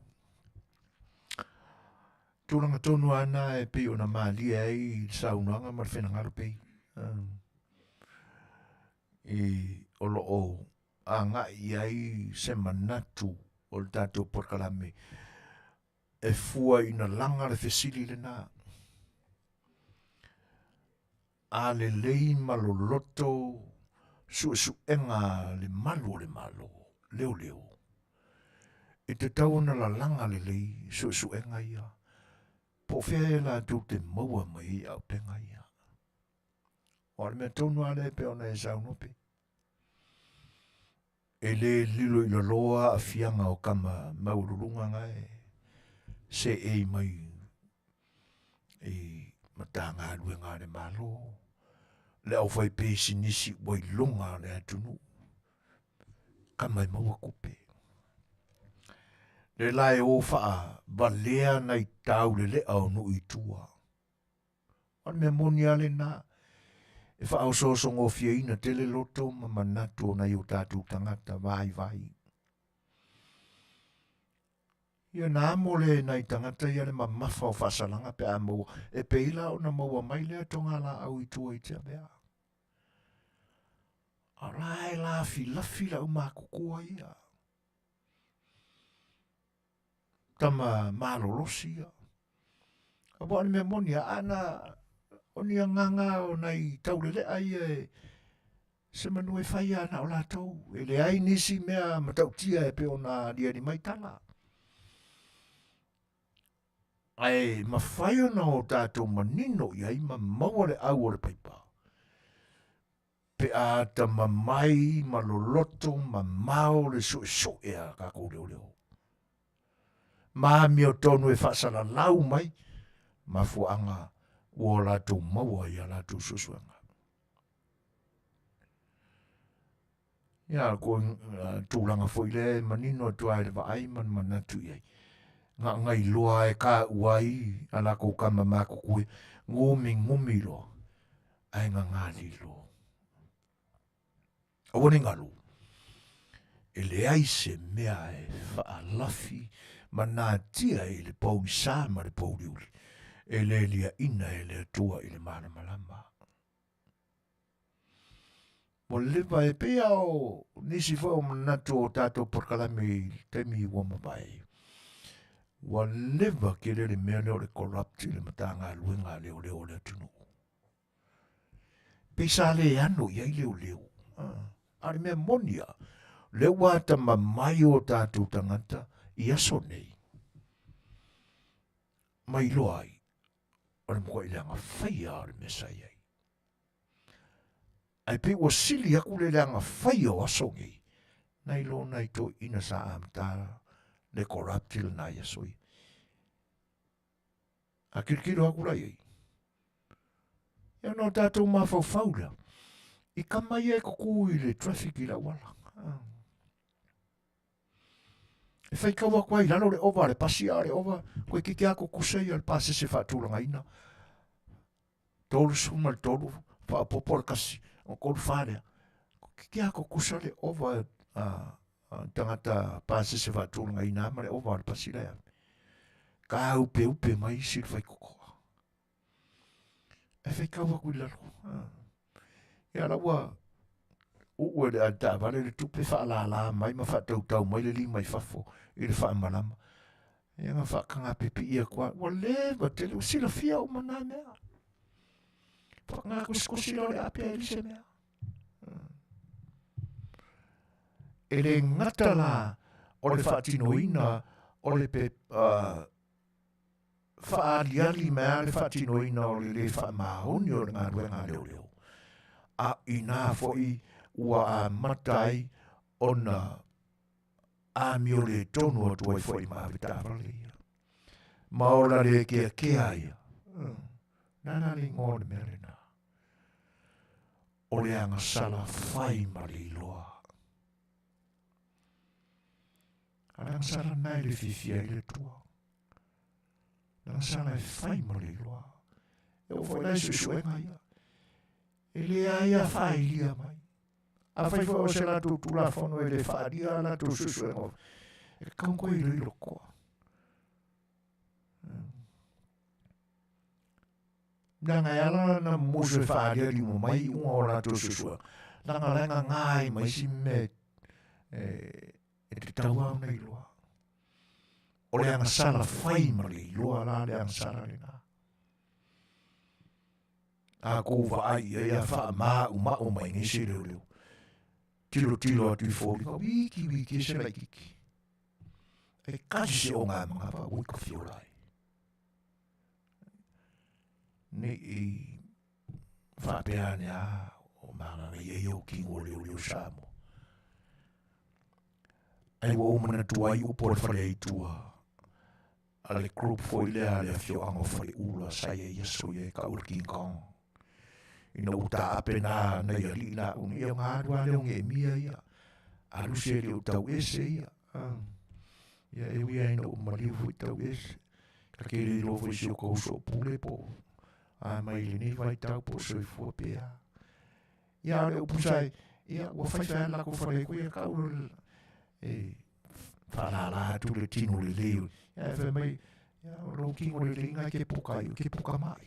Speaker 1: Tūranga tonu ana e pe ona maalia I saunanga mar whenangaro pei. I olo o anga I ai se manatu o le tātou porkalame. E fua ina langa le fesili le nā. A le lei maloloto suenga le malo. Leo. E te tau na la langa le lei suenga ia. Po fea la tu te maua mai au penga ia. O le mea tonu ale pe ona e saunope. E le lilo I la loa a fianga o kama maururunga ngai. Se e mai e matanga luenga le malo. Le au fai pēsi nisi wai longa le atunu. Kamai maua kupe. Le lai o faa balea nai tau le au no I tua. An me moni ale na. E faa o sosongo fiaina tele loto ma manatu na I o tātou tangata vai. Ia nā mole nai tangata ia le mamafa o whasalanga pe a maua. E peila o na maua mai lea tonga la au I tua I te mea. A rai lafi la umakukua ia. Tama malolosi ia. A boan mea moni a ana oni a nganga o nei taulele ai e se Manuia whai ana o lātou. E le ai nisi mea matautia e pe o nā lia ni maitala. Ai mawhai ona o tātou manino i ai ma maua le au o le paipa. Pe a ta mamai maloloto ma mao le so ea kako leo. Ma mi o tonu e whasala lau mai ma fuanga o lātou maua i a lātou susuanga. Ia ko tūlanga foi le manino tuai le vaai man manatu iai. Ngā ngai loa e kā uai ala ko kama mako koe ngumi lo. Ai ngā lo. Awani ngalu. E le aise mea e whaalafi manatia e le pauri sā ma le pauri uli. E le lia ina e le atua i le mana malama. Mo lewa e pea o nisi whao manatu o tātou porkalame temi wama bai. Wa lewa ke le mea leo le corrupti le matanga luenga leo le atunu. Pesa le ano iai leo. Ari mea monia. Le wata mamai o tātou tangata I aso nei. Mai loai. Ora mkwa ilanga whaia ari mesai ai. Ai pe o sili aku le leanga whaia o aso ngei. Nai lo nai to ina sa amtara le corruptil na iasoi. A kirkiro aku rai ai. Ia no tātou mawhauwhaura. I kamai e kuku I le traffic I la wala. E whai kaua koe I lano le ova, le pasi a le ova, koe kiki ako kusei al pase se whaatūranga ina. Tolu suma le tolu, whaapopor kasi, o kolu wharea. Kiki ako kusa le ova, tangata pase se whaatūranga ina, ma le ova le pasi lea. Ka upe mai si le whai kukoa. E whai kaua koe lano. Ia laua, ue le ata vale le tupe whaalala mai ma whaatautau mai le li mai whafo I le whaamalama. Ia ngā whaakanga pepi ia kua, wa lewa te leo sila fia o mana mea. Whakanga kuskosi lo le apea I lise mea. E le ngata la o le whaatinoina o le pe whaaliali mea le whaatinoina o le whaamahoni o le ngā ruenga leo. a ina foi ua a matai ona a miole tonu atu ai foi mawitawale ia. Maola le kea ia. Nana li ngone merena. O le anga sala fai ma le iloa. Alanga sala nai le fifia i le tua. Alanga sala e fai ma le iloa. E o foi lai Suefuaina ia. E le aia fai lia mai. A fai fai o se la tu la fono e le fai lia la tu Suefuaina. E kaunko i lo koa. Nanga yala na musu fai lia li mo mai unga o la tu Suefuaina. Nanga lenga ngai mai si me e te taua nei loa. O le anga sala fai ma le loa la le anga sala le nga. A kou vai e a wha maa o mai ngese leo leo. Tilo atu i fōri. Wiki se lai kiki. E kasi se o ngā mga wha wika whiolai. Ne i whapea ne a o mana nei e o kingo leo Samoa. Ai wa umana tuai upor whare i tua. A le group foi lea le fio ango whare ula sai e yeso e ka ura King Kong. Ina uta apena na ia li na ungi e ngā adua leo nge mia ia. Alu se leo tau ese ia. Ia e wia ina umaliu fui tau ese. Ka kere ilo fui sio kouso pule po. A mai le ni vai tau po soifua pea. Ia le upusai. Ia ua whaiwhai lako whare kuia ka ura. Whanala tu le tino le leo. Ia e whai mai. Ia o lo kingo le leo ngai ke puka mai.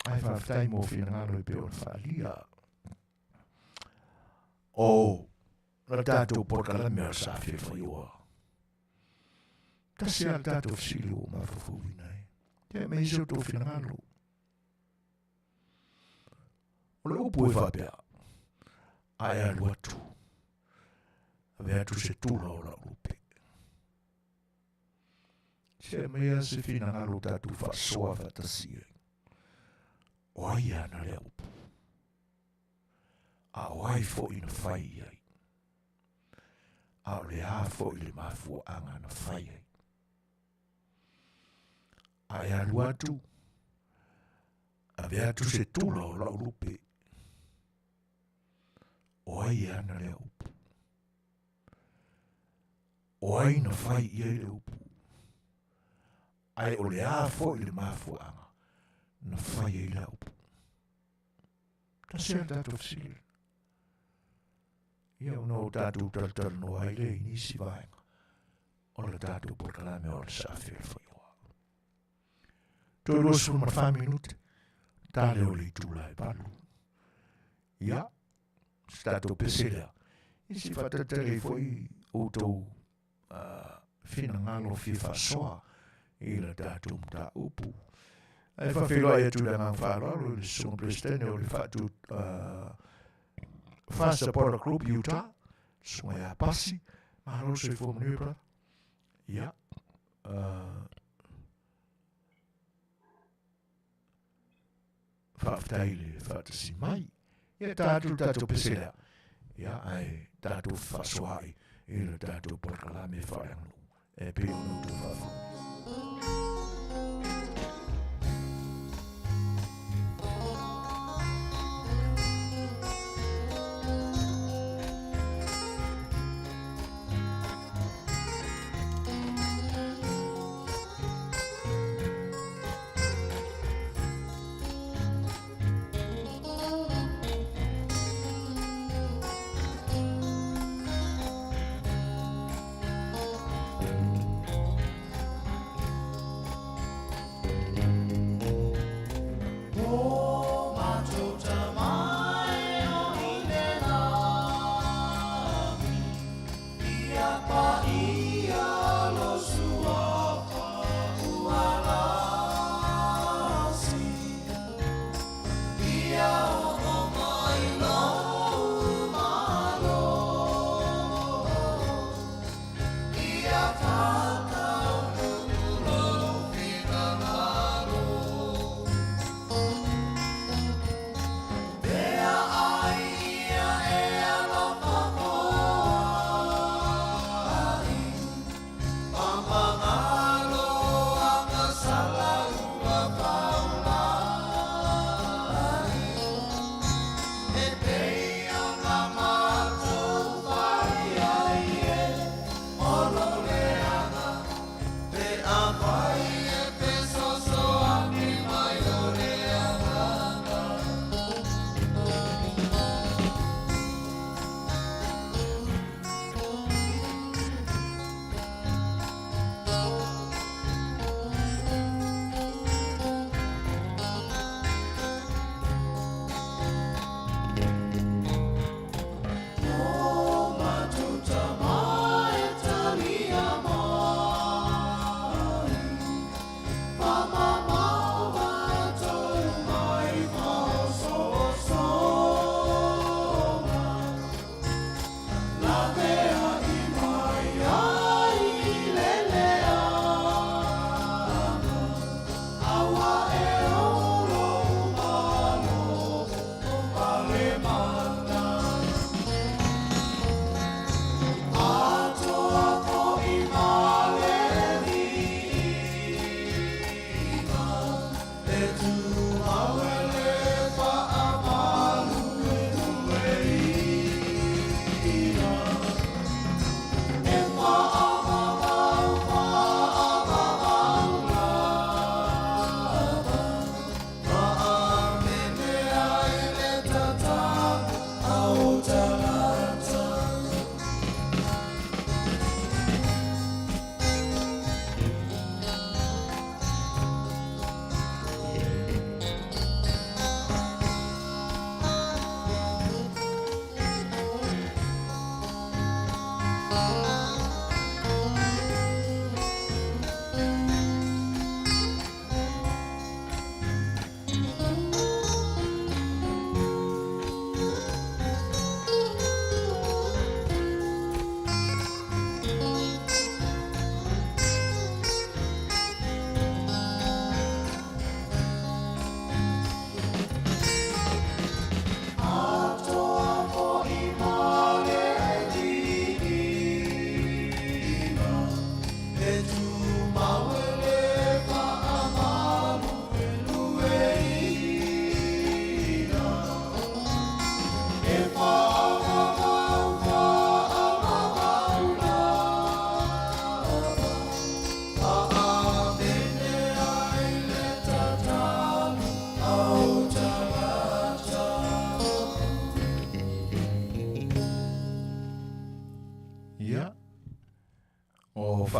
Speaker 1: Ai whaftai mō whina ngaro i peo whalia. Na tātou porkala mea sa Afiafi. Ta se al tātou fsili o ma Fofogaina. Te me iso tō whina ngaro. O le upu e whapea. Ai alu atu. Ave atu se tūra o la upe. Se mea se whina ngaro tātou whasoa whatasia. O ai ana le upu. A o ai fo ina whai ai. A o le a fo i le mafua anga na whai ai. Ai alu atu. Ave atu se tūra o la upe. O ai ana le upu. O ai na whai i ai le upu. Ai o le a fo i le mafua anga. Na whai ai le upu. Ta se tātou fsili. Ia uno tātou taltal no ai le inisi vaenga. O le tātou porkalame o le sa Afiafi. Toi rosu ma 5 minute. Tāle o le itula e palu. Ia. Tātou peselea. Isi whatatare foi o tau whina ngalo Faafofoga'aga i la tātou mta upu. E whawhiloa e tu le ngang whāraro le sunga prestene o le whatu Fasta Pora Group Utah. Sunga e a pasi. Mahalo se fo Manuia brother. Ia. Whaftai le whatasi mai. Ia tātou peselea. Ia ai tātou whasoai. I le tātou porkalame whaeangu. E pe unu tu whafu.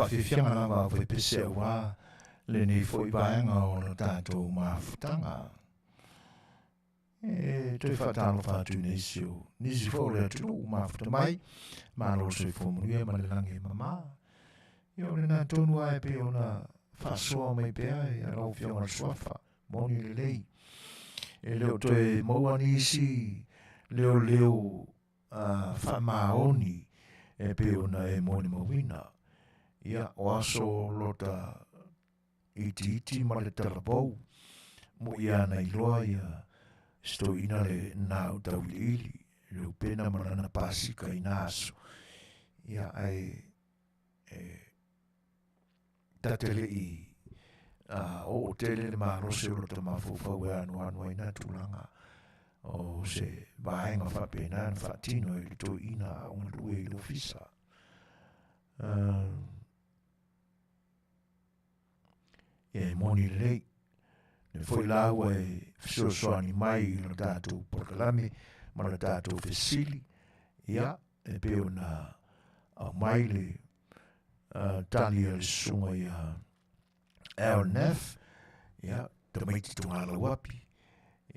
Speaker 1: whawhiwhianga na wa whepese wa le ni fwoi baenga o na tātou mafutanga. Toi whatalo whātu nesio. Nisi fwole atunu mafuta mai. Malo Suefuaina ma le lange mama. Io le nā tonu ai pe o na whasoa mai pe ai a lau whionga suafa. Moni le lei. E leo toe maua nisi. Leo whamaoni. E pe o na e moni mawina. Ia o aso lota iti ma le tarapau. Mo ia na iloa ia sto ina le nau tau ili. Leo pena marana pasika ina aso. Ia ai tatele i o tele le marose o lota mafofauea anu ina tulanga. O se vaenga whapena na whatino e to ina o lue i lofisa. E moni lei. Ne foi lau e Suasua mai i la tātou porkalame, ma la tātou fesili. Ia, e peo na mai le tali le sunga i A ia, ta maiti tunga la wapi.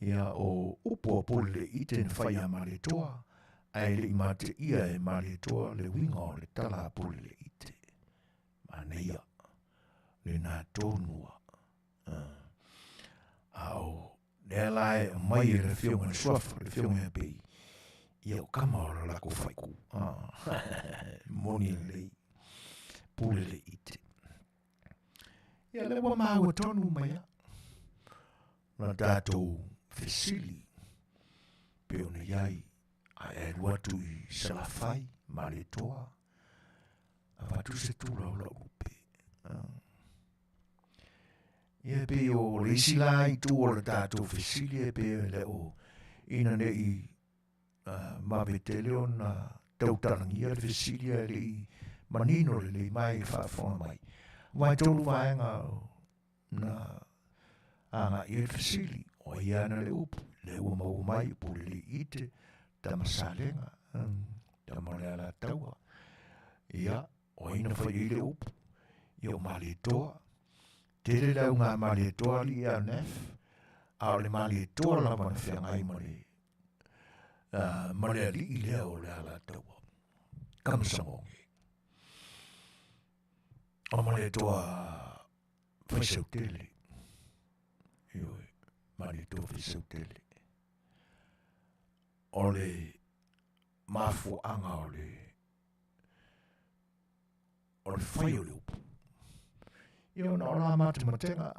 Speaker 1: Ia o upo pole ite na whai a mare toa, ai le imate ia e mare toa le winga o le tala pole le ite. Manuia, le nā tōnua. Au, le lai mai e le whionga suafa, le whionga pei. Ia o kama o la lako whaiku. Moni lei, pole le ite. Ia le wa maua tonu mai a. Na tātou fesili. Peo na iai, a e luatu i salafai, ma le toa. A watu se tūra o la upe. Ia pe o le isi la i tū o le tātou fesili e pe le o ina ne i mawe tele o na tautarangia le fesili e le i manino le mai i whaafonga mai. Wai tolu vaenga na anga i le fesili o iana le upu le ua mau mai po le ite tamasalenga tamale ala taua. Ia o ina whai i le upu i o male toa. Tele lau ngā male toa li a nef, a le male toa la mana whiangai male ali i lea o le ala taua. Kamsangongi. O male toa whaisau tele. Ioi, male toa whaisau tele. O le mafuanga o le whai o le upu. Io na ola matematenga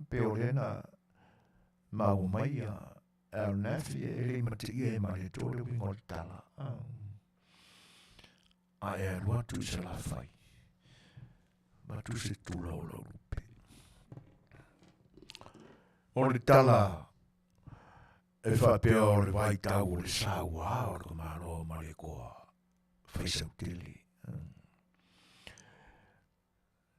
Speaker 1: pe o lena mau mai a nafi e le mate e mare tole wingo tala. A e alua tu se la fai. Ma tu se tu la ola lupe. O le tala e fa pe o le vai tau o le saua o le maro mare koa whaisau tele.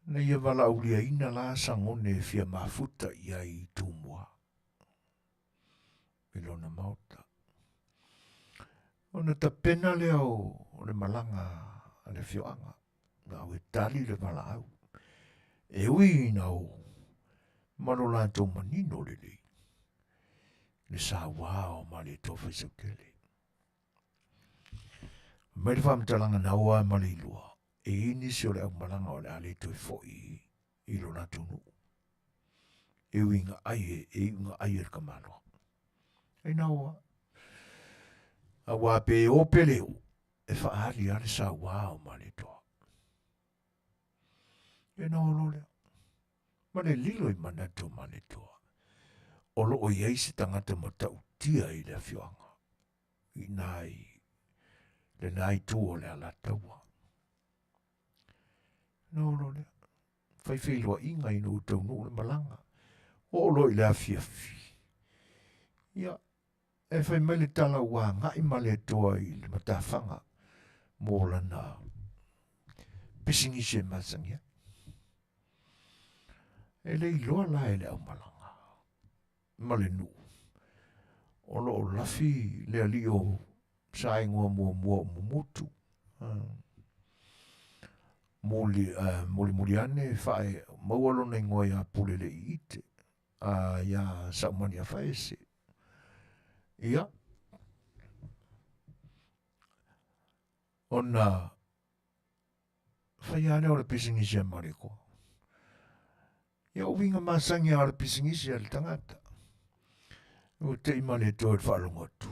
Speaker 1: Na ia wala ulia ina la sangone fia mafuta ia i tumua. Ilona mauta. Ona ta pena leo o le malanga a le fioanga. Na ue tali le malau. E ui na o. Mano la tō manino le lei. Le sa wao ma le tō whaisau tele. Mai le whamtalanga na oa ma le ilua. E ini si o le au malanga o le ale toi foi i lo na tunu. E winga aie, e winga aie kamano. E na oa. A wape o peleo. E whaari ale sa wao ma le toa. E na o lolea. Ma le lilo i manato ma le toa. O lo o iei se tangata matau tia i le fioanga. I nai. Le nai tu o le ala taua. No le. Fai wheilua inga i no tau no le malanga. O lo i le Afiafi. Ia. E fai mai le tala ua ngai ma le toa i le matawhanga. Mō lana. Pisingi se masangia. E le iloa la e le au malanga. Ma le nu. O lo o lafi le ali o saingua mua mutu. muli ane whae maualo nei ngoi a pule le i ite. Ia Samoa whae se. Ia. Ona whai ane o le pisingisi a mariko. Ia uwinga masangi a le pisingisi a le tangata. O te ima le toi whaalonga tu.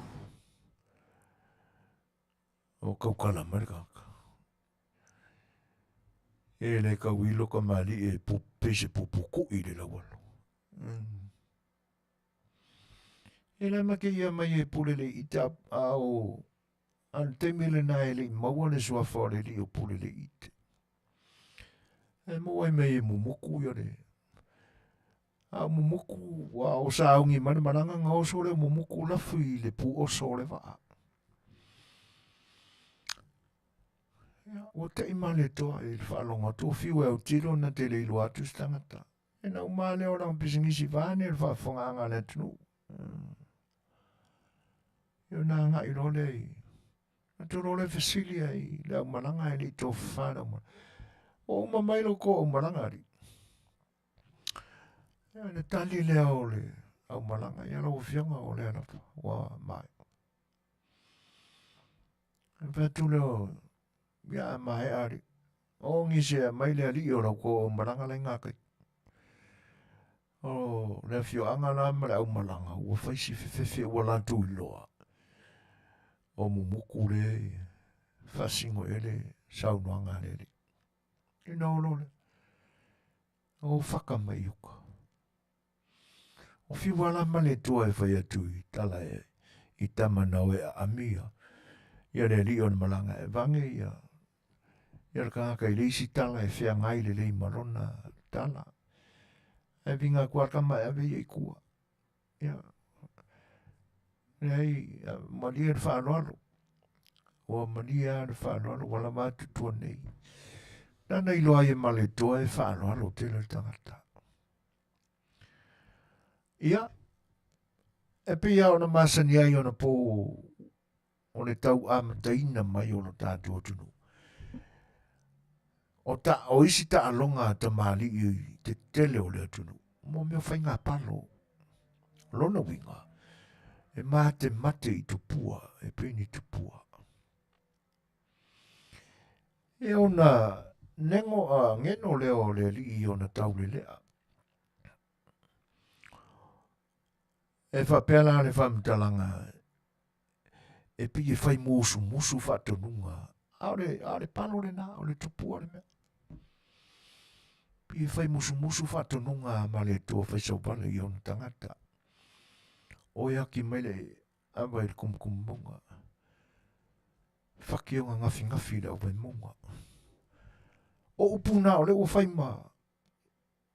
Speaker 1: O kaukala marikaka. E le kauilo ka mali e pese pupuku i le lawalo. E le make ia mai e pule le ita au an te mele na e le maua le suafo le li o pule le ite. E mua e mai e mumuku ia le. A mumuku wa o saungi mani maranga nga oso le mumuku la fui le pu oso le waa. O te ima le toa e le whaalonga tō whiu e au tiro na te le ilu atu stangata. E na umale o rang pisingisi vāne le whaafonganga le tunu. Io na nga i role i. Na tu role fasilia i le au maranga e li tō whāna. O umamailo ko au maranga ri. Le tali le au le au maranga. Ia lau whianga o le anapa. Wa mai. E pētu leo ia mai ari. O ngise mai le ali o rau ko au maranga le ngakai. O le whioanga la mara au maranga. Ua whaisi whewhewhe ua lantu i loa. O mumuku le whasingo e le saunoanga le li. Ina olo le. O whaka mai uka. O whiwala male tua e whai atu i tala e i tamanau e amia. Ia le li on malanga e vange ia. Ia le kanga kai leisi tala e whea ngai le lei marona tala. E vinga kua kama e ave i kua. Ia. Nei, malia le whaanoalo. O malia le whaanoalo wala mātu tua nei. Nana i loa e male tua e whaanoalo te le tangata. Ia. E pia ona masani ai ona po o le tau amataina mai o lo tātua tunu. O isi ta alonga ta mali i te tele o le atunu. Mo mea whai ngā palo. Lona winga. E mate i tupua. E peni tupua. E ona nengo a ngeno leo le li i ona tau le lea. E whapela le whamtalanga. E pi e whai musu whatonunga. Aore palo le nā, o le tupua le mea. Pi e whai musu whatonunga ma le tua whai saupana i ona tangata. O ia ki mai le awa i kumkumunga. Whakionga ngafi le au vai munga. O upuna o le ua whai ma.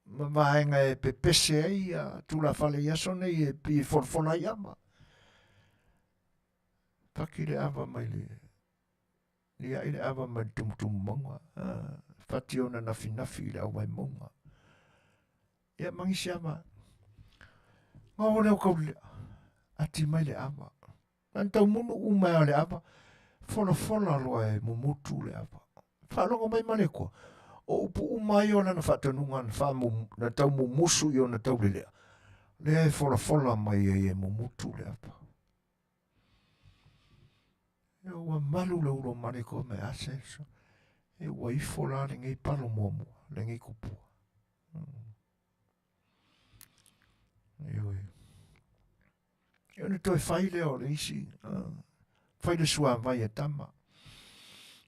Speaker 1: Ma vaenga e pe pese ai a tula whale iasone i e pi forfona i ama. Paki le awa mai le. Lia i le awa mai tumtum monga. Whationa nafi le au vai munga. Ia mangisi ama. Ngā o leo kau lea. Ati mai le awa. Antau munu umea le awa. Fola loa e mumutu le awa. Whalonga mai mane koa. O upu umai o nana whatanunga na tau mumusu i o na tau le lea. Lea e fola mai e mumutu le awa. E ua malu le uro mane koa me asenso. E ua ifola le ngei palo momu. Le ngei kupua. Io ne toi whai leo le isi. Whai le sua vai e tama.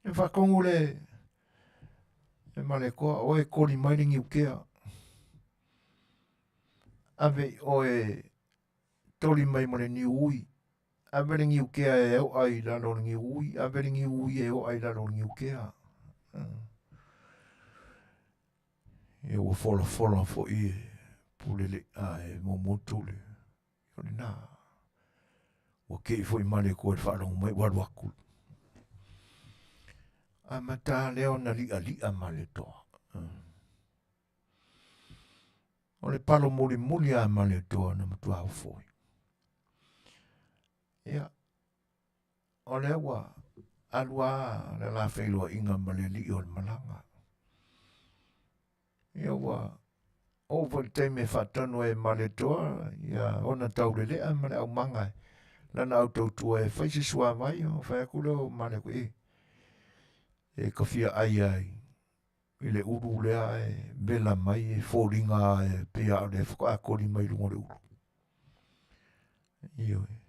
Speaker 1: E whakongu le e male koa o e kori mai ringi ukea. Ave o e tori mai mare ni ui. Ave ringi ukea e au ai lalo ringi ui. Ave ringi ui e au ai lalo ringi ukea. E o fola fo i pulele a e momotule. Io na. O kei fo i male koa e whalongu mai waruakulu. A mata leo na li a male toa. O le palo muli a male toa na matua au foi. Ia. O le awa alua le La Fai'oa inga male li o le malanga. Ia wa, o wai te me whatano e male toa, ia ona tau lelea male au mangai. Lana au tautua e whaise sua mai, o whai akule o male ko e kawhia ai ai. I le uru lea e bela mai e fōringa e pea o le whakaakori mai lungo le uru. Iyo e.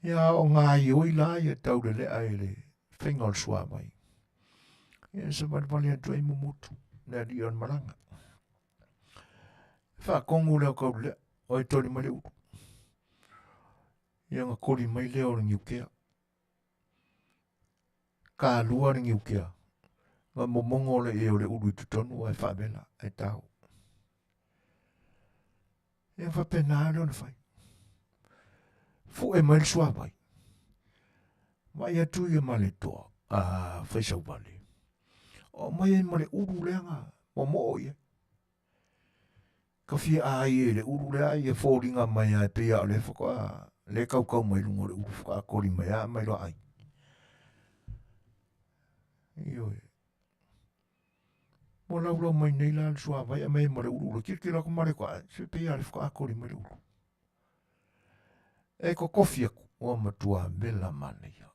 Speaker 1: Ia o ngā ioi la ia tau le lea e le whengal sua mai. Ia sa maripani atu ai mumutu, lea li on maranga. Whaakongu leo kau lea, o e tori mai le uru. Ia ngā kori mai leo ringi ukea. Ka lua ringi ukea. Ngā momongo le e o le uru i tutonu ai whaabela, ai tau. Ia whapena leo na whai. Fu e mai sua mai. Mai atu ia male toa, whaisau vale. O mai e male uru leanga, mo ia. Ka fia ai e le uru lea i e fōringa mai ai pia o le whaka, le kau mai lungo le uru whaka kori mai a mai loa ai. Iyo e. Mo lau mai nei la sua vai a mai male uru, kirkira ko mare kwa, se pia le whaka kori mai le uru. E ko kofi aku, o matua mela mane ia.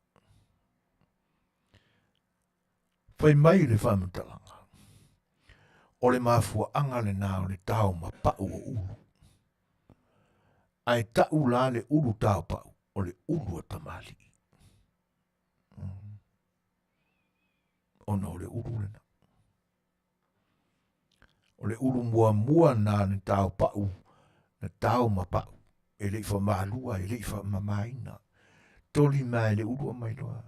Speaker 1: Whai mai le whamutalanga. O le mafua anga le nā o le tau ma pau o uru. Ai tau la le uru tau pau, o le uru a tamali. Ona o le uru lena. O le uru mua nā le tau pau, na tau ma pau. E le ifa maalua, e le ifa mamaina. Toli mai le uru a mai loa.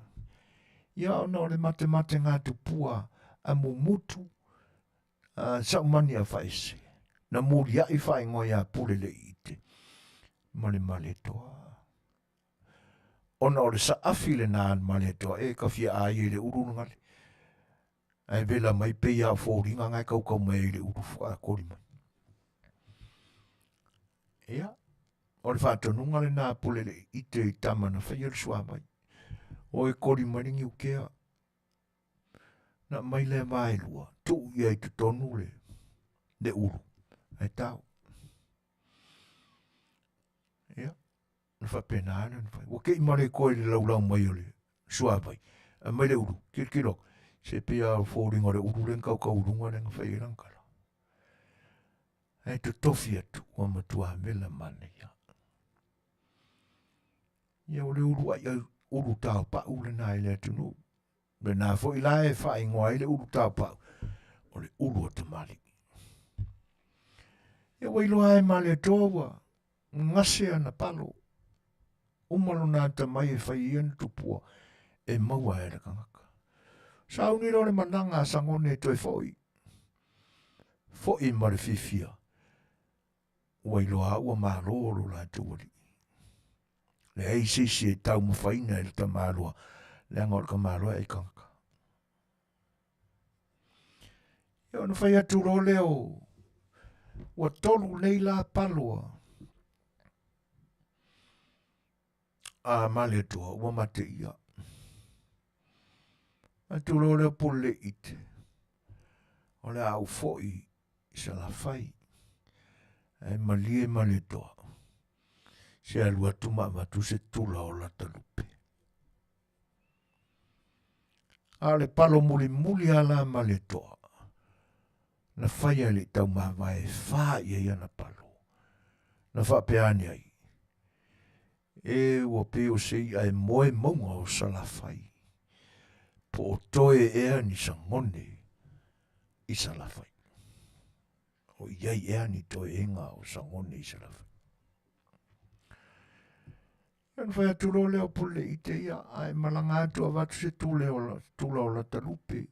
Speaker 1: Ia ona o le mate ngā tupua a mumutu, sa umani a whaise. Na muri a i whae ngoi a pule le ite. Male toa. Ona o le sa afi le nāan male toa. E ka fia a i le uru ngale. Ai vela mai pei a fōringa ngai kau mai le uru wha kori mai. Ia. O le whātanunga le nā pule le ite i tamana whaia le sua mai. O e kori maringi ukea. Na mai le mai lua. Tu ia i tu tonu le uru. Ai tau. Ia. Na whapena ana. Wa kei mare koe le laulau mai o le sua mai. A mai le uru. Kirkiro. Se pia o fōringa le uru len kau urunga len whai rankara. Ai tu tofi atu. Wa matua mela mane ia. Ia o le uru ai uru tau pau le nai le tunu. Le nā fo i lae whae ngoai le uru tau pau. O le uru o te mali. Ia wailoa e male tōwa. Ngase ana palo. Umalo nā ta mai e whai ian tupua. E maua e rakangaka. Sau ni rore mananga sangone toi foi. Foi mare fifia. Wailoa ua maroro la tuari. Le ei sisi e tau mawhaina e le ta marua. Le angor ka marua e kanka. Ia ona whai atu ro leo. Ua tolu nei la paloa. A male toa, ua mate ia. Atu ro leo pole ite. O le au foi sa la whai. E malie male toa. Se alua tuma matu se tula o la talupe. A le palo muli ala male toa. Na whaia le tau mawai wha ia ia na palo. Na wha peani ai. E ua peo sei ai moe maunga o salawhai. Po o toe ea ni sa ngone i salawhai. O iai ea ni toe enga o sa ngone i salawhai. Ian whai aturo leo pule i te ia. Ai malanga atu a watu se tula o la talupe.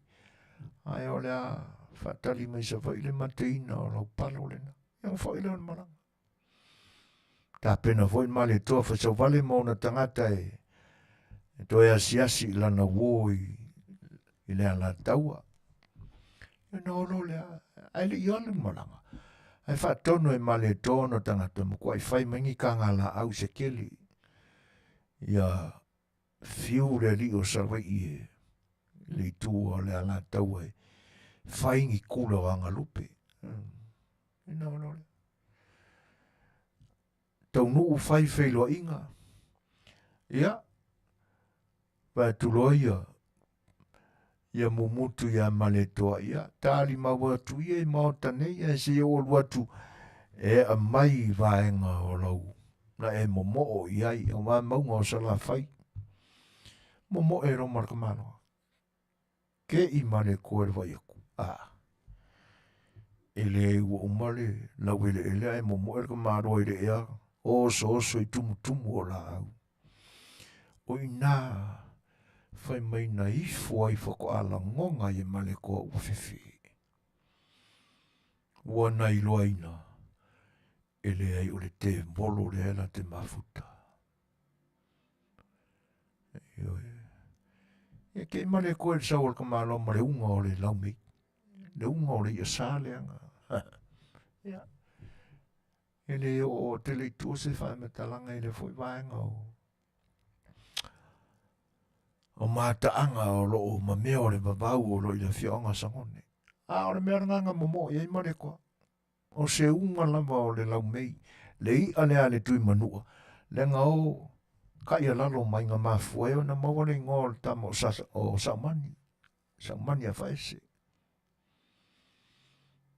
Speaker 1: Ai o lea whatali mai sa whaile mateina o lau palo lena. Ian whaile on malanga. Tā pena foi male toa whasau vale mauna tangata e toe asiasi lana woi i lea la taua. E na olo lea, ai le iole malanga. Ai whatono e male toa no tangata mukua i whai mangi ka ngā la au se keli. Ia fiu le li o sarwai i e le tu o lea la taua e Whaingi kula o anga lupe. Ina olore. Tau nuu whai whailua inga. Ia. Vai tuloia. Ia mumutu ia maletoa ia. Tāli mawatu ia i maotane ia se o luatu. E a mai vaenga o lau. Na e momo o iai. O ma maunga o sala whai. Momo e ro marka manoa. Ke i male koe vai aku. Ele e ua umale. Lau ele e momo e ka maro ele ea. Oso i tumu o la au. O ina whai mai na ifo ai whako ala ngonga i male koa ua whiwhi. Ua nei loa ina. Ele ai o le te bolo le ela te mafuta. E ke male koe sa o ka malo ma le unga o le laumei. Le unga o le ia sa leanga. Ele o tele tu se whae me talanga ele foi vaenga o. O mātaanga o loo ma mea o le babau o lo i le whionga sangone. O le mea nganga momo i mare koa. O se unga lava o le laumei. Le i ane ale tui manua. Le nga o ka ia lalo mai ngā mafua o na mawale ngō le tamo o Saumani. Saumani a whaese.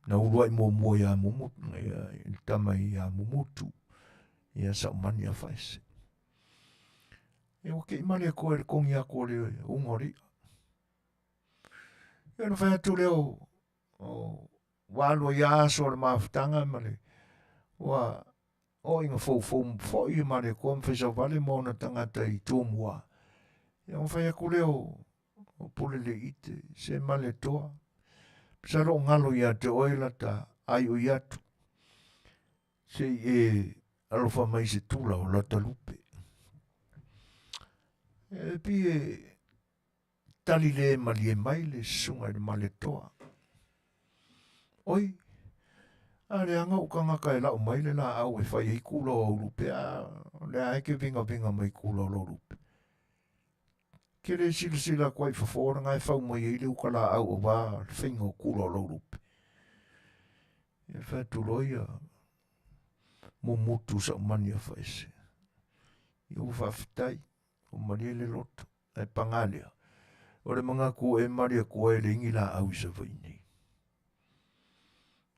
Speaker 1: Na urua i mua ia mumutu. I tama ia mumutu. Ia Saumani a whaese. E o ke imane koe le kongi a koe le ungori. E no whai atu leo walo i aso le mafutanga male. Wa o inga fo i male koe mwhesa vale mauna tangata i tōmua. E o whai aku leo o pule le ite se male toa. Pisa ro ngalo i ate oila ta ai o i atu. Se e alofa mai se tula o lata lupe. E pi e tali le mali e mai le sunga le male toa. Oi, a le anga ukanga ka e lau mai le la au e whai e kula o lupe. Le a eke vinga mai kula o lupe. Ke le sila kwai whafora ngai whau mai e le ukala au o wā whinga o kula o lupe. E whai tuloia mumutu sa mani a whaese. I u whawhitai. O maria le loto, e pangalia. O le mga ko e maria ko e le ingi la au sa vaini.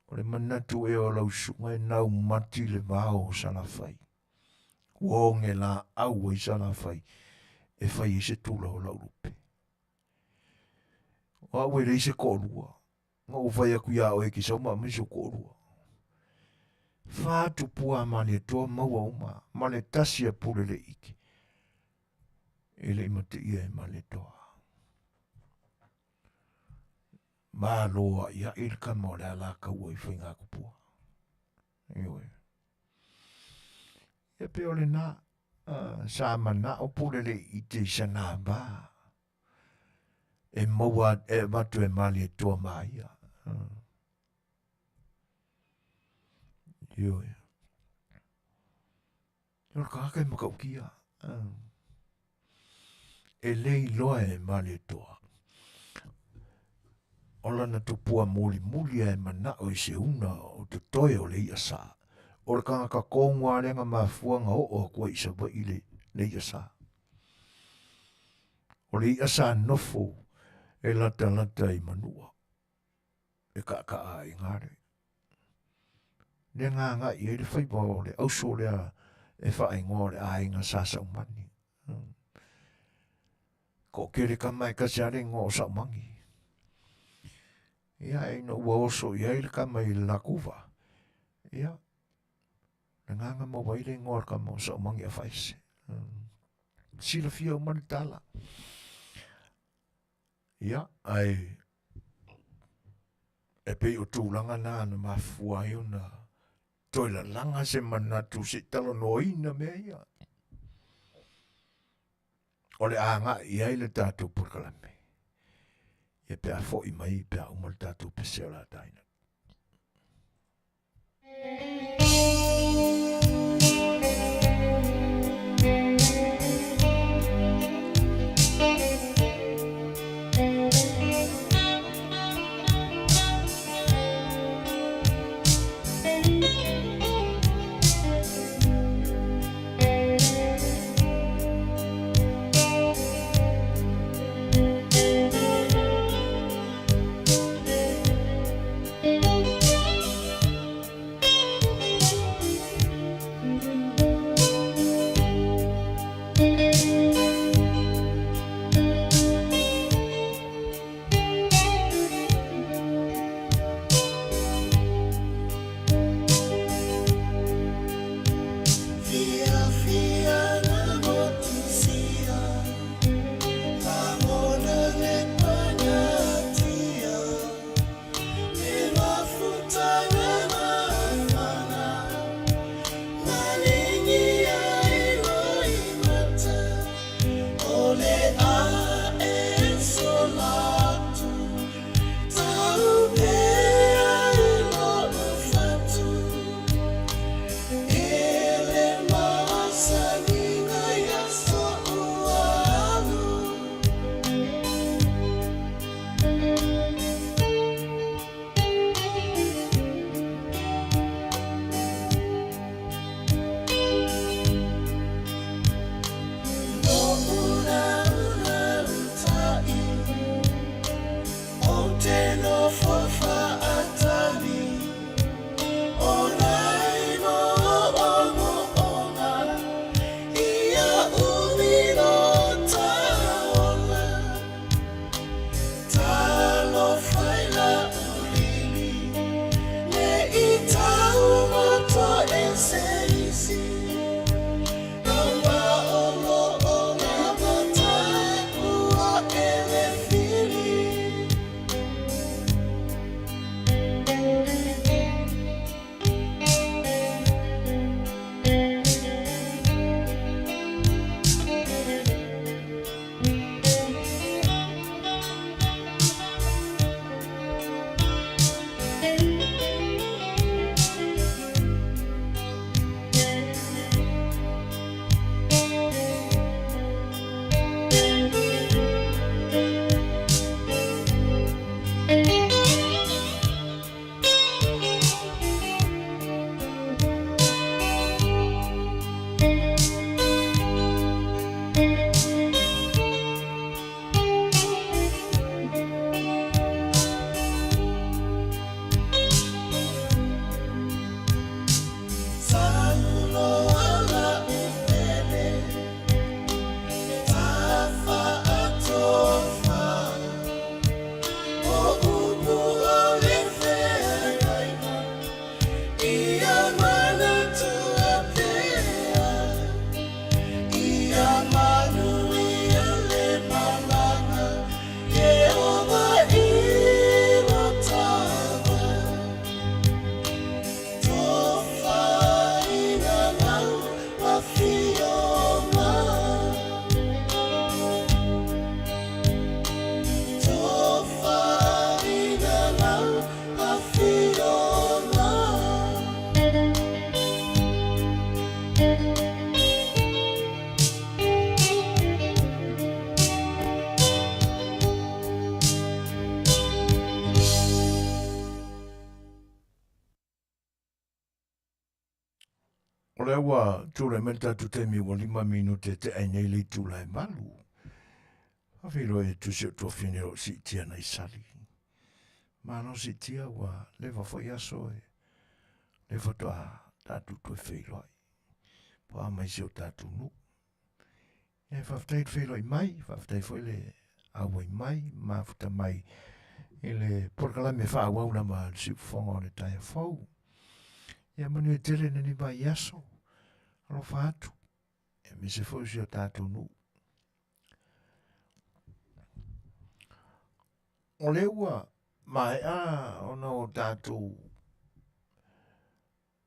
Speaker 1: O le manatu e o lau sunga e nau mati le vao sa la fai. Wonge la au e sa la fai. E fai e se tula o lau lupe. O au e le se korua. Nga o fai aku ia o e ki sauma me se korua. Fātu pua mani e toa maua uma. Mane tasi a pule le iki. Ele i mate ia e male toa. Mā loa ia il kama o le ala kaua i whainga kupua. Iwe. E pe ole nā, sa mana o pule le i te sana ba. E maua e matu e male e toa maia. Iwe. Iwe kaka e makaukia. E lei loa e male toa. Ola na tupua muli e mana o i se una o te toe o le ia sa. O le kanga ka kongwa renga mafuanga o kua isa wa i le ia sa. O le ia sa nofo e lata i manua. E ka a i ngare. Le nganga i e le whaipa o le auso lea e whae ngore a inga sa Saumani. Ko kere ka mai ka siare ngō Saumangi. Ia e no ua oso ia i ka mai lakuwa. Ia. Le nganga mo waile ngō ka mo Saumangi a whaise. Sila fia o mani tala. Ia, ai. E pe o tūlanga nā na mafua i o na toila langa se manatu se talo no ina mea ia. O le anga i aile tātou purkalame. E pe a fo i mai pe a umal tātou peseo la taina. O le ua tūle menta tu te mi wa 5 minute te ainei le tūlai malu. Awhiro e tu se tō whenero si tia nei sali. Mano si tia wa lewa whai aso e. Lewa toa tātu tue wheiloi. Pā mai se o tātu nu. E whaftai wheiloi mai, whaftai whaile awai mai, mafuta mai. Ele porkala me whaawau na ma si whonga o le tai a whau. Ia Manuia Tele nani mai aso. Alo whaatu. E me se whau si o tātu nu. O le ua mai ona o tātou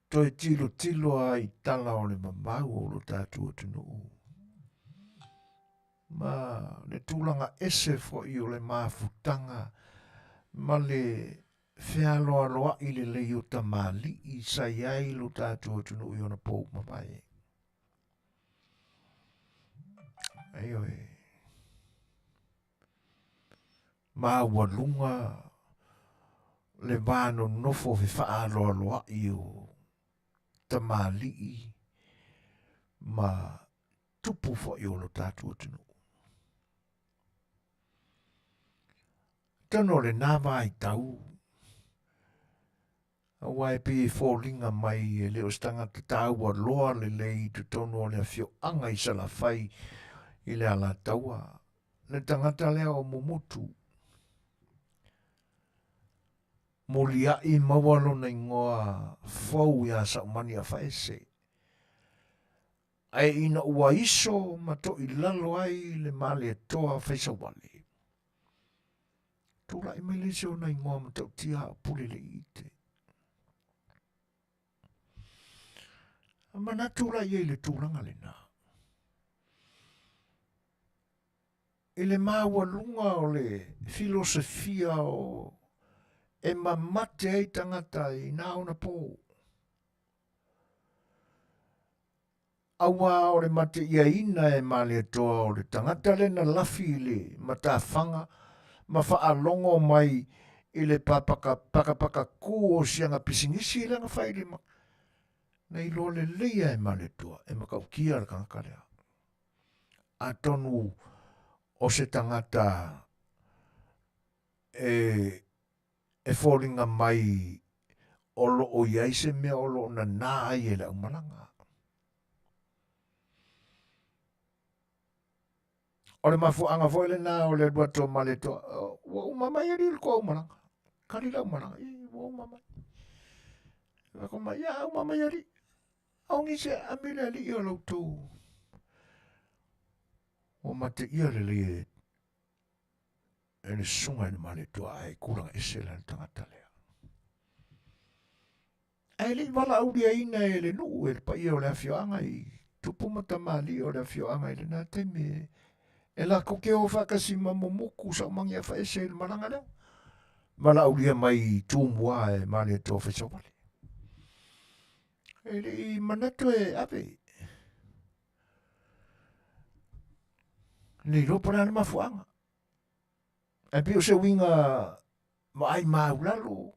Speaker 1: toi tilo ai tala o le mamau o lo tātou o tunu. Ma le tūlanga ese fo i o le mafutanga ma le whialoa loa i le lei o tamali i sai ai lo tātou o tunu i ona pou mamai. Ai oi. Ma walunga le vano nofo fe whaaloa loa i o tamali i ma tupu fo i o lo tātou o tunu. Tano le nāwa i tau. Awai pi fōlinga mai e leo stanga te tāua loa le lei tu tono o le Afiafi i salafai i le ala taua. Le tangata lea o mumutu. Molia i mawalo na ingoa fau ia sa Manuia faese. Ai ina ua iso mato i lalo ai le male toa faisa wale. Tula i mele se o na ingoa mato tia pule le ite. Mana tula i le tūlanga le nā. I le māua lunga o le filosofia o e mamate ai tangata i nā ona pō. Awa o le mate ia ina e male toa o le tangata le na lafi le matawhanga ma whaalongo mai i le paka kū o sianga pisingisi le nga whaile ma. Nei lo le leia e male toa e makau kia le kankarea. A tonu o se tangata e fōringa mai o lo o iai se mea o lo na nā ai e le umaranga. O le mafuanga foile nā o le duato male toa. Wa umamai e ril ko umaranga. Kari la umaranga. Wa umamai. Wako mai, ya umamai e ril. Aungi se amila li i o lautou. O mate ia le le e le sunga ni male toa ai kuranga ese la tangata lea. Ai li wala auria ina e le nuu e pa ia o le Afiafi i tupumata mali o le Afiafi i le nā teme e la koke o whakasi mamomoku sa umangi a whaese le maranga lea. Wala auria mai tūmua e male toa whaisawale. E li manato e ape. Ni ropara na mafuanga. E pio se winga mai maulalo.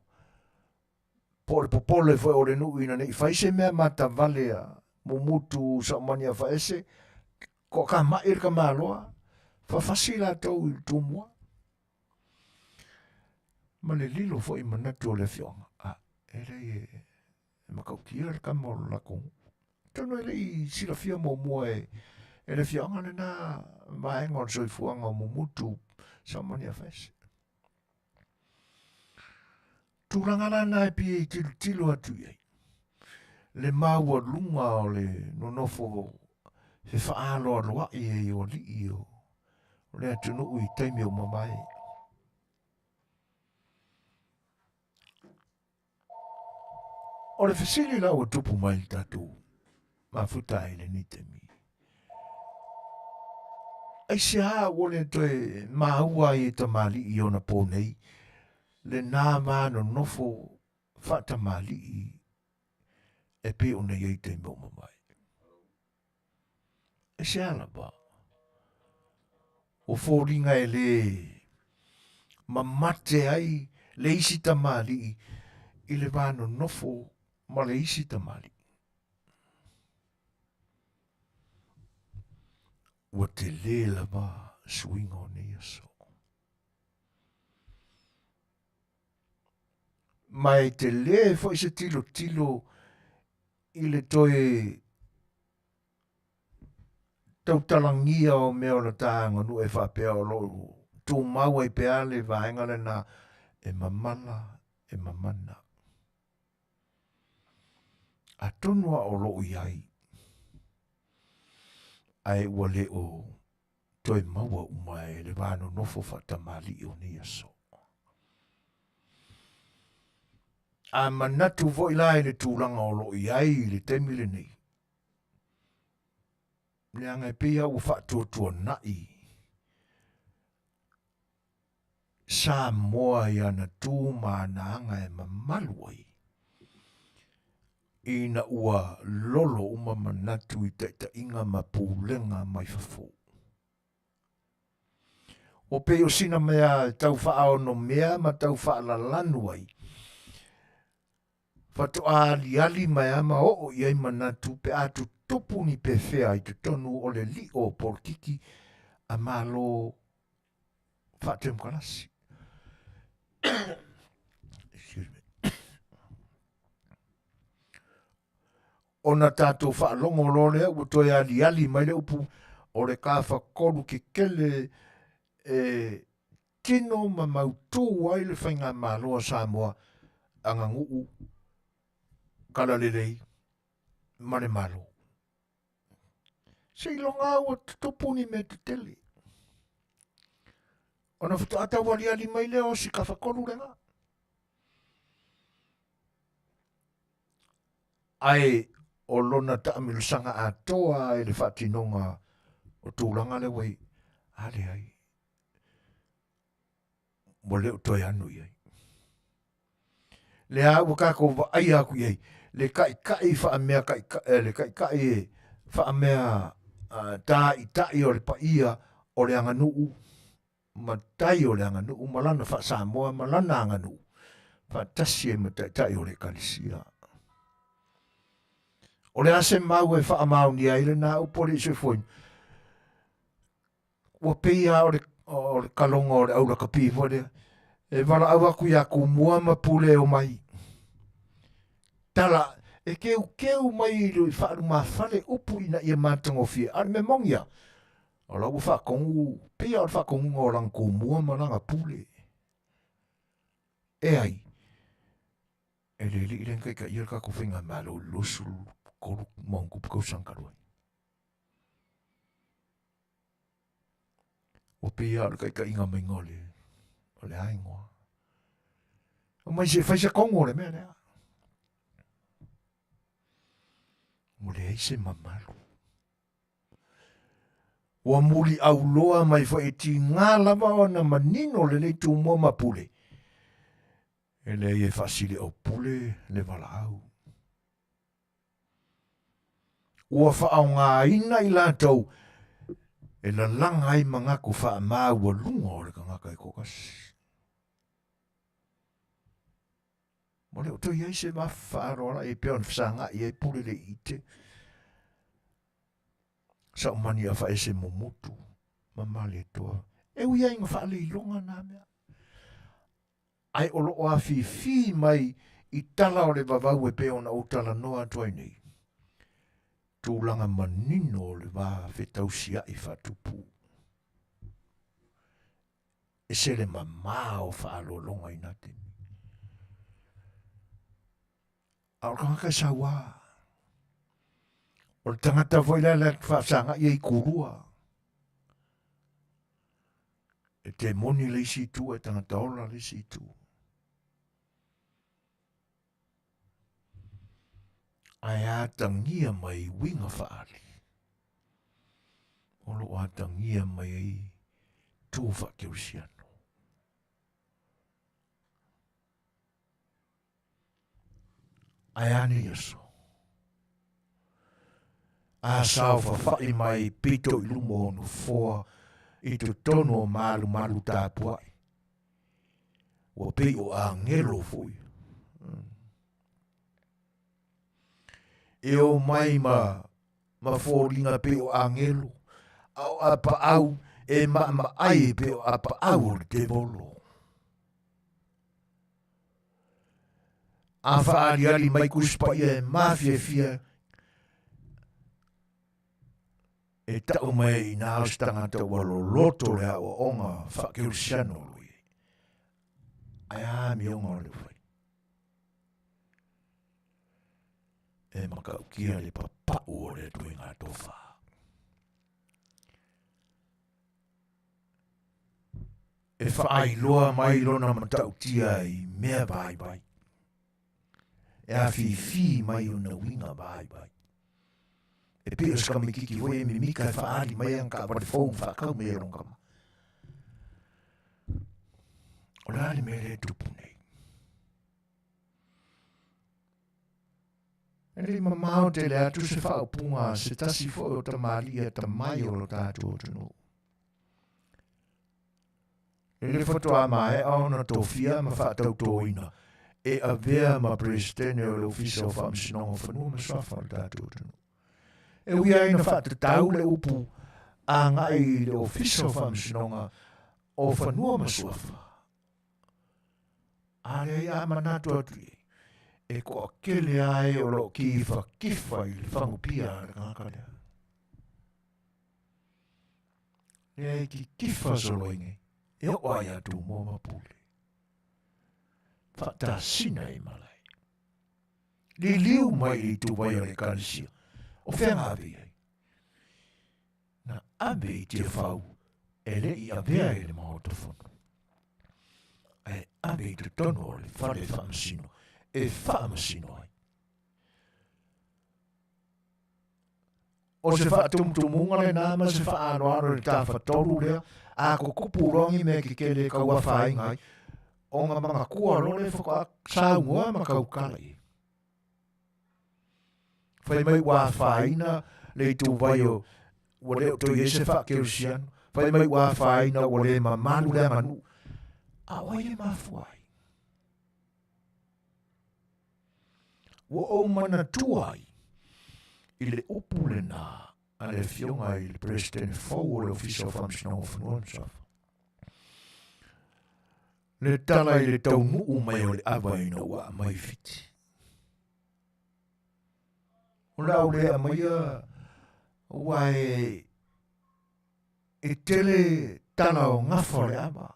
Speaker 1: Pole foi o le nuu ina nei. Faise mea mata valea. Mumutu sa Manuia faese. Ko ka mair ka maloa. Fafasila tau il tumua. Ma le lilo foi manatu o le Afiafi. Ele e makautia le kamolo lako. Tano ele i silafia mo mua e le Afiafi le na maenga o Suefuaina o mumutu sa Manuia faese. Tūrangana na e pia i tilo atu iei. Le maua lunga o le nonofo he whaaloa loa i e o li i o le atunu ui taimi o mamai. O le fesili lau o tupu mai tatu. Mafuta i le nitemi. Ai se haa o le toe maua i e tamali i ona pōnei. Le nā māno nofo whatamali i e pe o nei ei te mo mamai. E se ala ba. O fōringa e le mamate ai le isi tamali i le vāno nofo ma le isi tamali. ua te lē lava suinga o nei aso. Mai te lē fo i se tilo i le toe tau talangia o mea o na tāanga nu e whapea o lo tō maua i pea le vaenga le na e mamana e mamana. A tonua o lo iai ai ua le o toi maua umai le vāno nofo whatamali o ni aso. A manatu vo ilai le tūlanga o lo iai le temile nei. Le angai pia u whatuatua nai. Samoa i ana tū mānaanga e mamaluai. Ina ua lolo uma manatu i taita inga mapūlenga mai fafo. O pe o sina mea tau whaao no mea ma tau whaalalanui. Fato ali mai ama o i ai manatu pe atu topu ni pe fea i te tonu o le li o portiki a malo whatem karasi. Ona tātou whaalongo lore u toi ali mai le upu o le ka whakolu ke kele tino ma mautu ai le whainga māloa Samoa anga nguu kala lelei mare malo. Se ilonga ua tutopuni me te tele. Ona futu ata ali mai leo si ka whakolu renga. Ai o lona taamilusanga atoa e le whatinonga o tūlanga le wei. Ale ai. Mo leo toi anu iai. Le a ua kako wa ai aku iai. Le kai wha mea le kai e wha mea tā i tai o le paia o le anganuu. Ma tai o le anganuu. Malana wha Samoa malana anganuu. Wha tasi e ma tai o le kalisia. O le ase mau e wha mau ni aile na upori Suefuaina. Ua peia o le kalonga o le aula kapiwa lea. E wala awa ku ia ku mua mapule o mai. Tala, e keu mai i whaaru mawhale upu ina ia mātango fia. Ar me mongia. O lau whakongu, pia o whakongu ngō rang ku mua maranga pule. E ai. E le li ilen kai ka ia ka kuwhinga malo lusul koru mongu piko sankarua. O pia o kai ka inga mai ngole. O le aingoa. O mai se whaisa kongo le mea lea. O le eise mamalu. O muli au loa mai wha e ti ngā lava o na manino le leitu mua mapule. E le e whasile au pule le wala au. Ua wha au ngā ina i lātou. E la langa i mangaku wha maa ua lunga o le ka ngaka e kokasi. Mo leo toi ai se mawharoara e pia on whasanga i e pule le ite. Sa umani a wha e se momotu. Mamale toa. E ui ai ngā wha le ilonga nā mea. Ai o loo Afiafi mai i tala o le vavau e pe ona o tala noa tuai nei. Tūlanga manino o le wā Fetausia i whatupu. E se le mamā o whaalolonga i nate. Aor kanga sa wā. O le tangata voila le whaasanga i ei kurua. E te moni le isi tu e tangata ola le isi tu. Ai atangia mai winga whaali. Olo atangia mai ei tūwha keusiano. Ai ane yaso. A sao whawhai mai pito i lumo onu foa i tu tono o malu tāpuai. Wa pei o a ngelo fui. E o mai ma fōringa pe o angelo. Au apa au e ma ai pe apa au te volo. A whaari ali mai kuspa e mafia e tau mai i nā stanga te walo loto lea o onga whakerusiano lui. Ai mi onga le whai. E makau kia le papau o le tui ngā tofa. E whaai loa mai lona matau tia i mea bai. E Afiafi mai o na winga bai. E pia skami kiki voi e mimika e whaari mai ang ka wale fōng whakau me e rongama. O lani me le tupu nei. E li mamau te le atu se whaupunga se tasi fo o ta maria ta mai o lo tātou tunu. E le whatoa mai au na tōwhia ma whaatau tōina. E a vea ma presidente o le ofisa o whamsinonga whanua ma Suasua o tātou tunu. E ui aina whaatatau le upu a ngai le ofisa o whamsinonga o whanua ma Suasua. A le ia manatu atu e ko kele ai o lo kifa i le whangupia a le ngākarea. Le ai ki kifa soloinge e o ai atu mō mapule. Whata sina i malai. Li liu mai i tu vai o le karisia. O whenga awe ai. Na awe i te whau, e le i awea e le mahotofonu. E awe i te tono o le whare whamasino, e whamasino ai. O se whaatumutumunga le nāma se whaanoano le tāwhatoru lea, a ko kupurongi me ki kele kaua whaingai, o ngā mga kua lore whaka saungoa ma kaukara i. Whai mai wā whaina le tu vai o wale o toi e se whakerusiano. Whai mai wā whaina o le ma manu le manu. A wai e mawhai. Wa o mana tuai i le upu le nā a le fionga i le presidente fau o le ofisa o whamsinonga whanua msafa. Le tala i le taunuu mai o le awaina wa mai fiti. O lau lea maia wa e tele tala o ngafo le ama.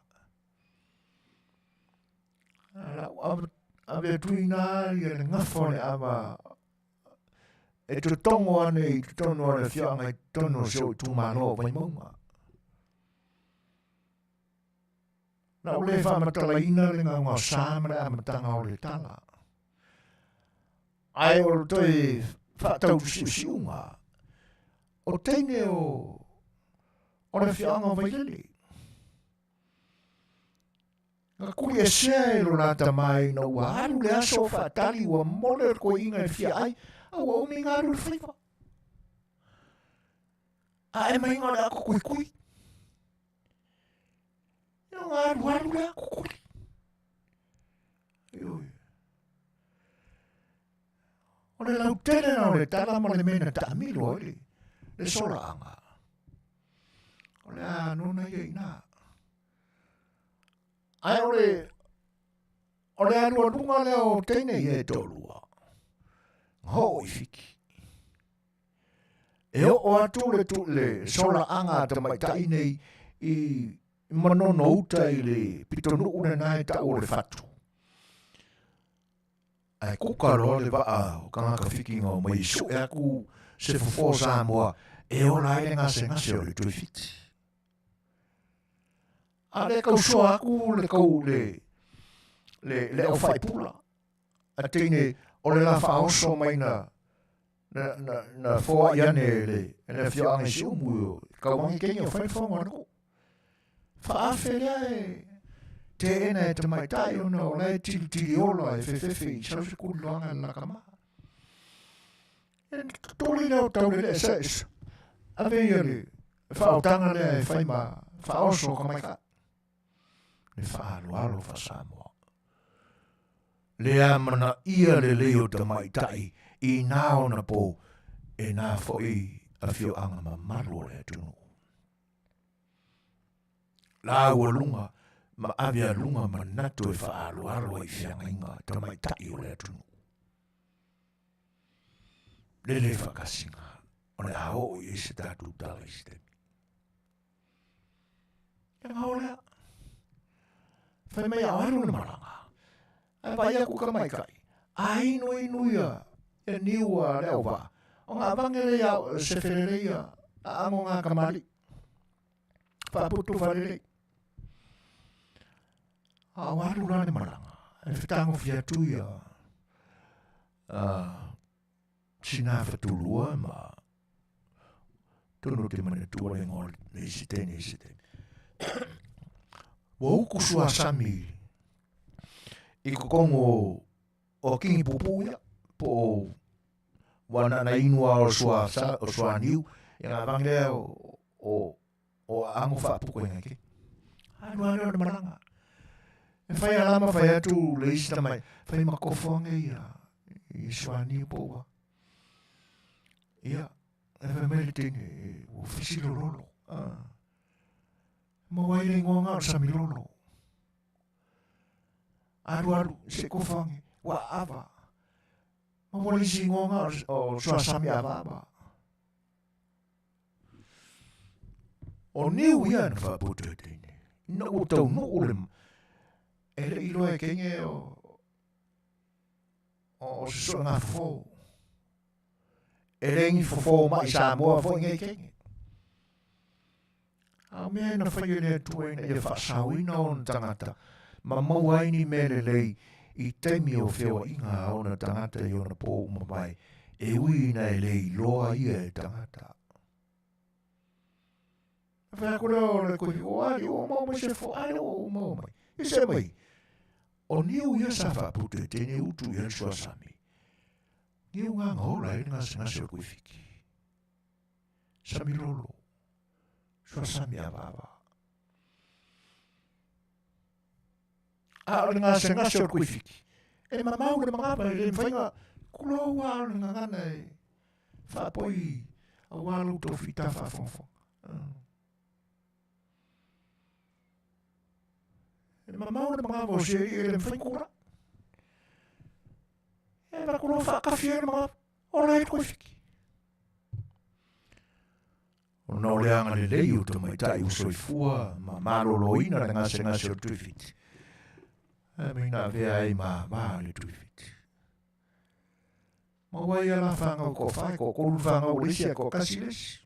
Speaker 1: Awe tuina i le ngafo le ama. E tu tongo ane i tu tono ane fianga i tono so tu mano vai maunga. Na o le whamatalaina le ngā sāmara a matanga o le tala. Ai o toi whaatau siunga. O teine o le whianga vai lele. Ngā kui e sea e lo nata mai na ua haru le aso whaatali ua mole ko inga e whia ai. A ua umi ngā ru le whaiva. A e mai ngā le ako kui. Ngā ru le ako kui. O le lau tele na o le tala mo le mena ta amilo e le sola anga. O le anona i eina. Ai o le anua lunga le o teine i e tolua. Ho i fiki. E o atu le sola anga ta mai ta inei i manono uta i le pitonu une nai ta o le fatu. Ai kukaro le waa o kanga fiki ngā mai su e aku se fofo Samoa e o la e ngase o le tui fiti. A le kau soa aku le kau le o fai pula. A teine o le la faoso mai na foa iane le fio ange si umu kau wangi kengi o fai fonga nako. Faafere e te ena e te mai tai o na o lai tiri ola e fefefe i sau se kuluanga na kama. E tōli leo tau le ses. A vei le whaotanga le e whai ma whaoso ka mai ka. Le whaalualo wha Samoa. Le amana ia le leo te mai tai i nā ona po e nā fo i a fio anga ma maru le tunu. La ua lunga, ma avia lunga ma natu e whaaloalo i whianga inga, ta mai tai o le atunu. Le whakasinga, o le ao i se tatu tala i se. Ia ngā olea, whai mai au aru na maranga. Ai vai aku ka mai kai. Ai inu ia, e niua leo wa. O ngā vangere ia, se wherere ia, a amo ngā kamari. Whaputu wharere. Au aru rane maranga. E whitango fia tu ia. Sina whatulua ma. Tono te mana tua le ngō ne sitene. Wa uku sua sami. I kukongo o kingi pupuia. Po wana na inua o sua niu. I ngā vangea o ango whapuko inga ke. Anu na maranga. E whai alama whai atu le isi tamai. Whai makofonga ia. I sua niu poua. Ia. E whai mele tene. O fisilo lolo. Mawaile ngonga o sami lolo. Aru, se kofangi. Wa ava. Mawale si ngonga o sua sami ava. O niu ia na whaputu tene. Na o tau no olem. Ere ilo e kenge o se so ngā fo. Ere ngi fo mai Samoa fo ngai kenge. A mea na whaione tuaina e whaasauina o na tangata. Ma mauaini mele lei i teimi o whio inga o na tangata i o na pō umawai. E uina e lei loa ia e tangata. Whea kore o le kohi o ari o maumai se fo ari o maumai. I se mai. O niu ia sa whaputu e tene utu i sua sami. Niu ngā ngola e ngā se koe whiki. Sami lolo. Sua sami avava. A o ngā se ngā se koe whiki. E mamau le mga pa e mwhainga kulo wālu ngā ngana e whapoi a wālu tō whita whafongfong. E mamau le mga pa se e le mwhainga kura. E ma kulo whakawhi e le mga o lai koe whiki. O na o leanga le lei o tō mai tai o Suefua ma maloloina le ngase o tuifiti. E mina vea e ma le tuifiti. Ma wai ala whanga o ko whai, ko koru whanga o lesi a ko kasi lesi.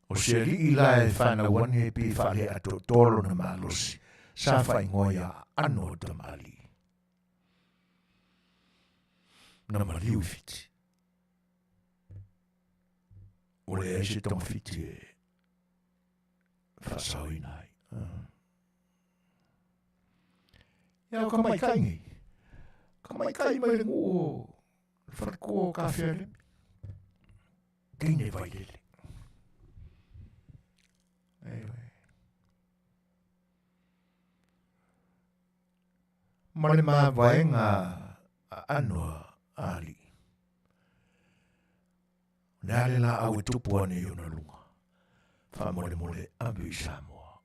Speaker 1: O se li i lae whana wani e pi whale a to tolo na malosi. Sa whai ngoia ano ta mali. Na maliu fiti. O le e se tong fiti e whasauina ai. Ia o kamai kaingi. Kamai kai mai le ngu o wharakoa o kawhiare. Tine vai lele. Mare mā vaenga anua ali. Nare la au e tupu ane i ona lunga. Wha mole abu i Samoa.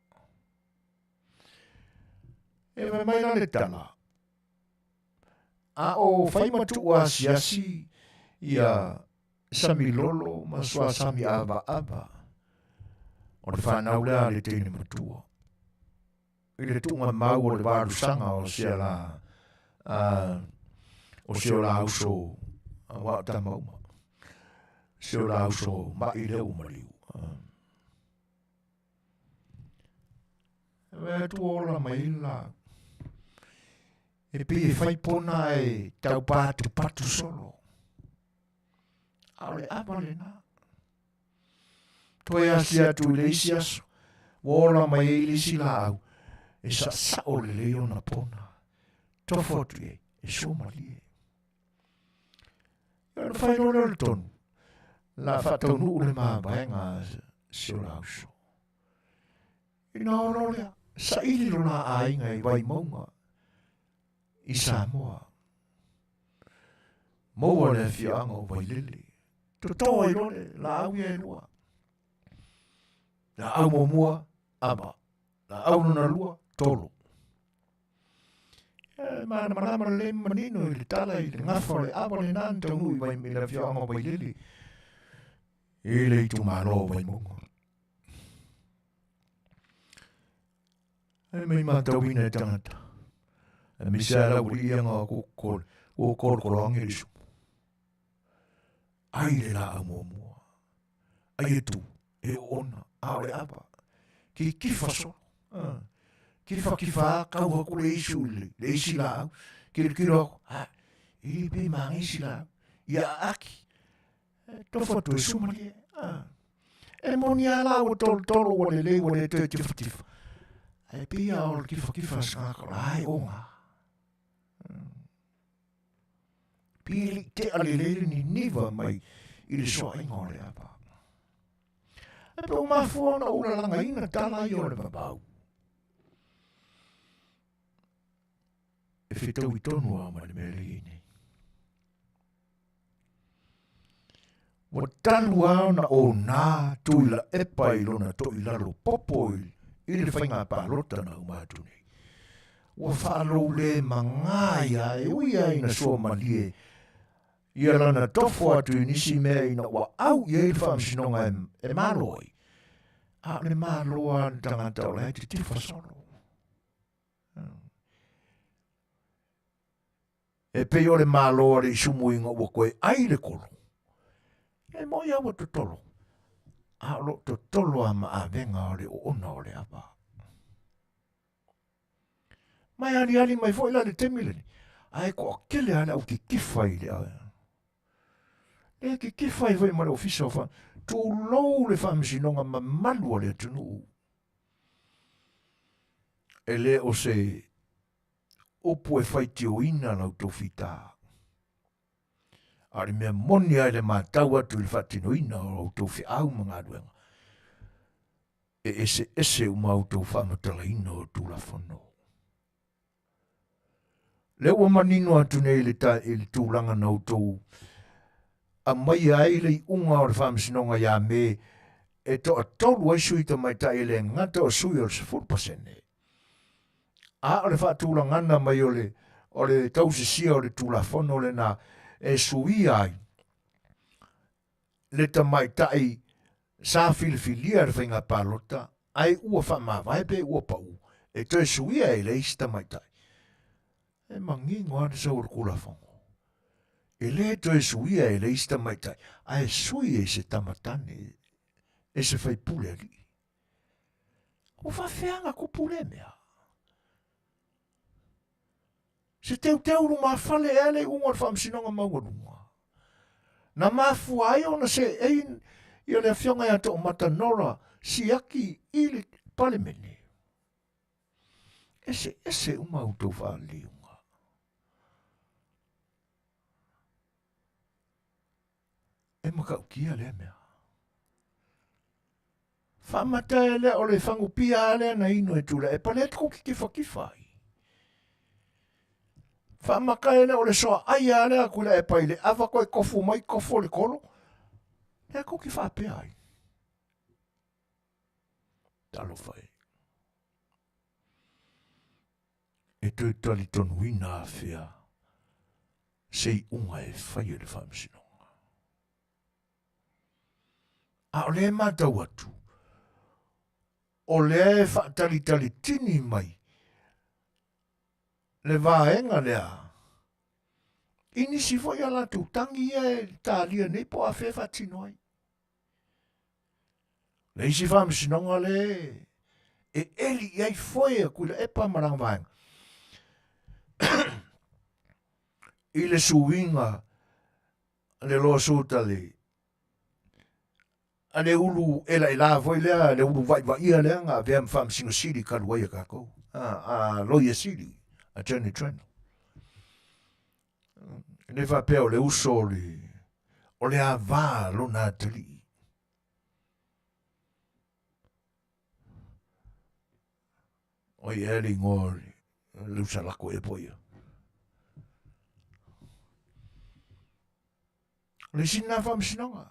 Speaker 1: E mai la le tala. A o whaimatu a siasi ia sami lolo ma sua sami aba. O le whanau lea le tene matua. I le tunga mau o le waru sanga o sia la o sia la uso wa tamauma. Sia la uso ma i leo mariu. E tu ola mai la. E pi e whaipona e tau patu solo. Ale apale na. Toi asia tu le isi aso. Wola mai e ilisi la au. E sa o le leo na pona. Tofotu e soma li e. Ia na whai lore le tonu. La whataunu ule maa baenga se o la uso. Ina o rolea. Sa ili lona a inga i vai maunga. I Samoa. Moa le fianga o vai lili. to toi lole la au ye lua. Na au mua ama. Na au na lua tolo. Mana le manino i le tala i le ngafa le apa le nan tangu i vai me la fianga vai lili. I le i tu malo vai mungo. E mei matawina e tangata. E misa la uri ianga o kol risu. Ai le la au mua. Ai e tu, e ona, a le apa. Ki kifaso. Kifa, kau haku le isu le isi la. Kiro, i pe mang isi la. Ia aki. Tofa tu e sumari. E monia la o tolo o le te tifa. E pia o kifa skaka la ai onga. Pili te alelele ni niva mai i le soa inga o le apa. E pe o mafua na ura langa ina tala i o le babau. E whetau i tonu a mani me le ini. Wa talu ana o nā tuila epa i lona to i lalo popo i le whainga pālota na umatu nei. Wa whaalou le mangāia e uia ina sua malie. Ia lana tofo atu i nisi mea ina wa au i e whaamsinonga e maloi. A le maloa tangata o le te tifa solo. E pe o le maloa le isumuinga ua koe ai le kolo. E mo ia wa totolo. A lo totolo ama a venga o le ona o le apa. Mai ali mai fo ila le temile ni. Ai ko akele ala au ki kifai le a. E ki kifai vai ma le ofisa o fa. Tu lou le whaamsinonga ma malua le tunu. E le o se opo e whaiti o ina lau tō whita. Ari mea moni ai le mātau atu i whatino ina o lau tō whi au mga aduenga. E ese o mau tō whamatala ina o tū la whano. Le ua manino atu nei le tūlanga nau tō a mai ai le unga o le whaamsinonga ia me e to a tolu ai sui ta mai ta ele ngata o sui o se 4%. A o le whaatūlangana mai o le tausisia o le tūlafono le na e sui ai. Le ta mai tai sa filifilia le whainga pālota ai ua whamawai pe ua pau. E to e sui ai le isi ta mai tai. E mangi ngoa de sa o le kulafongo. E le to e suia e le ista mai tai. A e sui e se tamatane. E se fai pule ali. O whawhianga ko pule mea. Se teu ruma whale e le unga le whamsinonga maua runga. Na mafu ai ona se ein i le whionga ia to matanora si aki i le palemene. Ese uma uto whali unga. E makau kia le mea. Whamata e le o le whangupia le na ino e tula e pale tko ki kifai. Whamaka e le o le soa ai a le akula e pai le awa koe kofu mai kofo le kolo. Le ko ki whape ai. Talo whai. E tui tali tonu ina a whia. Sei unga e whai e le whamsino. A o le matau atu. O le e whaatalitali tini mai. Le vaenga lea. Ini si foi ala tu tangi e talia nei po a whewha tino ai. Le isi whamsinonga le. E eli ai foi a kuila e pamarang vaenga. I le suinga le loa suta le. A le ulu ela e la foi lea, le ulu vai ia lea ngā vea mwhamsinga siri karuai a kako. A loia siri, a Johnny Trent. Ne fa pe o le uso o le ava lona tali. O i eri ngori, le usa lako e poia. Le sina whamsinonga.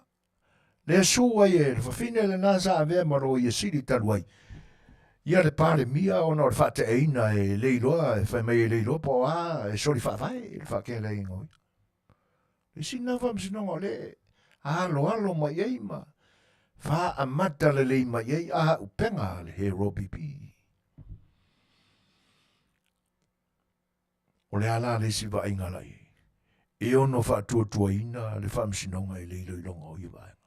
Speaker 1: Le sua le whawhine le nasa avea maro i siri taluai. Ia le pare mia ona o le whate eina e leiloa, e whai mai e leiloa po e sori whawhai, le whake le ingoi. Le sina whamsinonga le, alo mai eima. Wha amata le lei mai ei, upenga le he robipi. O le ala le si va inga lai. E ono whaatua ina le whamsinonga e leilo ilonga o i vaenga.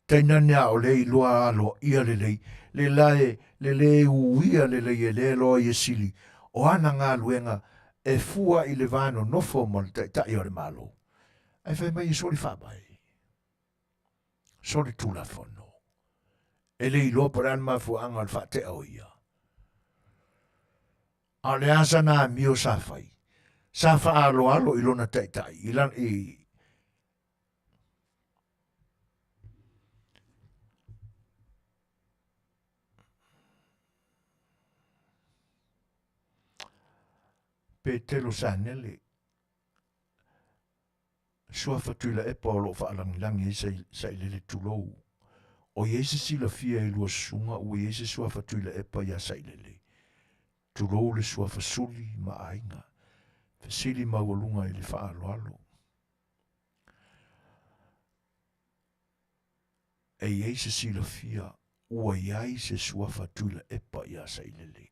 Speaker 1: Taina nea o le iloa alo ia le lei, le lae, le uia le lei e le loa i sili, o ana ngā luenga e fua i le vano nofo mo le tai o le malo. Ai whai mai i sori whabai. Sori tula fono. E le iloa paran mafu anga le whate au ia. A le asa nā mio sa whai. Sa wha alo ilona tai. Ilan i pe telo sanele. Suafuaina e polo whaalangilangi sai lele tulou. O Iese sila fia e lua sunga o Iese suafuaina e pa ia sai lele. Tulou le suafasuli ma ainga. Fesili maualunga i le whaaloalo. E Iese sila fia ua iai se suafuaina e pa ia sai lele.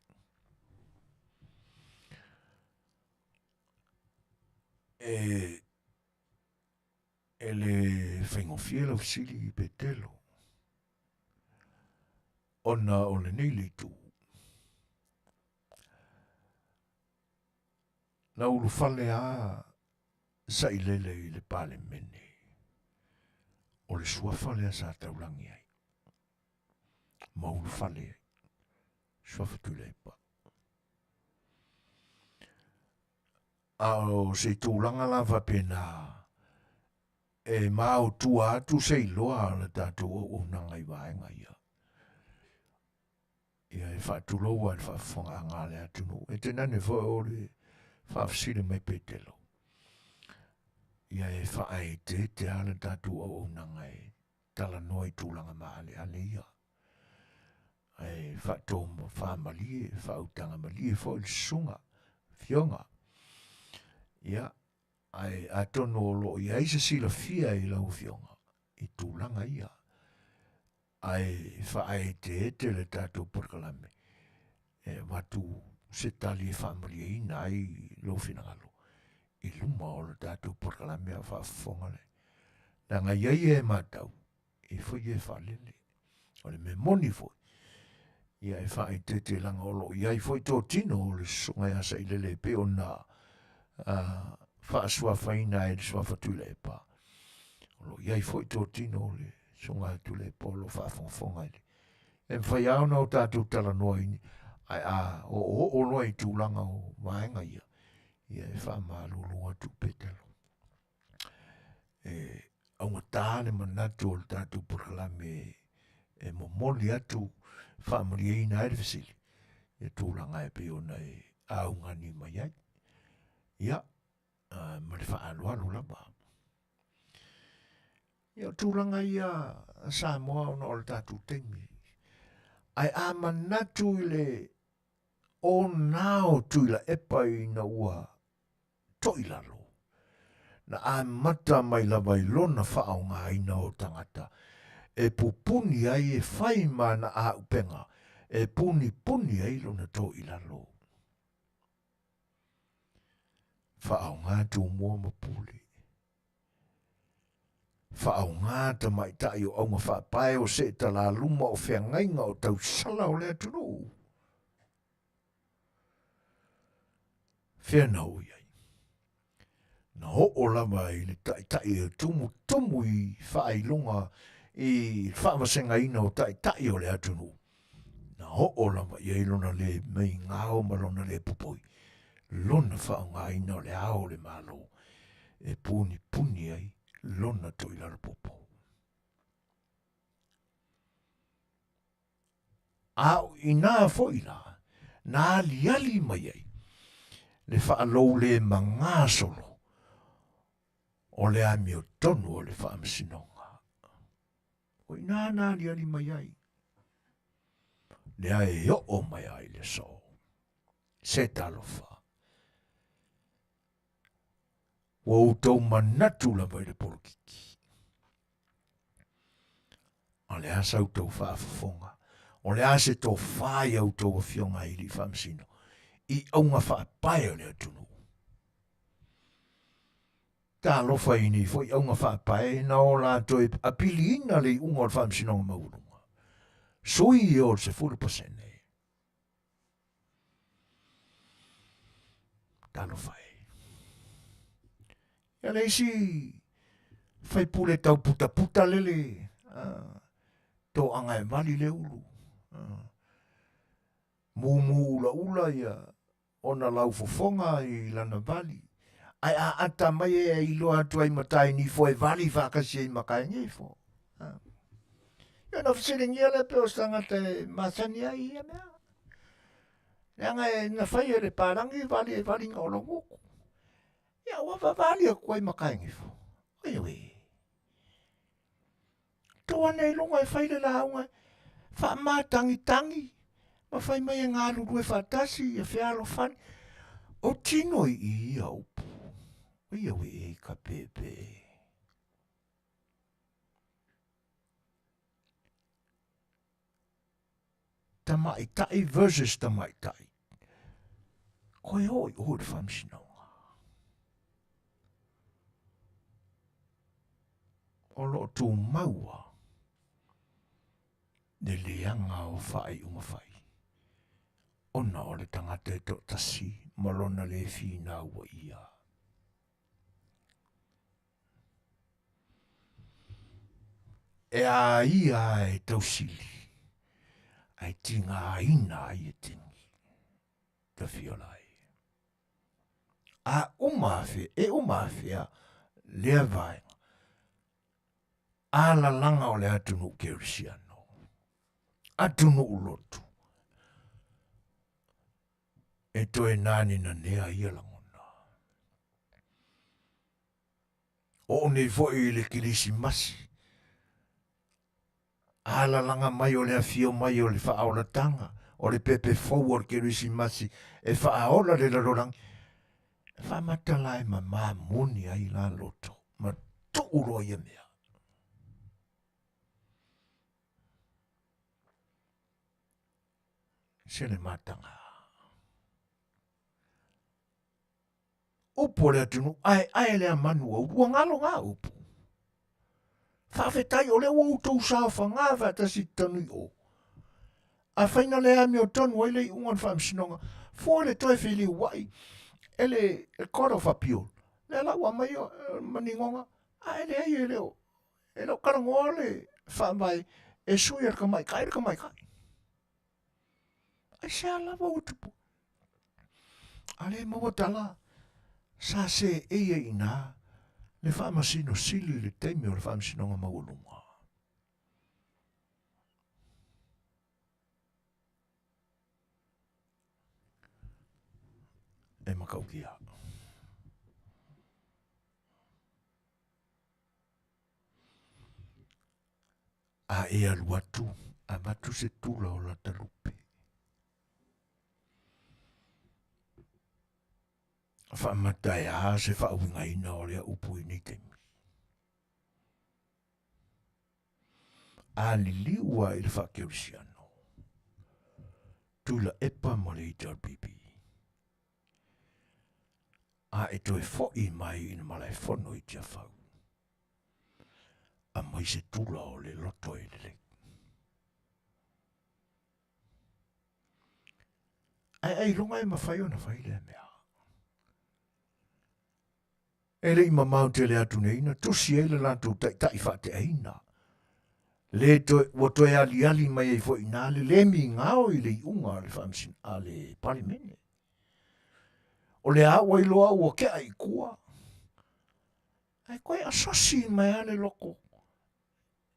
Speaker 1: E le whaingofia lau sili i petelo. Ona o le nei le tu. Na ulu fale a sa i lele i le pale mene. O le sua fale a sa taulangi ai. Ma ulu fale ai. Sua fatule e pa. A o se tūlanga lava pena e mau tua atu se iloa le tatu o nanga i vaenga ia. Ia e whaatuloa e whaafonga le atunu. E tenane fo o le whaafsire mai petelo. Ia e whaai te ale tatu o nanga e tala noi tūlanga maale ale ia. E whaatoma whaamalie, whautanga malie fo il sunga, fionga. Ia, ai atono lo ia isa sila fia i lau fionga, i tūlanga ia. Ai whaai te le tatu porkalame. E watu se tali e whaamalie ina ai lo finangalo. I luma o le tatu porkalame a whaafonga le. Nanga iai e matau, i fwoi e whalele. O le me moni fwoi. Ia e whaai te langa o lo iai fwoi tō tino o le sunga asa i lele pe o na Suefuaina e le Suefuaina e pa. Lo iai fwoi tō tino o le sunga tule e pa o lo whaafonga ele. E mwhai au na o tātou tala noa ini. Ai o noa i tūlanga o vaenga ia. Ia e whaamālulunga tu petelo. Au ngā tāne manatu o le tātou porkalame e momoli atu whaamalia ina e fesili. E tūlanga e peona e au ngani mai ai. Ia, ma le whaalualu lama. Ia tūlanga ia Samoa ona o le tātou teimi. Ai a manatu i le o nao tuila epa i na ua toilalo. Na a mata mai lava i lona whaao ngā ina o tangata. E pupuni ai e whai mana a upenga. E puni ai lona toilalo. Whaao ngā tū mua mapuli. Whaao ngā ta mai tai o aunga whaapae o se ta la luma o whea ngainga o tau sala o lea tunu. Whea nau iai. Na ho o lama i le tai e tumu i whailunga i whaamasenga ina o tai o lea tunu. Na ho o lama i lona le mei ngāo ma lona le pupoi. Lona whao ngā ina o le ao le malo. E puni ai lona toilara popo. Au i nā foila, nā liali mai ai. Le whaalou le mangāsolo. O le ami o tonu o le whaamasinonga. O i nāna li ali mai ai. Le ai o o mai ai le so. Se talofa. Wa utou manatu la vai le porokiki. O le asa utou whaafafonga. O le asa tō whai autou a fionga i li whaamasino. I aunga whaapai o le atunu. Tā lofa i ni foi aunga whaapai na o la toi apili ina le unga o le whaamasinonga maurunga. Sui i o se 40%. Tā lofa e. Ia le isi fai pule tau puta puta lele. Tō anga e mali le ulu. Mumu ula ula ia. Ona lau fofonga i lana vali. Ai a ata mai e i loa atu ai matai ni fo e vali whakasi e makai ngi fo. Ia na fisiringia le peo stanga te masani ai ia mea. Ia e na whai e le parangi vali e vali ngā olonguku. Ia wawa vali a kuai makai ngi fo. Oiwe. Toa nei longa e whai le launga. Wha maa tangi tangi. Ma whai mai e ngā lulu e whatasi e whialo whani. O tino i ia upu. Oiwe e ka pepe. Tamaitai versus tamaitai. Koe hoi o le whamsinonga. O lo tū maua. Ne leanga o whai unga whai. Ona o le tangata e tō tasi. Malona le whina ua ia. E a ia e tausili. Ai tinga ina ai e tingi. Ka fiolai. A umafe, e umafe a lea vai. A la langa o le atunu kerisiano. Atunu ulotu. E toe nani na nea ia langona. O ne foi le kilisi masi. Ala langa mai o le afio mai o le whaaolatanga, o le pepe forward ke risi masi, e whaaola le larorang, e whamatalai ma muni ai la loto, ma tuuro ia mea. Se le matanga. Upo le atunu, ai le Manua, ua ngalo ngā upo. Whawhetai o le ua utou sao whangāwa tasi tanui o. A whaina le ami o tonu ai le ungan whamsinonga. Fua le toi whili wai. Ele koro whapiol. Le la ua mai o maningonga. A ele ai ele o. Ele o karangoa le whamai. E sui ar kamai kai, ar kamai kai. Ai se ala wa utupu. Ale mawatala. Sa se eia ina. Le whamasino sili le teimi o le whamasinonga maulunga. E makaukia. A e aluatu, a matu se tula o la talupe. Whamatai a se whaunga ina o lea upu i ni teimi. A li liua i le whakerisiano. Tula epa mo le itar pipi. A e toi fo'i mai ina malai fono i tia whau. A mai se tula o le loto i le. Ai runga e mawhai o na whai le mea. E le ima maute le atu neina, tusi e le lantou tai whate aina. Le toi ali mai e fo ina le mi ngao i le unga le whamsin a le parimene. O le awa i loa ua ke ai kua. Ai koe asosi mai ane loko.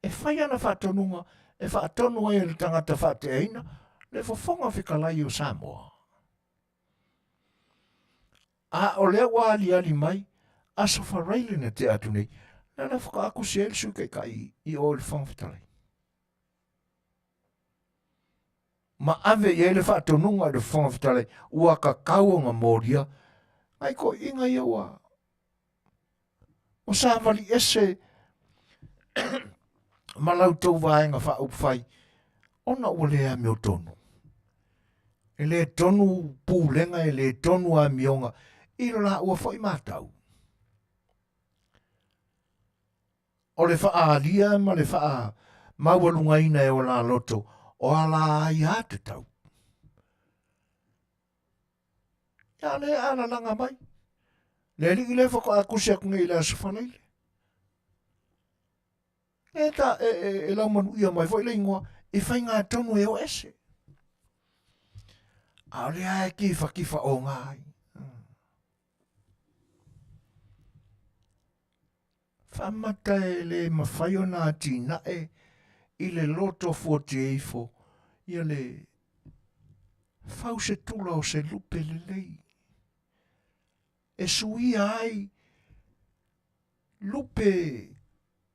Speaker 1: E whai ana whatonunga, e whatonua e le tangata whate aina, le fofonga Fetalaiga o Samoa. A o le awa ali mai, Aso wharaile na te atu nei. Nana whakaako se elsu kai I o le whangwhitalai. Ma ave I ele whaatonunga le whangwhitalai ua ka kaunga moria. Ai ko inga ia wa. O sa wali ese malau tau vaenga whaupwhai. Ona ua lea meo tonu. E le tonu pūlenga e le tonu a mionga. Ilo la ua whai mātau. O le wha alia ma le wha maualungaina e o la loto. O ala ai hate tau. Ia le ala langa mai. Le li le whako akusi aku ngai la sufanaile. E ta e lau Manuia mai fo le ingoa. E whai ngā tonu e o ese. A le ai kifa o ngai. Whamata e le mawhai o nā tina e I le loto 48 ia le whau se tula o se lupe le lei. E suia ai lupe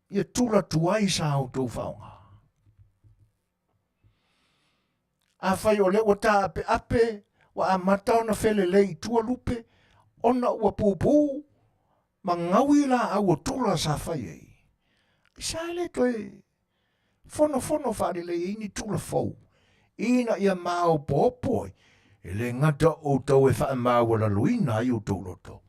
Speaker 1: ia tula tuai sa au tau whaunga. A whai o le o tā ape wa a matau na whele lei tua lupe ona ua pūpū ma ngaui la au o tula sa whai ei. Sa le toi fono whare le ini tula fau. Ina ia mao popoi. E le ngata o tau e wha mau la luina I o tau loto.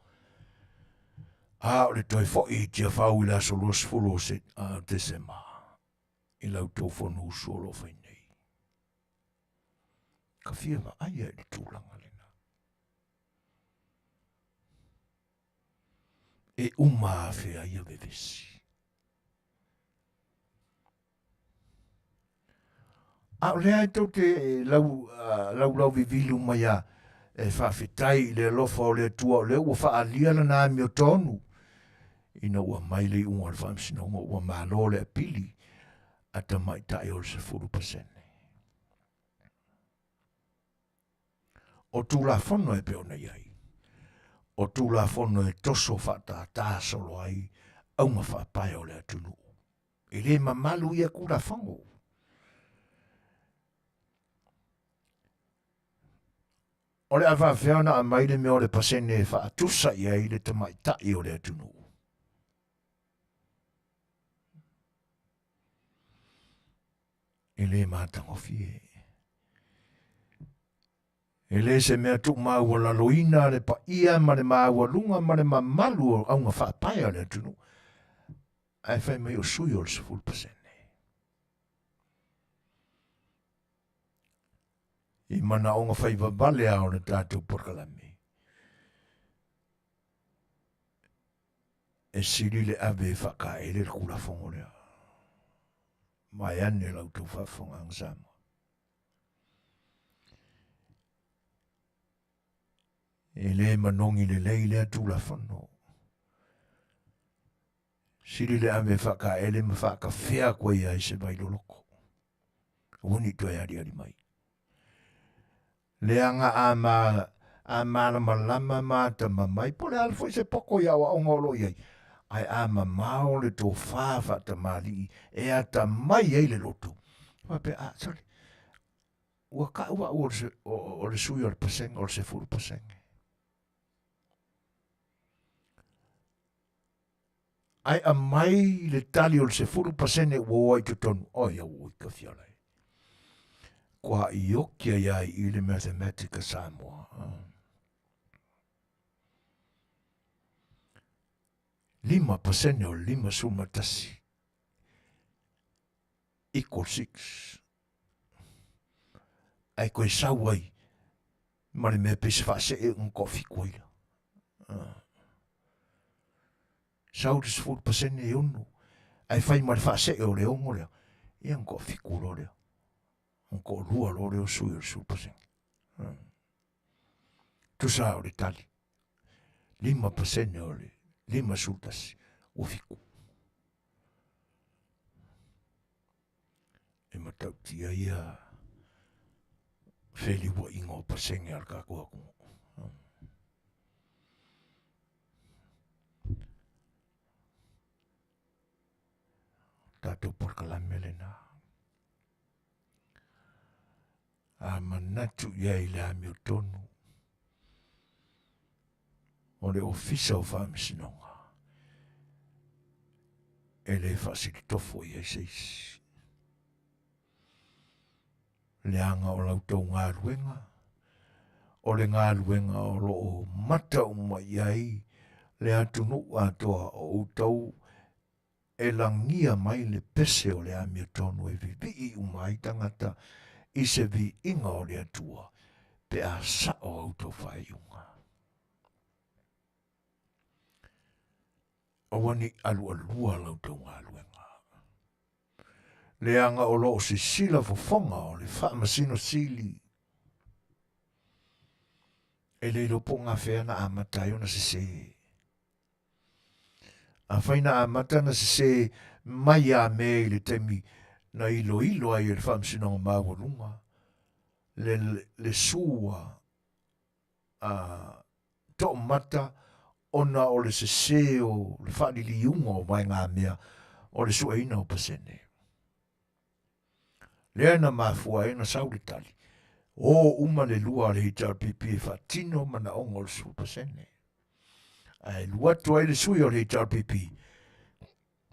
Speaker 1: A o le toi fo I tia whau I la solos fulo se a Desema. I lau tau fono usolo whai nei. Ka fia ma aia I tūlanga lena. E uma whea ia vevesi. A lea tau te lau vivilu mai a e whawhetai le lofa o le tua o le ua whaalia na nā mio tonu. Ina ua maile unga al whamsina unga ua malo le apili a ta mai tae o se 4%. O tū la whono e peo nei ai. O tū la whono e toso whata tā solo ai au ma whapae o le atunu. E le mamalu ia kura whango. O le awa whiana a maile me o le pasene e wha atusa ia I le tamai tai o le atunu. E le mātango fie. E le se mea tuk mau o la loina le pa ia ma le mau lunga ma le mamalu o au ngā whapae o le atunu. Ai whai mai o sui o le 4%. I mana o ngā whai wabale a o le tātou porkalame. E siri le ave whaka e le kura whongo lea. Mai ane lau tau whawhonga ang Samoa. E le manongi le lei lea tūla whanno. Siri le ave whaka e le ma whaka whea koe ai se vai loloko. Uni toi ari mai. Leanga a malama mata mamai po le alfo se poko ia wa ongolo iai. Ai a mamao le tō whawha ta mali e a ta mai ei le loto. Wape sorry. Ua ka ua o le sui o le paseng o le se furu paseng. Ai a mai le tali o le se furu paseng e ua i te tonu. O ia ua I ka fialai. Kwa I okia iai I le mathematica Samoa. Lima pasene o lima sumatasi. Equal 6. Ai koe sauai. Ma le mea pese whaase e un kofi koila. Sau des 4% e unu. Ai whai ma le whaase e o le ongo lea. Ia un kofi kuro lea. Ko lua lo reo sui o supaseng. Tu sa o le tali. 5% o le 5 sultasi. O fiku. E matau tia ia feli wa ingo paseng al kako aku. tātou porkalame lena. A manatu ia I le ami o tonu. O le ofisa o whaamisinonga. E le whaasiri tofo I seisi. Le anga o lautou ngā ruenga. O le ngā ruenga o loo mata umai ai. Le atunu atoa o utau. E langia mai le pese o le ami o tonu e vivi umai tangata. I se vi inga o le atua. Pe a sa o auto whaiunga. Awani alu alua lautou ngā ruenga. Le anga o loo se sila fofonga o le whaamasino sili. E le lopo ngā whena a matai ona se se. A whaina a mata na se se mai a me le temi na ilo ai le whaamsino ngā mawarunga. Le sua a to mata ona o le se o le whaaniliunga o mai ngā mea o le Suefuaina o pasene. Le ana mafua e na sauritali. O uma le lua le hitar pipi e whaatino mana ongo le su pasene. Ai lua tua le sui o le hitar pipi.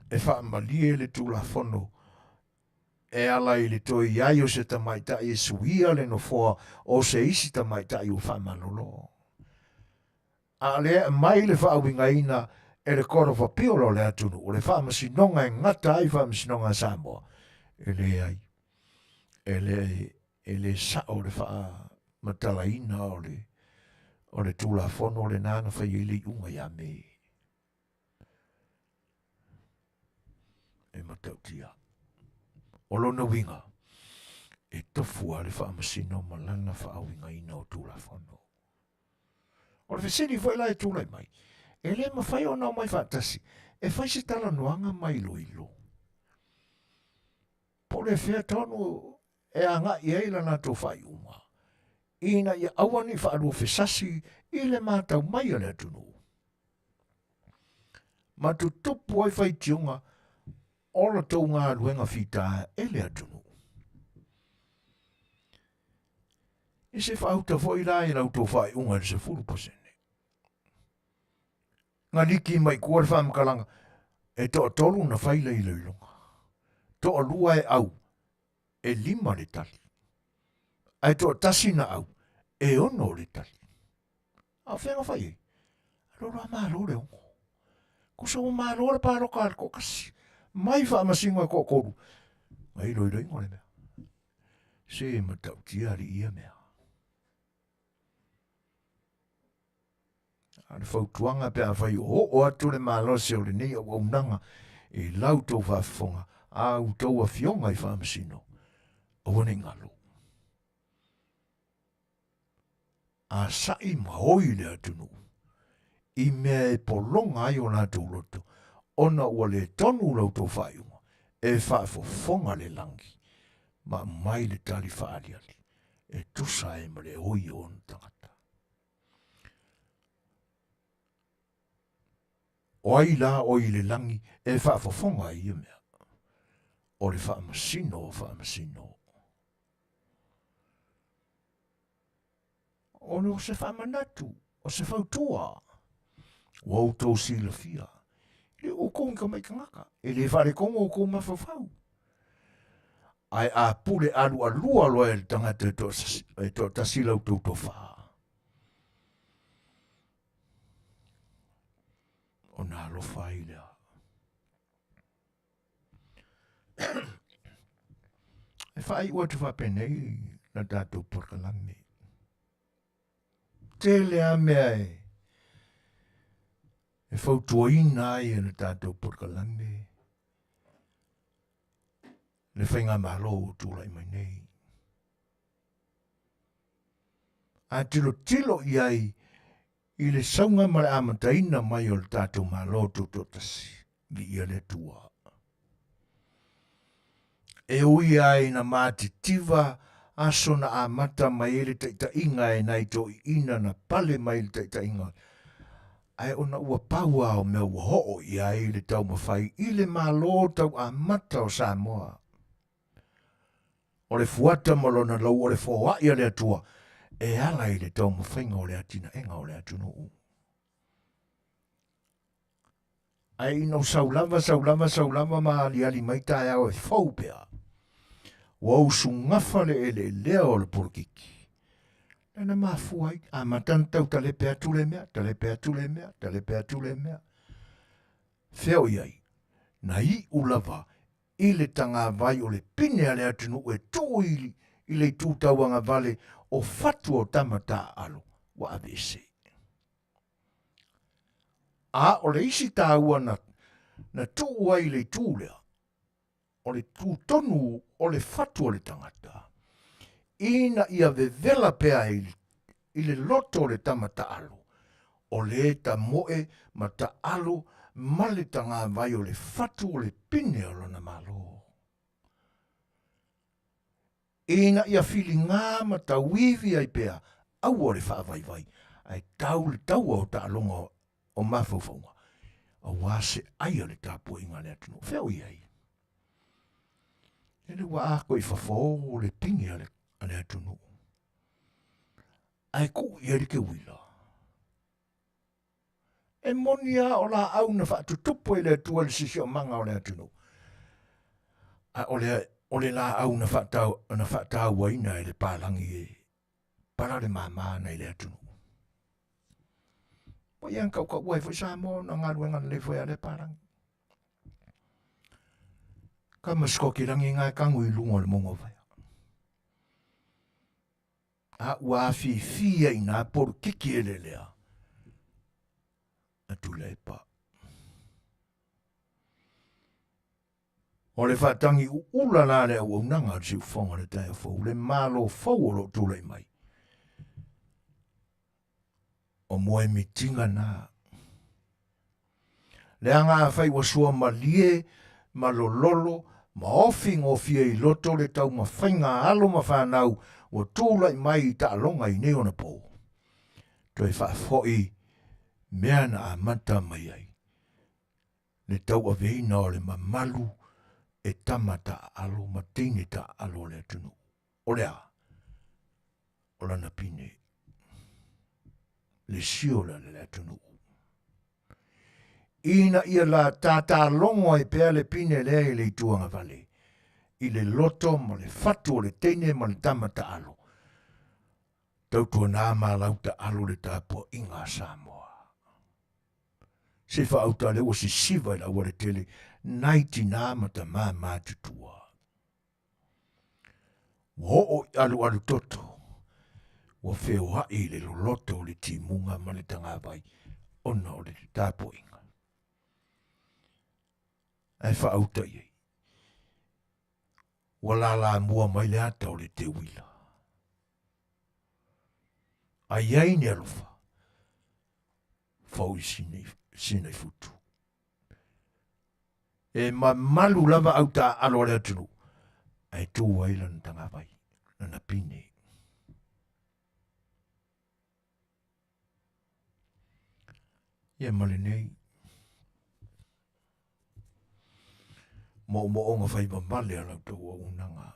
Speaker 1: E whaamalie le tula fono. E ala I le toi iai o se tamaita I suia le no foa o se isi tamaita I o whaamalolo. A le mai le whaawingaina e le koro whapiolo le atunu. O le whaamasinonga e ngata ai whaamasinonga Samoa. E le ai. E le sa o le wha matalaina o le tula fono o le nana whai ili unga ia me. E matautia. O lona winga. E tofua le whaamasino malana whaawingaina o tula fono. O le wheseni fwai lai tula mai. E le mawhai o nao mai whaatasi. E whai se tala noanga mai lo ilo. Po le whea tonu e anga I eila na tō whai unga. Ina I awani whaarua whesasi I le mātau mai ale atunu. Ma tu topu ai whai tionga ola tau ngā ruenga whita e le atunu. I se whauta fwoi la I lau tō whai unga le se 4%. Ngā liki mai kua le whaamkalanga e tō tolu na whaila I leilonga. Tō lua e au. E 5 le tali. Ai tō tasina au. E 1 le tali. A whenga whai e. Rora mālo le ongo. Kusa o mālo le pāroka al kokasi. Mai whaamasingo e kokoru. Ai roi ngore mea. Se matau tiari ia mea. Ane whautuanga pe a whai o atu le mālo se o le nei o unanga. E lau tō whafonga. A utau a fionga I whaamasino. Awane ngalo. A sai mahoi le atunu. I mea e polonga ai o nā tūroto. Ona ua le tonu lau tō whaiunga. E Faafofoga le langi. Ma mai le tali whaariali. E tusa e ma le hoi o tangata. O ai la o I le langi e Faafofoga I mea. O le whaamasino o whaamasino. O no se whaamanatu, o se whautua. Wau tau sila fia. Le o kongi ka mai kangaka. E le whare kongo o kongo mawhawhau. Ai a pule alu alua loa e tangata e to tasila o tau tofa. O nā lo whailea. E whai ua te whapenei na tātou porkalame. Tele a mea e. E whautuaina ai e na tātou porkalame. Le whainga malo o tūlai mai nei. A tilo iai I le saunga mara amataina mai o le tātou malo tōtotasi. Li ia le tua. E ui ai na mātitiva aso na amata mai ele taita inga e nai tō ina na pale mai le taita inga. ai ona ua paua o mea ua ho'o ia i le tau mawhai i le malo tau a mata o Samoa. O le fuata malona lau o le fōa ia le atua e ala i le tau mawhainga o le atina enga o le atunu u. Ai no saulava ma ali mai tae au e fau pea. Wau sungafa le ele lea o le porkiki. Nana mafuai, a matantau tale pea tule mea. Feo iai, na i ulava, i le tanga vai o le pine ale atunu e tō i le tūtauanga vale o fatu o tamata alo, wa avese. A o le isi tāua na tō ai le tūlea, o le tūtonu o le fatu o le tangata. Ina ia vevela pea i le loto o le tamata alo. O le ta moe ma ta alo ma le tanga vai o le fatu o le pine o lona malo. Ina ia fili ngā ma ta wivi ai pea au o le whaavai ai tau le tau o ta alonga o Fofogaina. A wase ai o le tāpua inga le atunu. Feo iai. Ele wa ako i whafo o le tingi ale atunu. Ai ku i erike wila. E monia o la au na whaatutupo i le atua le sisi o manga o le atunu. Ai o le la au na whaatau waina i le pālangi e para le mamana i le atunu. Wa iang kau wai fo Samoa na ngā ruenga le fo le pālangi. Ka maskoki rangi ngai kangu i lungo le mongo vai. A ua Afiafi i nā poru kiki e le lea. A tu le pa. O le whatangi ula la le au nanga si ufonga le tae fau. Le malo fau o lo tu le mai. O moe mitinga nā. Le anga fai wasua malie, malololo, ma ofi ngofia i loto le tau ma whainga alo ma whanau o tūlai mai i ta alonga i neona pō. Toi whaafoi mea na a manta mai ai. Le tau a veina o le mamalu e tamata alo ma teine ta alo le atunu. O lea, o lana pine. Le siola le atunu. Ina ia la tata longo e pea le pine lea i le ituanga vale. I le loto ma le fatu o le teine ma le tamata alo. Tautua nā malauta alo le tāpua inga Samoa. Se whaauta le o si siva i la ua le tele, naiti nā mata mā mātutua. Wo alu toto. Wa Fai'oa i le loto o le timunga ma le tanga vai. Ona o le tāpua inga. Ai whaauta iei. Wala la mua mai le ata o le te wila. Ai ai ni alofa. Fau i sinei futu. E ma malu lava au ta alo le atunu. Ai tū wailan tanga vai. Nana pine. Ia male nei. Mo onga fai mamale ala tau au nanga.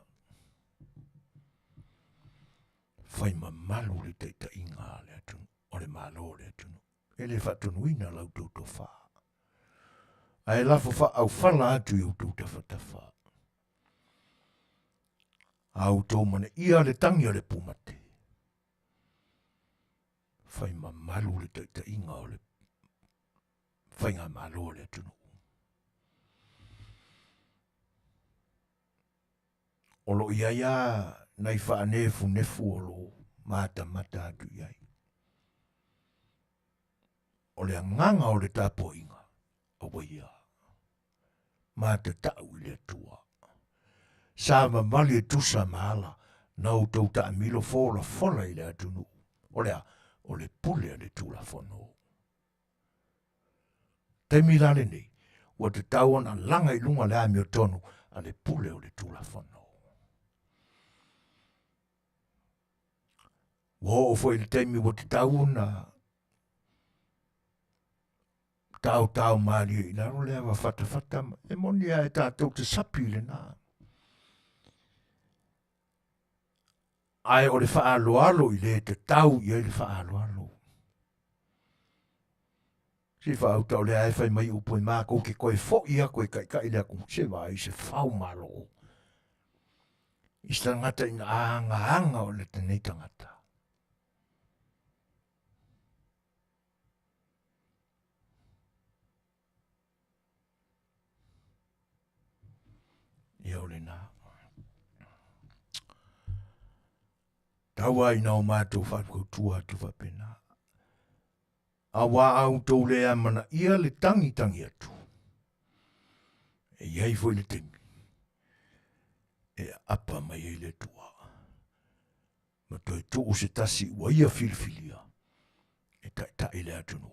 Speaker 1: Fai mamalu le teita inga le atunu. O le malo le atunu. E le whatunuina lau tau to wha. Ai lafo wha au whala atu i utu tawhatafa. Au tō mana ia le tangi o le pumate. Fai mamalu le teita inga o le fai ngā malo le atunu. Olo ia nai whaanefu nefu olo mata atu iai. O le nganga o le tāpua inga. O ia. Mata tau i le atua. Sa mamali e tusa maala. Nau tau ta amilo fola fola i le atunu. O le pule le tula fono. Te milale nei. Wa te tauan a langa i lunga le ami o tonu. A le pule o le tula fono. Wo o foi le temi wa te tauan a tau mali ina ro le wa fata e monia e tātou te sapi le nā. Ai o le whaaloalo I le te tau I le whaaloalo. Si whaau tau le ai whai mai upo I mākou ke koe fo ia koe kai lea kong se wai se whau malo. I sta ngata ina anga o le tenei tangata. Ia o le nā. Taua ina o mātou whakautua tu whapena. A wā au tau lea mana ia le tangi atu. E iai foi le tengi. E apa mai e le tua. Ma toi tuu se tasi ua ia filifilia. E tai le atunu.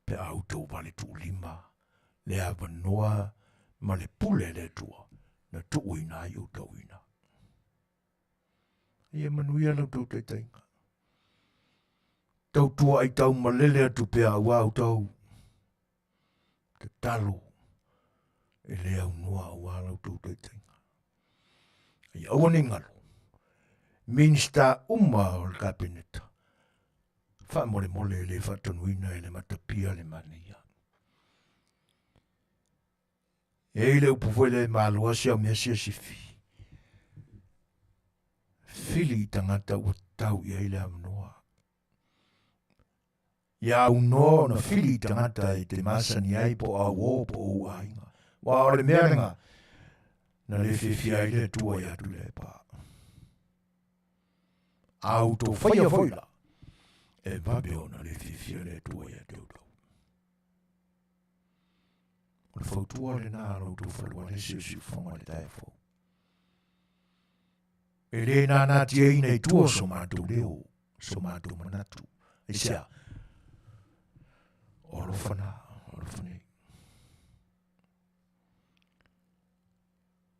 Speaker 1: Pe au tau vale tu lima. Le avanoa ma le pule le tua. Na tuu ina i o tau ina. Ia manuia lau tau tainga. Tau tua ai tau malele atu pe au au tau. Te talo. E le au noa au alau tau tainga. Ia awane ngalo. Minsta o le kabineta. Wha mole le whatanuina e le matapia le Manuia. E le upuwele le malua si au mea sia sifi. Fili tangata ua tau ia ile au noa. Ia au noa na fili tangata I te masani ai po au o po au ainga. Wa ore mea renga. Na le fefia ile tua ia tu le pa. Au to whaia whaila. E vabeo na le fefia le tua ia teu tau. O le whautua le nā rau tu whalua le si whonga le tae whau. E le nā nā tia ina I tua so mātou leo, so mātou manatu. E sea, orofana.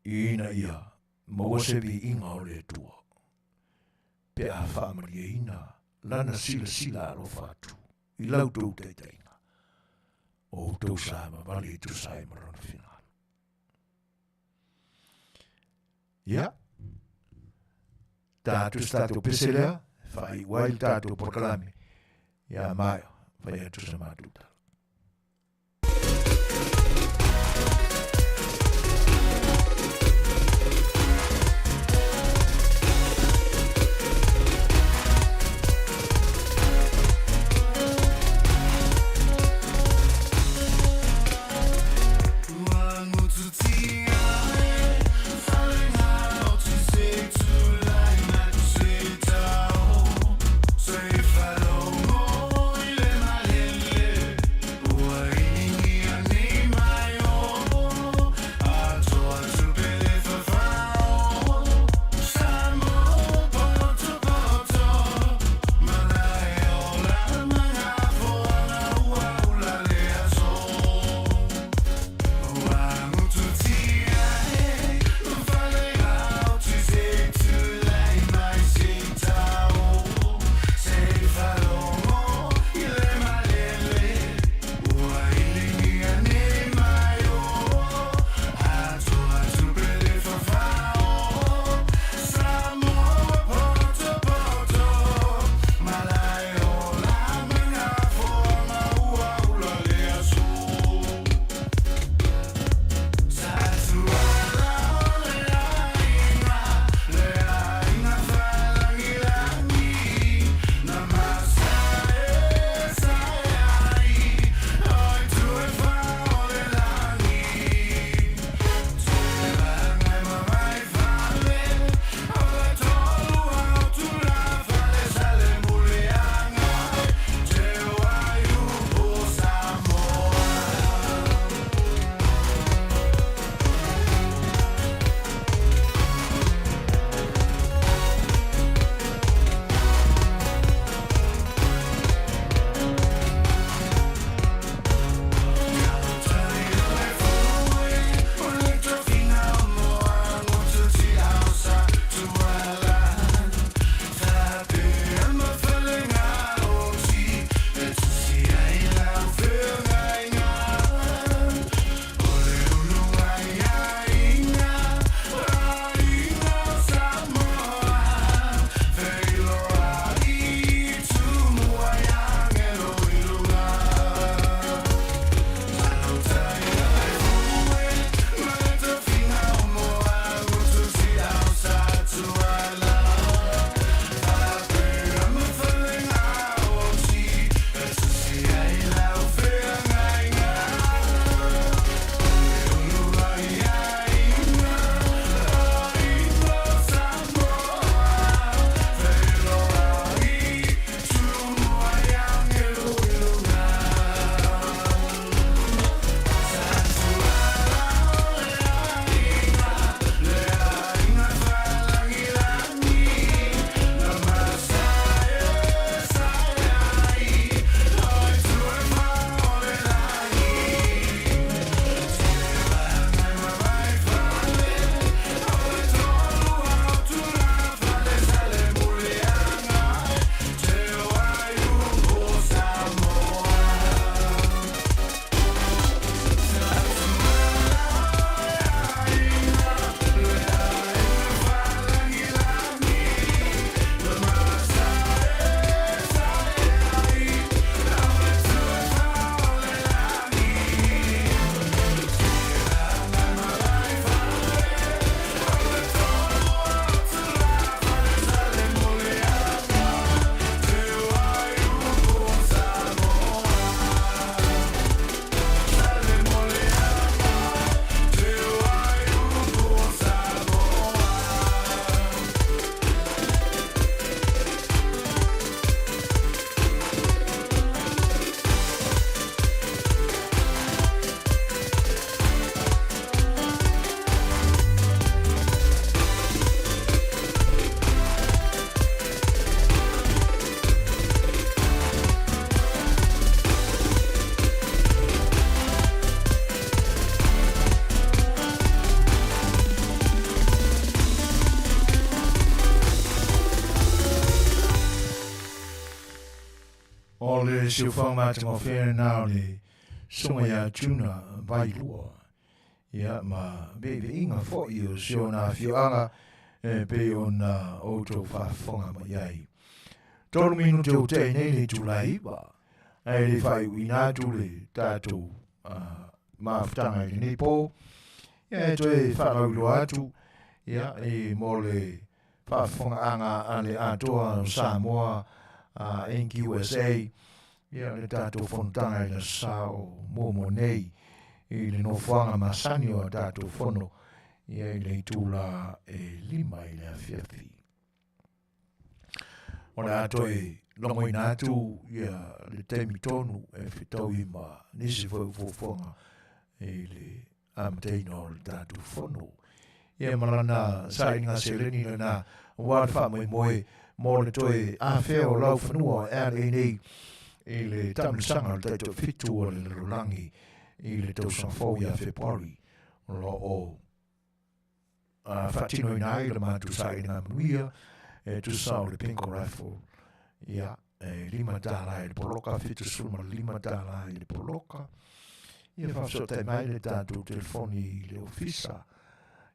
Speaker 1: Ina ia, maua sevi inga o le tua. Pe a whaamaria ina, lana sila arofatu. I lau tau teitainga. O tau sama, vale tu sai marana final. Ia. Tātou statou peselea, whai wail tātou porkalame. Ia maia, whai atu sa mātuta. Suefuaina te ngofere nao le songa ya tuna bailua. Ia ma bebe inga fo i o sio na Afiafi pe o na auto Faafofoga'aga ma iai. Tolu minu te o te nei le tulai ba. Ai le Fai'oa tu le tātou maafutanga i nei po. Ia e toe whanaulo atu. Ia e mo le Faafofoga'aga a le atoa o Samoa NQSA. Ia le tātou fontanga i le sao momo nei. I le nofuanga masani o tātou fono. Ia i le tula e lima i le Afiafi. O le atoe longo ina atu ia le temi tonu e whitau i ma nisi Fofogaina e le amteina o le tātou fono. Ia marana sainga seleni na wāwha moe mo le toe awhea o lau whanua e ale nei i le tamisanga o le tātou fitu o le rolangi i le tausafou ia Februari. Lo o whatino ina ai le mātu sainga Manuia e tu sao le pinko rifle. Ia, lima tala i le poloka, fitu suma lima tala i le poloka. Ia whafsota mai le tātou telefoni i le ofisa.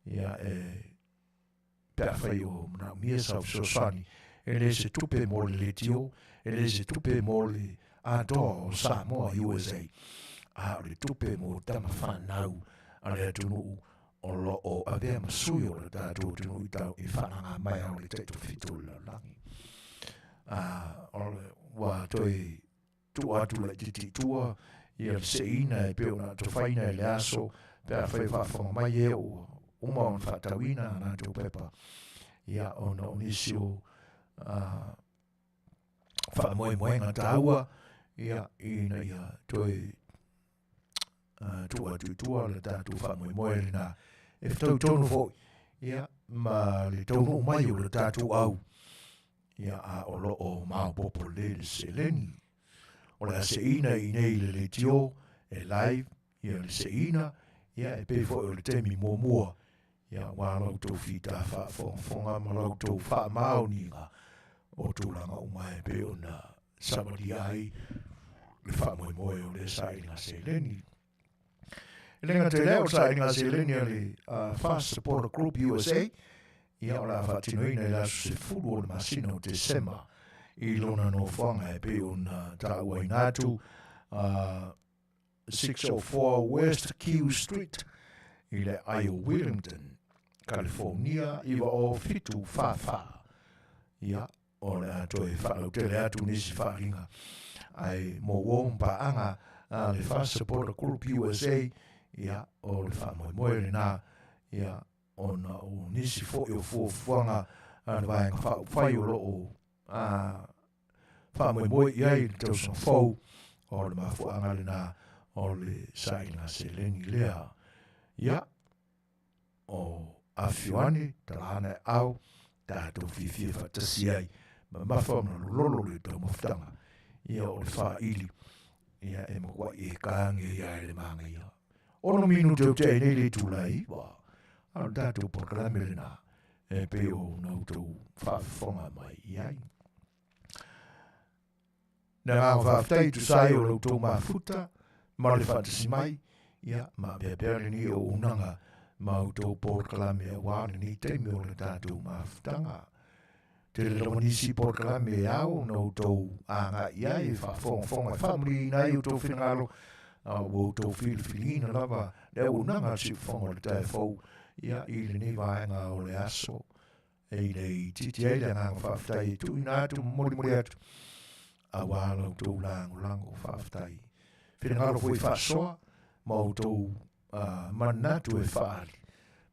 Speaker 1: Ia, pewhai o Manuia sau Suasua. E le se tupe mo le tio, e le se tupe mo le atoa o Samoa USA. A le tupe mo tama whanau a le atunu o lo o avea masui o le tātou tunu i tau i whananga mai au le teitu fitu le langi. Wa toi tu atu le titi tua i le seina e peo na tofaina e le aso pea whai whafonga mai e o uma on whatawina na tau pepa ia o na onisio whamoemoenga taua ia ina ia toi tu atu tua le tātou whamoemoe na e tau tonu fo ia ma le tonu mai o le tātou au ia a o lo o mau popo le seleni. O le seina i nei le tio e live ia le seina ia e pe fo o le temi mua ia wa lau tau fita Faafofoga'aga ma lau tau whaamaoninga o tūlanga o mai pe o na samadi ai le whaamoemoe o le sainga seleni. E lenga te leo sainga seleni le Fast Supporter Group USA ia o la whatinoina i la Suefuaina o le masina o Desema i lona no whanga e pe o na tāua inatu 604 West Q Street i le Io Wellington, California, iwa o fitu whawha. Ia, o le atoe whalau tele atu nisi wharinga. Ai mo wompa anga le Fast Supporter Group USA, ia, o le whamoemoe le nā, ia, ona o nisi fo o Fofogaina le vaenga whai o lo o whamoemoe iai le tausafou o le mafuanga le nā o le sainga seleni lea. Ia, o Afiafi talana e au tātou whiwhia whatasi ai ma mawhamana lolo le tau mawhtanga ia o le whaili ia e makua i kānge ia le manga ia. Ono minu tau te nei le tūlai wa au tātou porkalame le nā e pe o nau tau Faafofoga'aga mai iai. Nā ngā whaafitai tu sai o lau tau mafuta ma le whatasi mai ia ma bea ni o unanga ma o tau porkalame e wāne ni teimi o le tātou mafutanga. Te le ramanisi porkalame e au nau tau anga iai e Faafofoga'aga whamuri nai o tau whinangalo o tau whilwhilina lava le unanga Suefuaina le tai fau ia i le nei vaenga o le aso e le titi e le ngā whaafitai tu ina atu mori atu a wālau tau lango whaafitai. Whinangalo fwoi whaasoa ma o tau manatu e whaari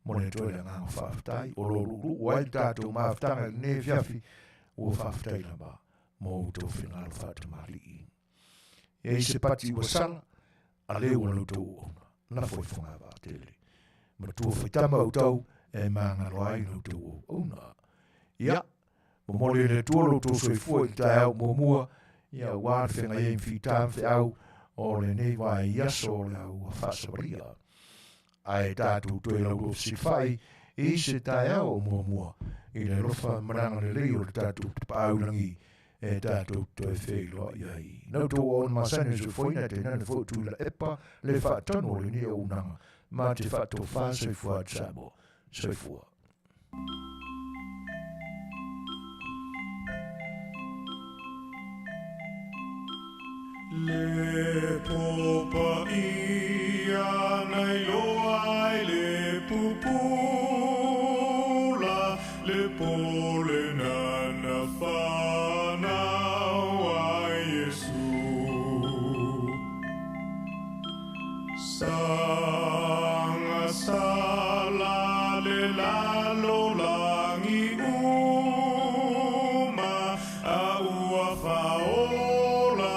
Speaker 1: mo ne toi le ngā whaafitai o lo ruru o ai tātou maafitanga ne Afiafi o whaafitai lama mo o tau whinangalo whaatamari i. E se pati ua sala a leo o lau tau ona na Fofogaina Tele. Ma tua whaitama au tau e maanga roai lau tau ona. Ia, mo mole le tua lau tau Suefuaina i tai au mua ia wār whenga e mwhitam whi au o le nei vai iaso le au whasawaria. Ai tātou tue lau tau siwhai i se tai au mua i le rofa maranga le leo le tātou te paaurangi e tātou to e whelo iai. Nau tō o masane Suefuaina te nana fōtu la epa le whaatano le ni o unanga, ma te whaato wha Suefua Samoa, Suefua.
Speaker 2: Le popa ia nei loa le pupula le pole nana whanau ai Yesu sanga sala le lalo langi uma a ua whaola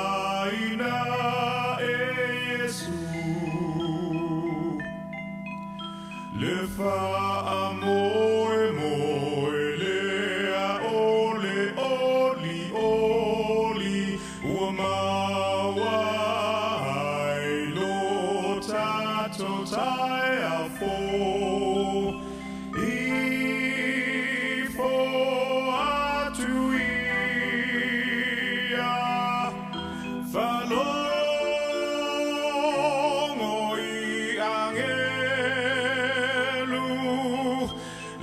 Speaker 2: le fa moe moe lea ole oli oli ua maua ai lo tato tai a fo I fo atu ia falo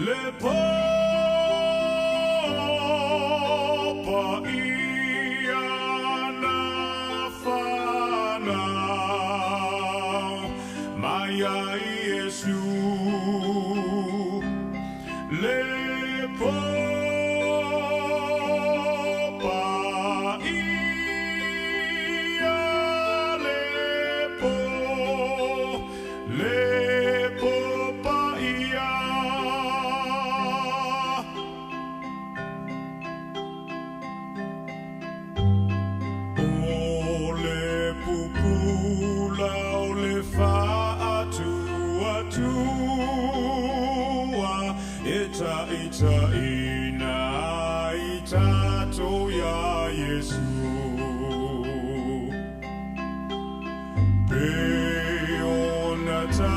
Speaker 2: le popa ia na whanau mai ai Yesu le popa ia le popa ia ita ina ita to ya Yesu pe ona ta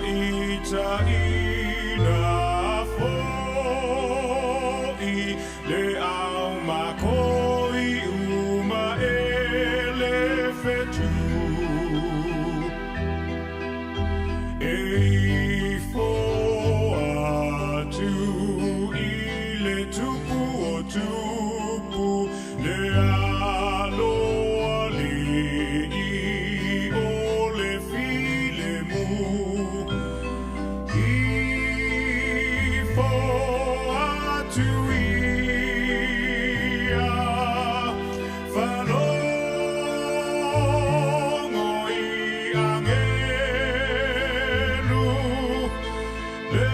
Speaker 2: ita ina fo I le au makoi uma ele fetu tupu le aloa li o le file mu I fo atu ia whanongo I angelu le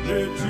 Speaker 2: Tele